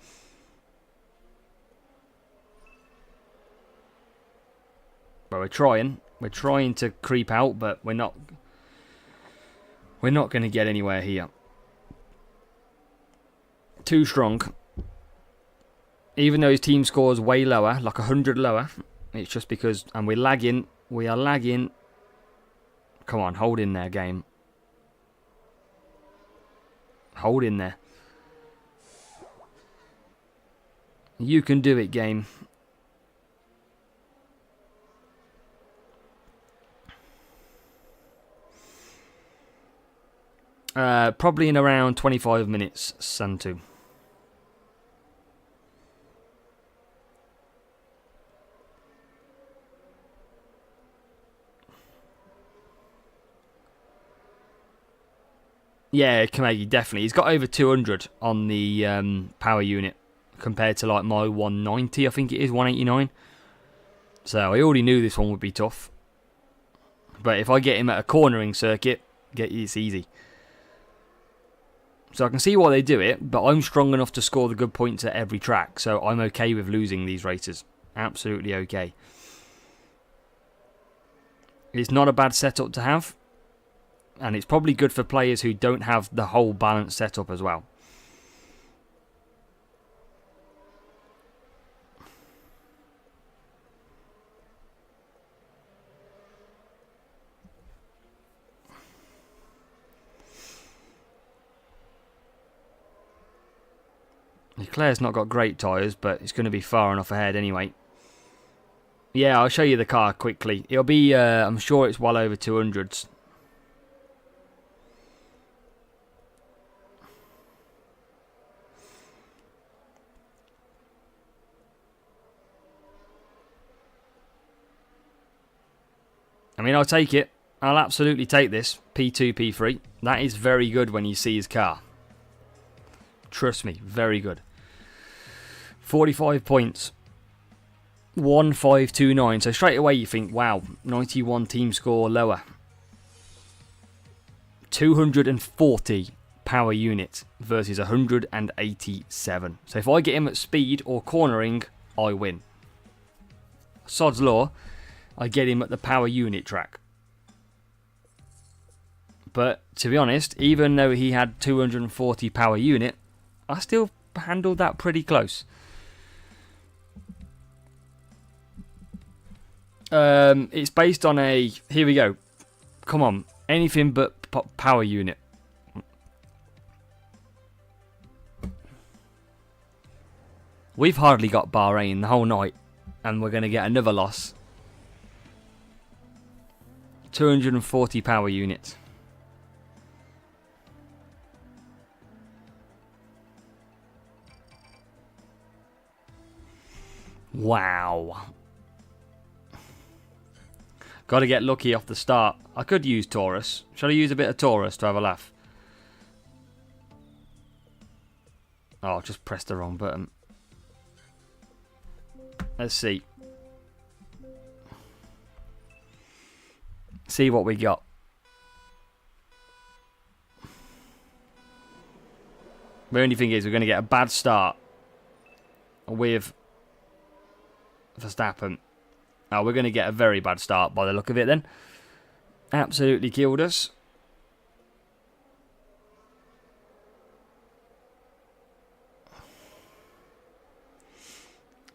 But we're trying. We're trying to creep out, but we're not going to get anywhere here. Too strong. Even though his team scores way lower, like 100 lower, it's just because... And we're lagging. We are lagging. Come on, hold in there, game. Hold in there. You can do it, game. Probably in around 25 minutes, Santu. Yeah, Kamegi, definitely. He's got over 200 on the power unit compared to like my 190, I think it is, 189. So I already knew this one would be tough. But if I get him at a cornering circuit, it's easy. So I can see why they do it, but I'm strong enough to score the good points at every track, so I'm okay with losing these races. Absolutely okay. It's not a bad setup to have, and it's probably good for players who don't have the whole balanced setup as well. Leclerc's not got great tyres, but it's going to be far enough ahead anyway. Yeah, I'll show you the car quickly. It'll be, I'm sure it's well over 200s. I mean, I'll take it. I'll absolutely take this. P2, P3. That is very good when you see his car. Trust me, very good. 45 points. 1529. So straight away you think, wow, 91 team score lower. 240 power unit versus 187. So if I get him at speed or cornering, I win. Sod's law, I get him at the power unit track. But to be honest, even though he had 240 power unit, I still handled that pretty close. It's based on a... Here we go. Come on. Anything but power unit. We've hardly got Bahrain the whole night. And we're going to get another loss. 240 power units. Wow. Got to get lucky off the start. I could use Taurus. Shall I use a bit of Taurus to have a laugh? Oh, I just pressed the wrong button. Let's see. See what we got. The only thing is we're going to get a bad start with Verstappen. Oh, we're going to get a very bad start by the look of it then. Absolutely killed us.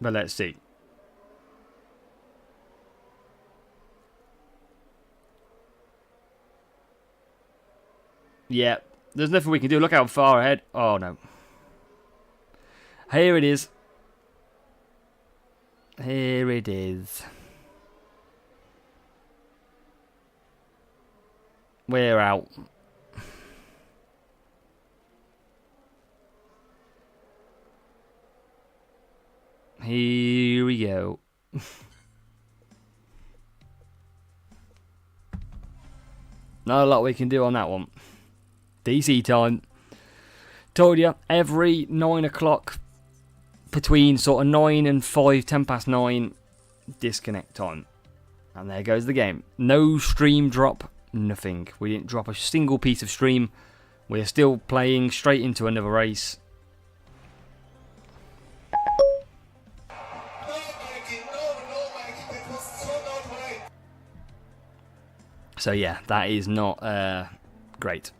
But let's see. Yeah, there's nothing we can do. Look how far ahead. Oh, no. Here it is. Here it is. We're out. Here we go. Not a lot we can do on that one. DC time. Told you, every 9 o'clock, between sort of 9 and 5, 10 past 9, disconnect time. And there goes the game. No stream drop, nothing. We didn't drop a single piece of stream. We're still playing straight into another race. So yeah, that is not great.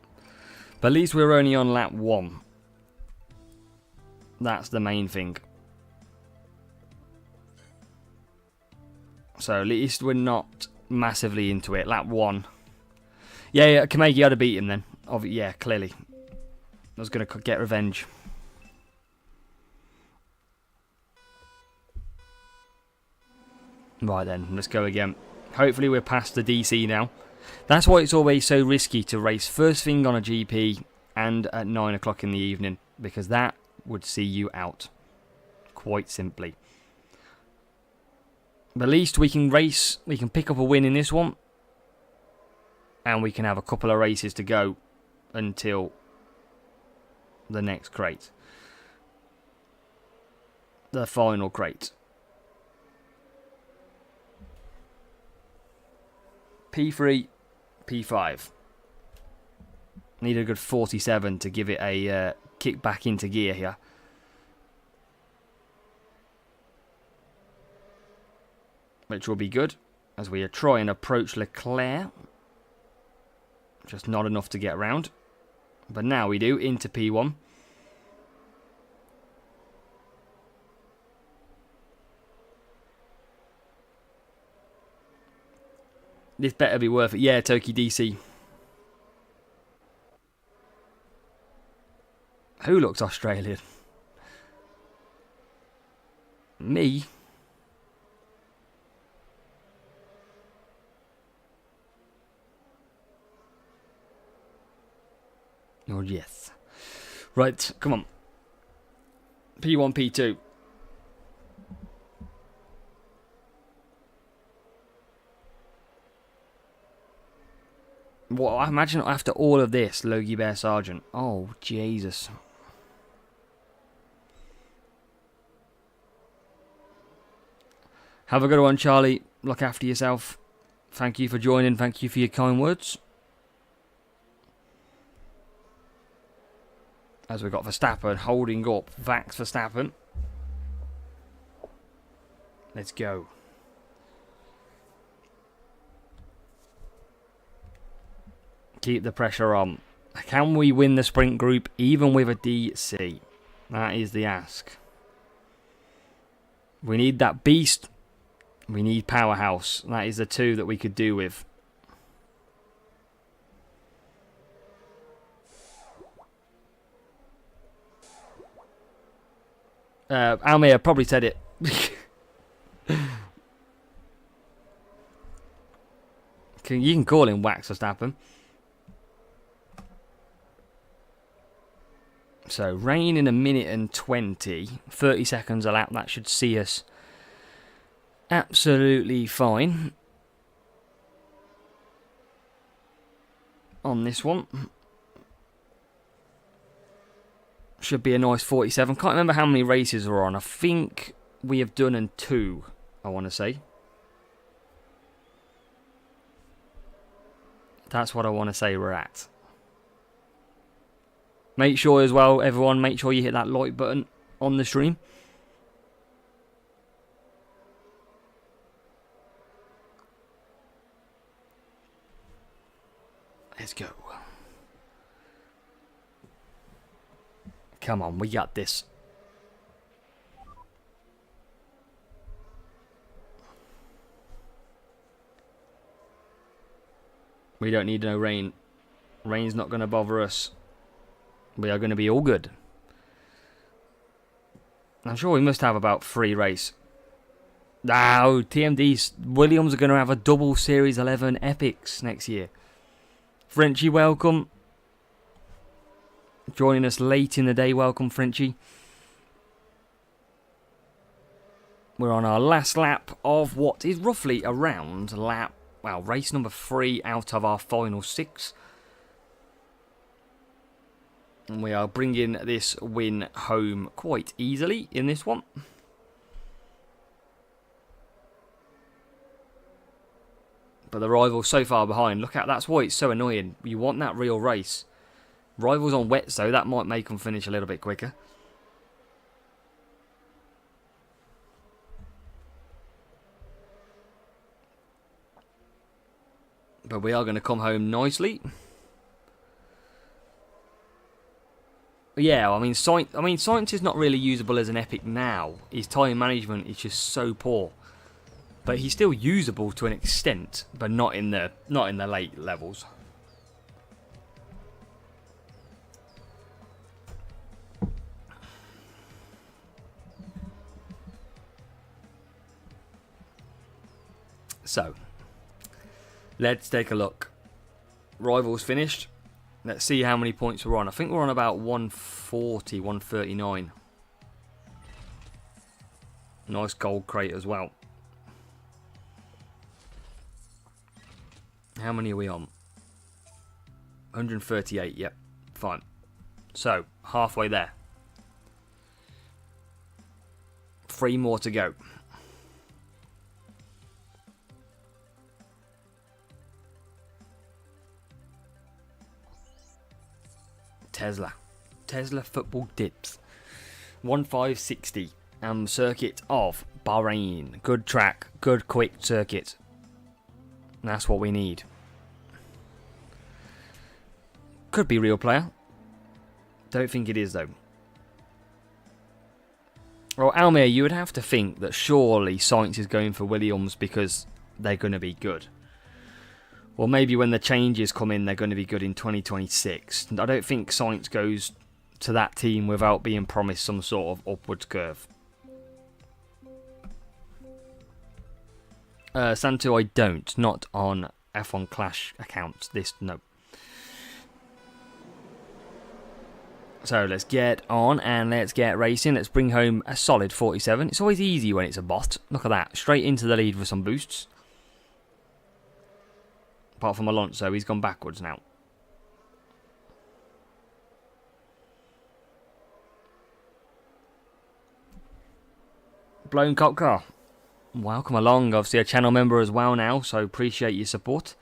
But at least we're only on lap 1. That's the main thing. So at least we're not massively into it. Lap 1. Yeah, Kamegi had to beat him then. Yeah, clearly. I was going to get revenge. Right then, let's go again. Hopefully we're past the DC now. That's why it's always so risky to race first thing on a GP and at 9 o'clock in the evening. Because that would see you out. Quite simply. But at least we can race, we can pick up a win in this one. And we can have a couple of races to go. until the next crate. The final crate. P3, P5. Need a good 47 to give it a kick back into gear here. Which will be good as we try and approach Leclerc. Just not enough to get around. But now we do, into P1. This better be worth it. Yeah, Toki DC. Who looks Australian? Me? Oh, yes. Right, come on. P1, P2. Well, I imagine after all of this, Logie Bear Sergeant. Oh, Jesus. Have a good one, Charlie. Look after yourself. Thank you for joining. Thank you for your kind words. As we've got Verstappen holding up Vax Verstappen. Let's go. Keep the pressure on. Can we win the sprint group even with a DC? That is the ask. We need that beast. We need powerhouse. That is the two that we could do with. Almir probably said it. You can call him Wax Verstappen. So, rain in a minute and 20. 30 seconds a lap. That should see us absolutely fine on this one. Should be a nice 47. Can't remember how many races we're on. I think we have done in 2, I want to say. That's what I want to say we're at. Make sure as well, everyone, make sure you hit that like button on the stream. Let's go. Come on, we got this. We don't need no rain. Rain's not going to bother us. We are going to be all good. I'm sure we must have about 3 races. Now, TMD's Williams are going to have a double Series 11 Epics next year. Frenchie, welcome. Joining us late in the day, welcome Frenchie. We're on our last lap of what is roughly around race number 3 out of our final 6. And we are bringing this win home quite easily in this one. But the rival's so far behind. Look at that's why it's so annoying. You want that real race. Rivals on wets though, that might make them finish a little bit quicker. But we are going to come home nicely. Yeah, I mean, Science is not really usable as an epic now. His time management is just so poor. But he's still usable to an extent, but not in the late levels. So, let's take a look. Rivals finished. Let's see how many points we're on. I think we're on about 140, 139. Nice gold crate as well. How many are we on? 138, yep. Fine. So, halfway there. 3 more to go. Tesla football dips. 1560. Circuit of Bahrain. Good track. Good quick circuit. That's what we need. Could be real player. Don't think it is though. Well, Almir, you would have to think that surely Sainz is going for Williams because they're going to be good. Or maybe when the changes come in, they're going to be good in 2026. I don't think Sainz goes to that team without being promised some sort of upwards curve. Santo, I don't. Not on F1 Clash accounts. No. So let's get on and let's get racing. Let's bring home a solid 47. It's always easy when it's a bot. Look at that. Straight into the lead with some boosts. Apart from Alonso, he's gone backwards now. Blown cop car. Welcome along. Obviously a channel member as well now, so appreciate your support.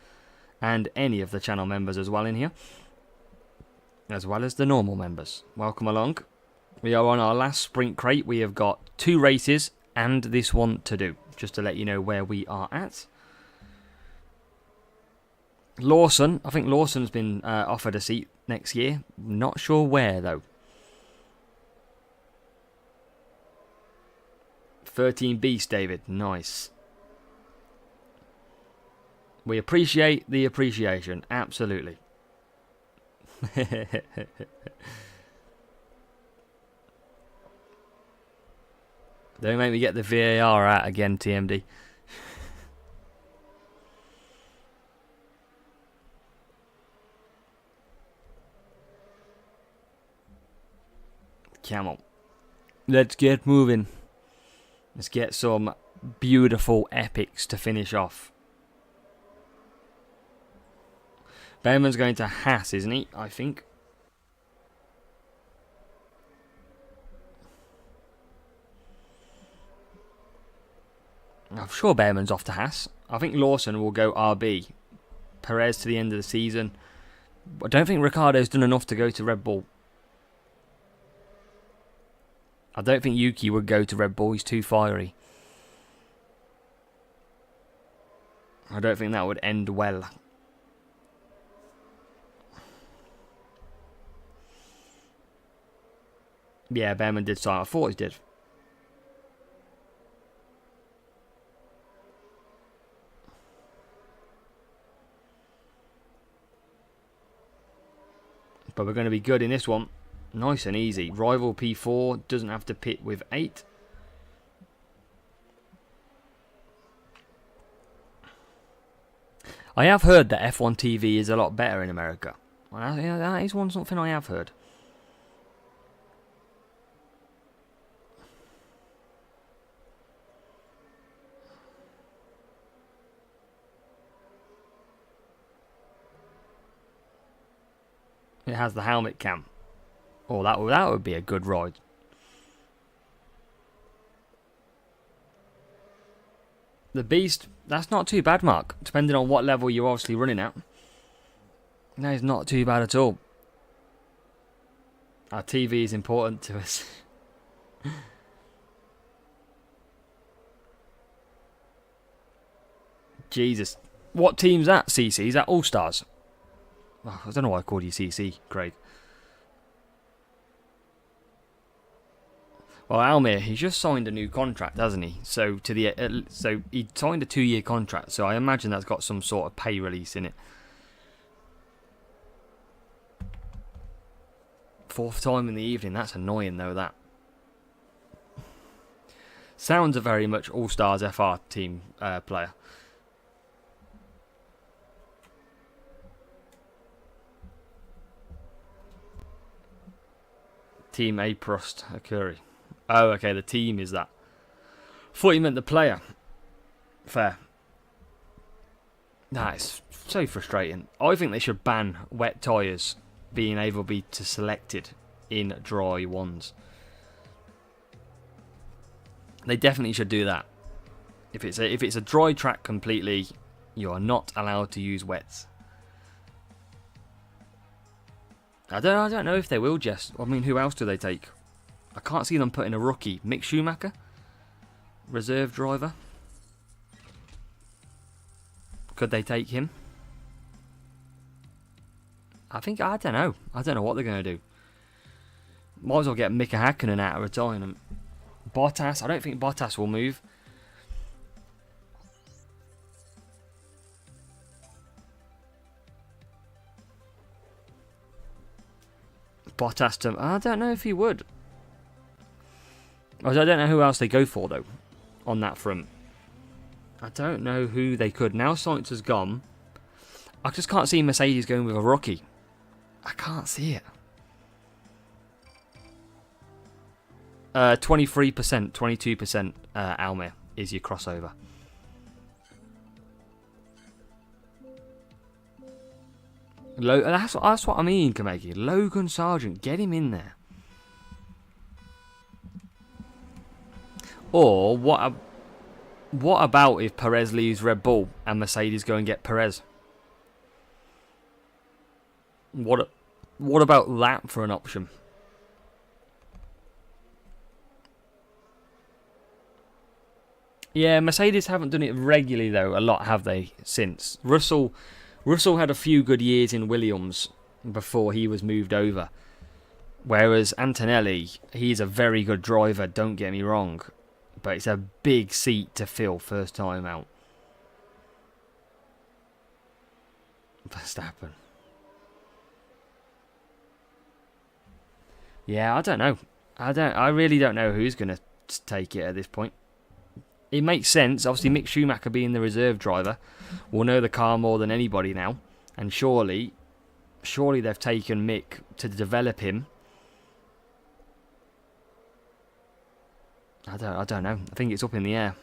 And any of the channel members as well in here. As well as the normal members. Welcome along. We are on our last sprint crate. We have got 2 races and this one to do. Just to let you know where we are at. Lawson. I think Lawson's been offered a seat next year. Not sure where though. 13 Beast, David. Nice. We appreciate the appreciation. Absolutely. Don't make me get the VAR out again, TMD. Come on. Let's get moving. Let's get some beautiful epics to finish off. Behrman's going to Haas, isn't he? I think. I'm sure Behrman's off to Haas. I think Lawson will go RB. Perez to the end of the season. I don't think Ricciardo's done enough to go to Red Bull. I don't think Yuki would go to Red Bull. He's too fiery. I don't think that would end well. Yeah, Behrman did sign. I thought he did. But we're going to be good in this one. Nice and easy. Rival P4 doesn't have to pit with 8. I have heard that F1 TV is a lot better in America. Well, that is something I have heard. It has the helmet cam. Oh, that would be a good ride. The Beast, that's not too bad, Mark. Depending on what level you're obviously running at. That is not too bad at all. Our TV is important to us. Jesus. What team's that, CC? Is that All Stars? Oh, I don't know why I called you CC, Craig. Well, Almir, he's just signed a new contract, hasn't he? So so he signed a 2-year contract. So I imagine that's got some sort of pay release in it. 4th time in the evening. That's annoying, though. That sounds a very much All Stars FR team player. Team A Prost Akuri. Oh, okay, the team is that. Thought you meant the player. Fair. That is so frustrating. I think they should ban wet tyres being able to be selected in dry ones. They definitely should do that. If it's a dry track completely, you are not allowed to use wets. I don't know if they will, Jess. I mean, who else do they take? I can't see them putting a rookie. Mick Schumacher? Reserve driver? Could they take him? I don't know. I don't know what they're going to do. Might as well get Mika Hakkinen out of retirement. Bottas, I don't think Bottas will move. Bottas to... I don't know if he would. I don't know who else they go for, though, on that front. I don't know who they could. Now Sainz has gone. I just can't see Mercedes going with a rookie. I can't see it. 23%, 22% Almir is your crossover. That's what I mean, Kameki. Logan Sargent, get him in there. Or what about if Perez leaves Red Bull and Mercedes go and get Perez? What about that for an option? Yeah, Mercedes haven't done it regularly though, a lot, have they, since? Russell had a few good years in Williams before he was moved over. Whereas Antonelli, he's a very good driver, don't get me wrong. But it's a big seat to fill first time out. Verstappen. Yeah, I don't know. I really don't know who's going to take it at this point. It makes sense. Obviously, Mick Schumacher being the reserve driver will know the car more than anybody now. And surely they've taken Mick to develop him. I don't know. I think it's up in the air.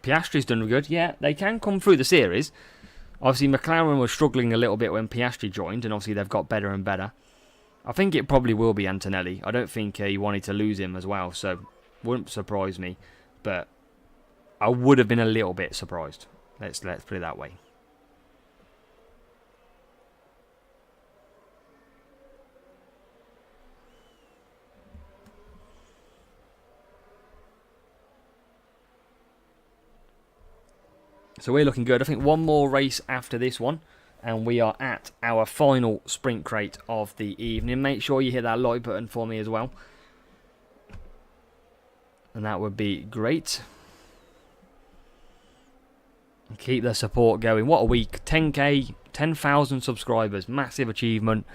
Piastri's done good. Yeah, they can come through the series. Obviously, McLaren was struggling a little bit when Piastri joined, and obviously they've got better and better. I think it probably will be Antonelli. I don't think he wanted to lose him as well, so wouldn't surprise me. But I would have been a little bit surprised. Let's put it that way. So we're looking good. I think one more race after this one, and we are at our final sprint crate of the evening. Make sure you hit that like button for me as well, and that would be great. And keep the support going. What a week. 10k, 10,000 subscribers. Massive achievement.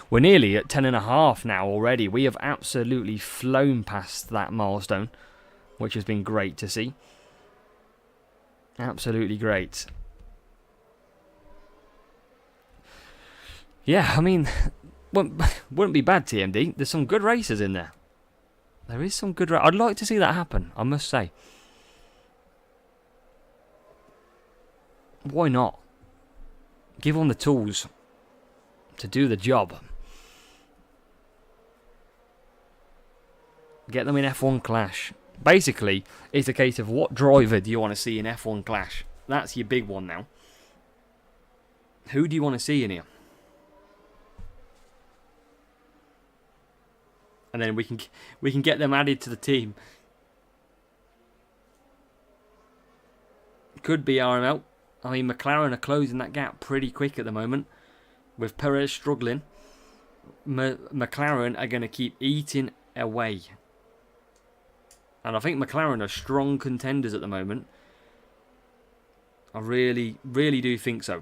We're nearly at 10.5 now already. We have absolutely flown past that milestone, which has been great to see. Absolutely great. Yeah, I mean, wouldn't be bad, TMD. There's some good races in there. There is some good. I'd like to see that happen, I must say. Why not? Give them the tools to do the job. Get them in F1 Clash. Basically, it's a case of what driver do you want to see in F1 Clash? That's your big one now. Who do you want to see in here? And then we can get them added to the team. Could be RML. I mean, McLaren are closing that gap pretty quick at the moment. With Perez struggling, McLaren are going to keep eating away. And I think McLaren are strong contenders at the moment. I really, really do think so.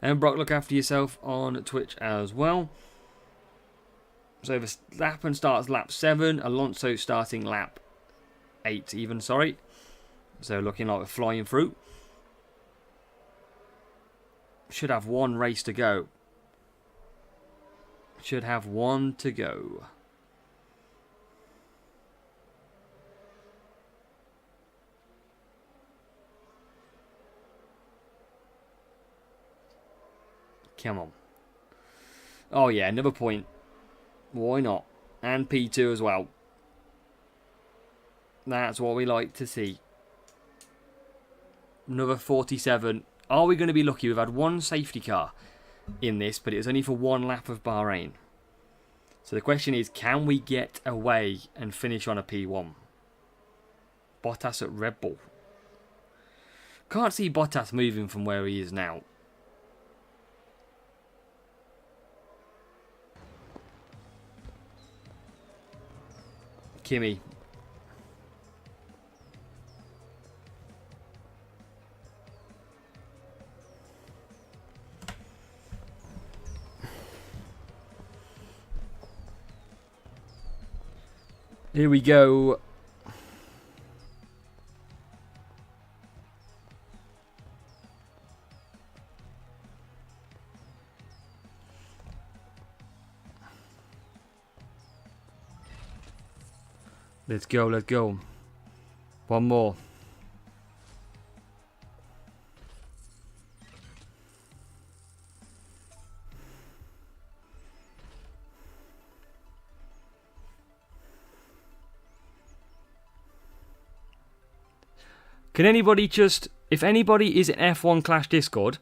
And Brock, look after yourself on Twitch as well. So Verstappen starts lap 7, Alonso starting lap 8 even, sorry. So looking like we're flying through. Should have one race to go. Should have one to go. Come on. Oh yeah, another point. Why not? And P2 as well. That's what we like to see. Another 47. Are we going to be lucky? We've had one safety car in this, but it was only for one lap of Bahrain. So the question is, can we get away and finish on a P1? Bottas at Red Bull. Can't see Bottas moving from where he is now. Kimi. Here we go. Let's go, let's go. One more. Can anybody just, if anybody is in F1 Clash Discord,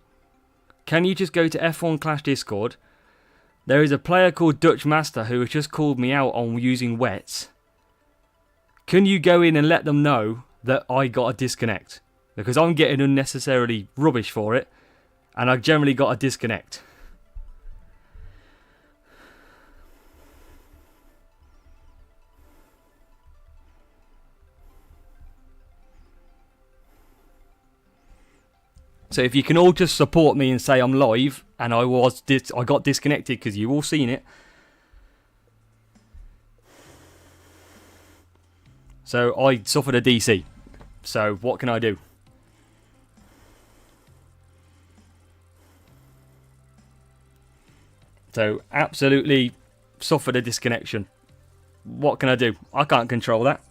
can you just go to F1 Clash Discord? There is a player called Dutch Master who has just called me out on using wets. Can you go in and let them know that I got a disconnect? Because I'm getting unnecessarily rubbish for it, and I generally got a disconnect. So if you can all just support me and say I'm live and I got disconnected because you all seen it. So I suffered a DC. So what can I do? So absolutely suffered a disconnection. What can I do? I can't control that.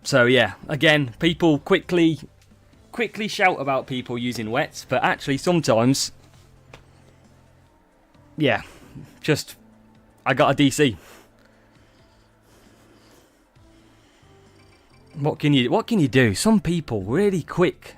So yeah, again, people quickly shout about people using wets, but actually sometimes, yeah, just I got a DC. What can you do? Some people really quick.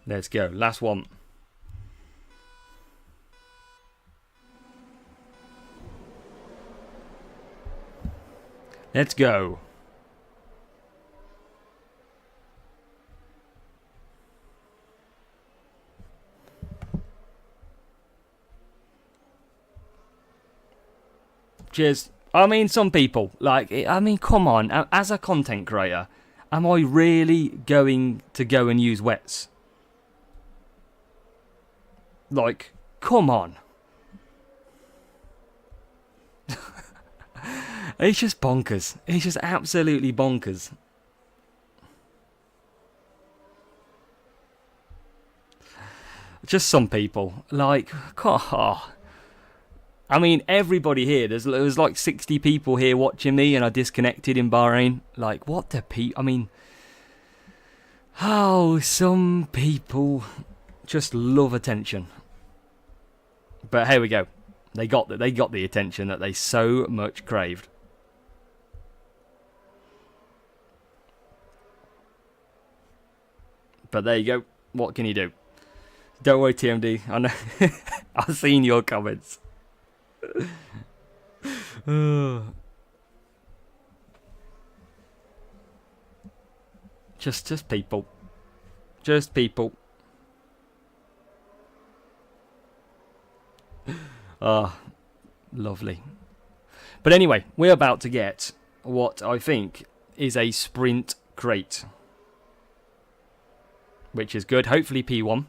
Let's go. Last one. Let's go. Cheers. I mean, some people, come on. As a content creator, am I really going to go and use wets? Like, come on. It's just bonkers. It's just absolutely bonkers. Just some people. Like, oh. I mean, everybody here. There's like 60 people here watching me, and I disconnected in Bahrain. Like, what the I mean, oh, some people just love attention. But here we go. They got the attention that they so much craved. But there you go. What can you do? Don't worry, TMD. I know. I've seen your comments. Just people. Just people. Ah, lovely. But anyway, we're about to get what I think is a sprint crate, which is good. Hopefully P1.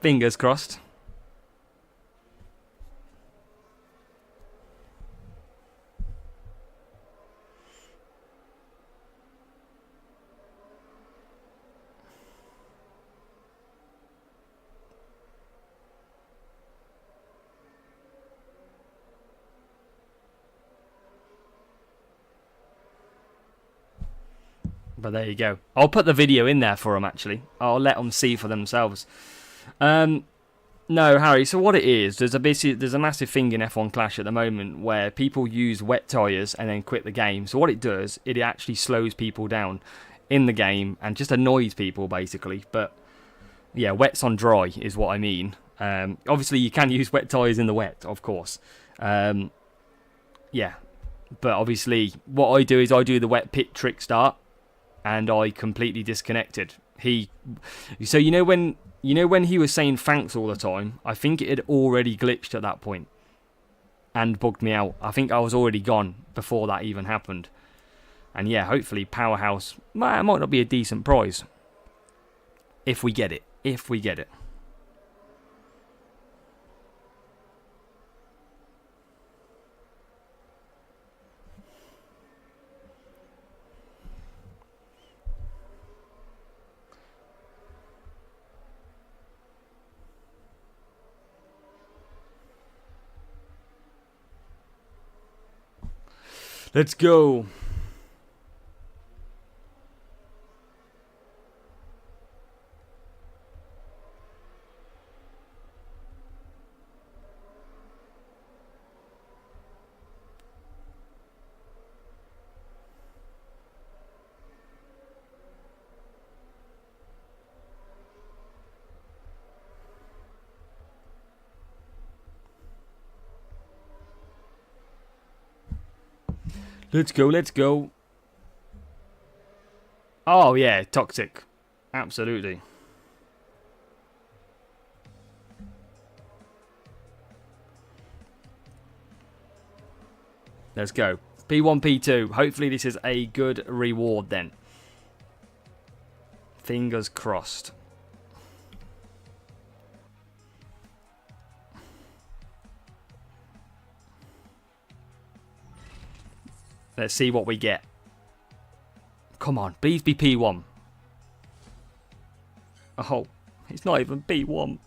Fingers crossed. But there you go. I'll put the video in there for them, actually. I'll let them see for themselves. No, Harry, so what it is, there's a massive thing in F1 Clash at the moment where people use wet tyres and then quit the game. So what it does, it actually slows people down in the game and just annoys people, basically. But, yeah, wets on dry is what I mean. Obviously, you can use wet tyres in the wet, of course. Yeah, but obviously, what I do is I do the wet pit trick start, and I completely disconnected. So you know when he was saying thanks all the time, I think it had already glitched at that point and bugged me out. I think I was already gone before that even happened. And yeah, hopefully Powerhouse might not be a decent prize if we get it. If we get it. Let's go. Let's go, let's go. Oh, yeah, toxic. Absolutely. Let's go. P1, P2. Hopefully this is a good reward then. Fingers crossed. Let's see what we get. Come on, please be P1. Oh, it's not even P1.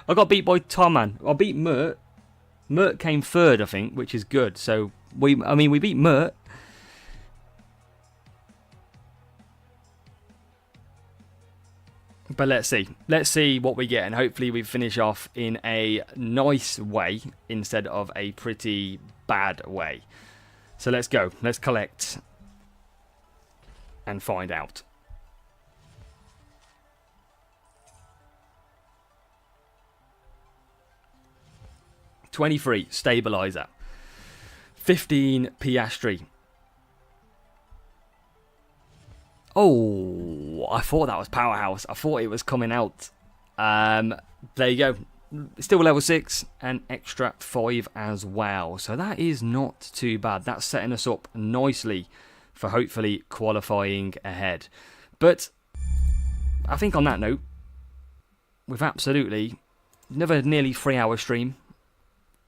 I got beat by Tomman. I beat Mert. Mert came third, I think, which is good. So, we beat Mert. But let's see. Let's see what we get. And hopefully we finish off in a nice way instead of a pretty bad way. So let's go. Let's collect and find out. $23 stabilizer. 15 Piastri. Oh, I thought that was Powerhouse. I thought it was coming out. There you go. Still level 6 and extra 5 as well. So that is not too bad. That's setting us up nicely for hopefully qualifying ahead. But I think on that note, we've absolutely another nearly 3-hour stream.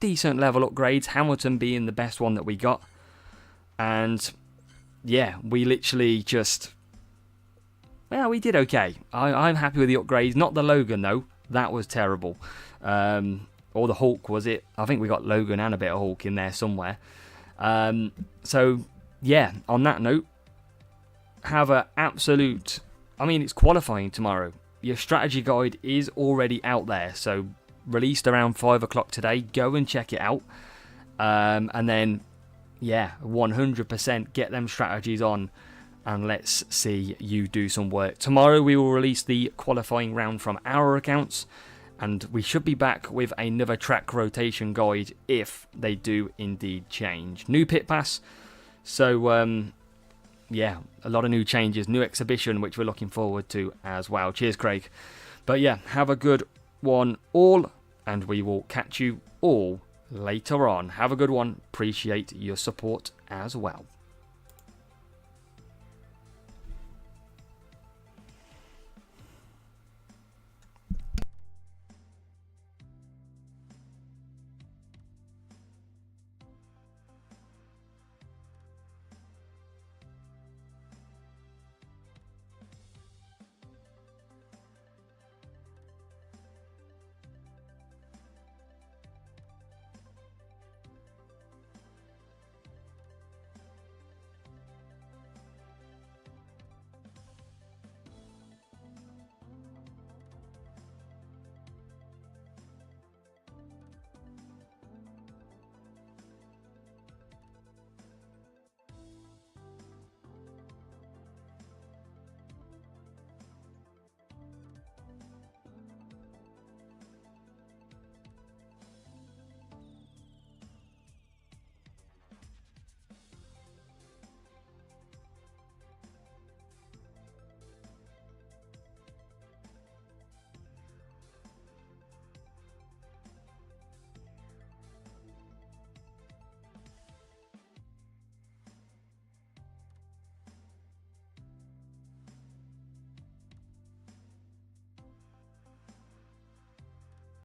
Decent level upgrades. Hamilton being the best one that we got. And yeah, we literally just... Well, we did okay. I'm happy with the upgrades. Not the Logan though. That was terrible. Or the Hulk, was it? I think we got Logan and a bit of Hulk in there somewhere. So, yeah, on that note, have an absolute... I mean, it's qualifying tomorrow. Your strategy guide is already out there. So, released around 5 o'clock today. Go and check it out. And then, yeah, 100% get them strategies on. And let's see you do some work. Tomorrow we will release the qualifying round from our accounts. And we should be back with another track rotation guide if they do indeed change. New pit pass. So, yeah, a lot of new changes, new exhibition, which we're looking forward to as well. Cheers, Craig. But yeah, have a good one all, and we will catch you all later on. Have a good one. Appreciate your support as well.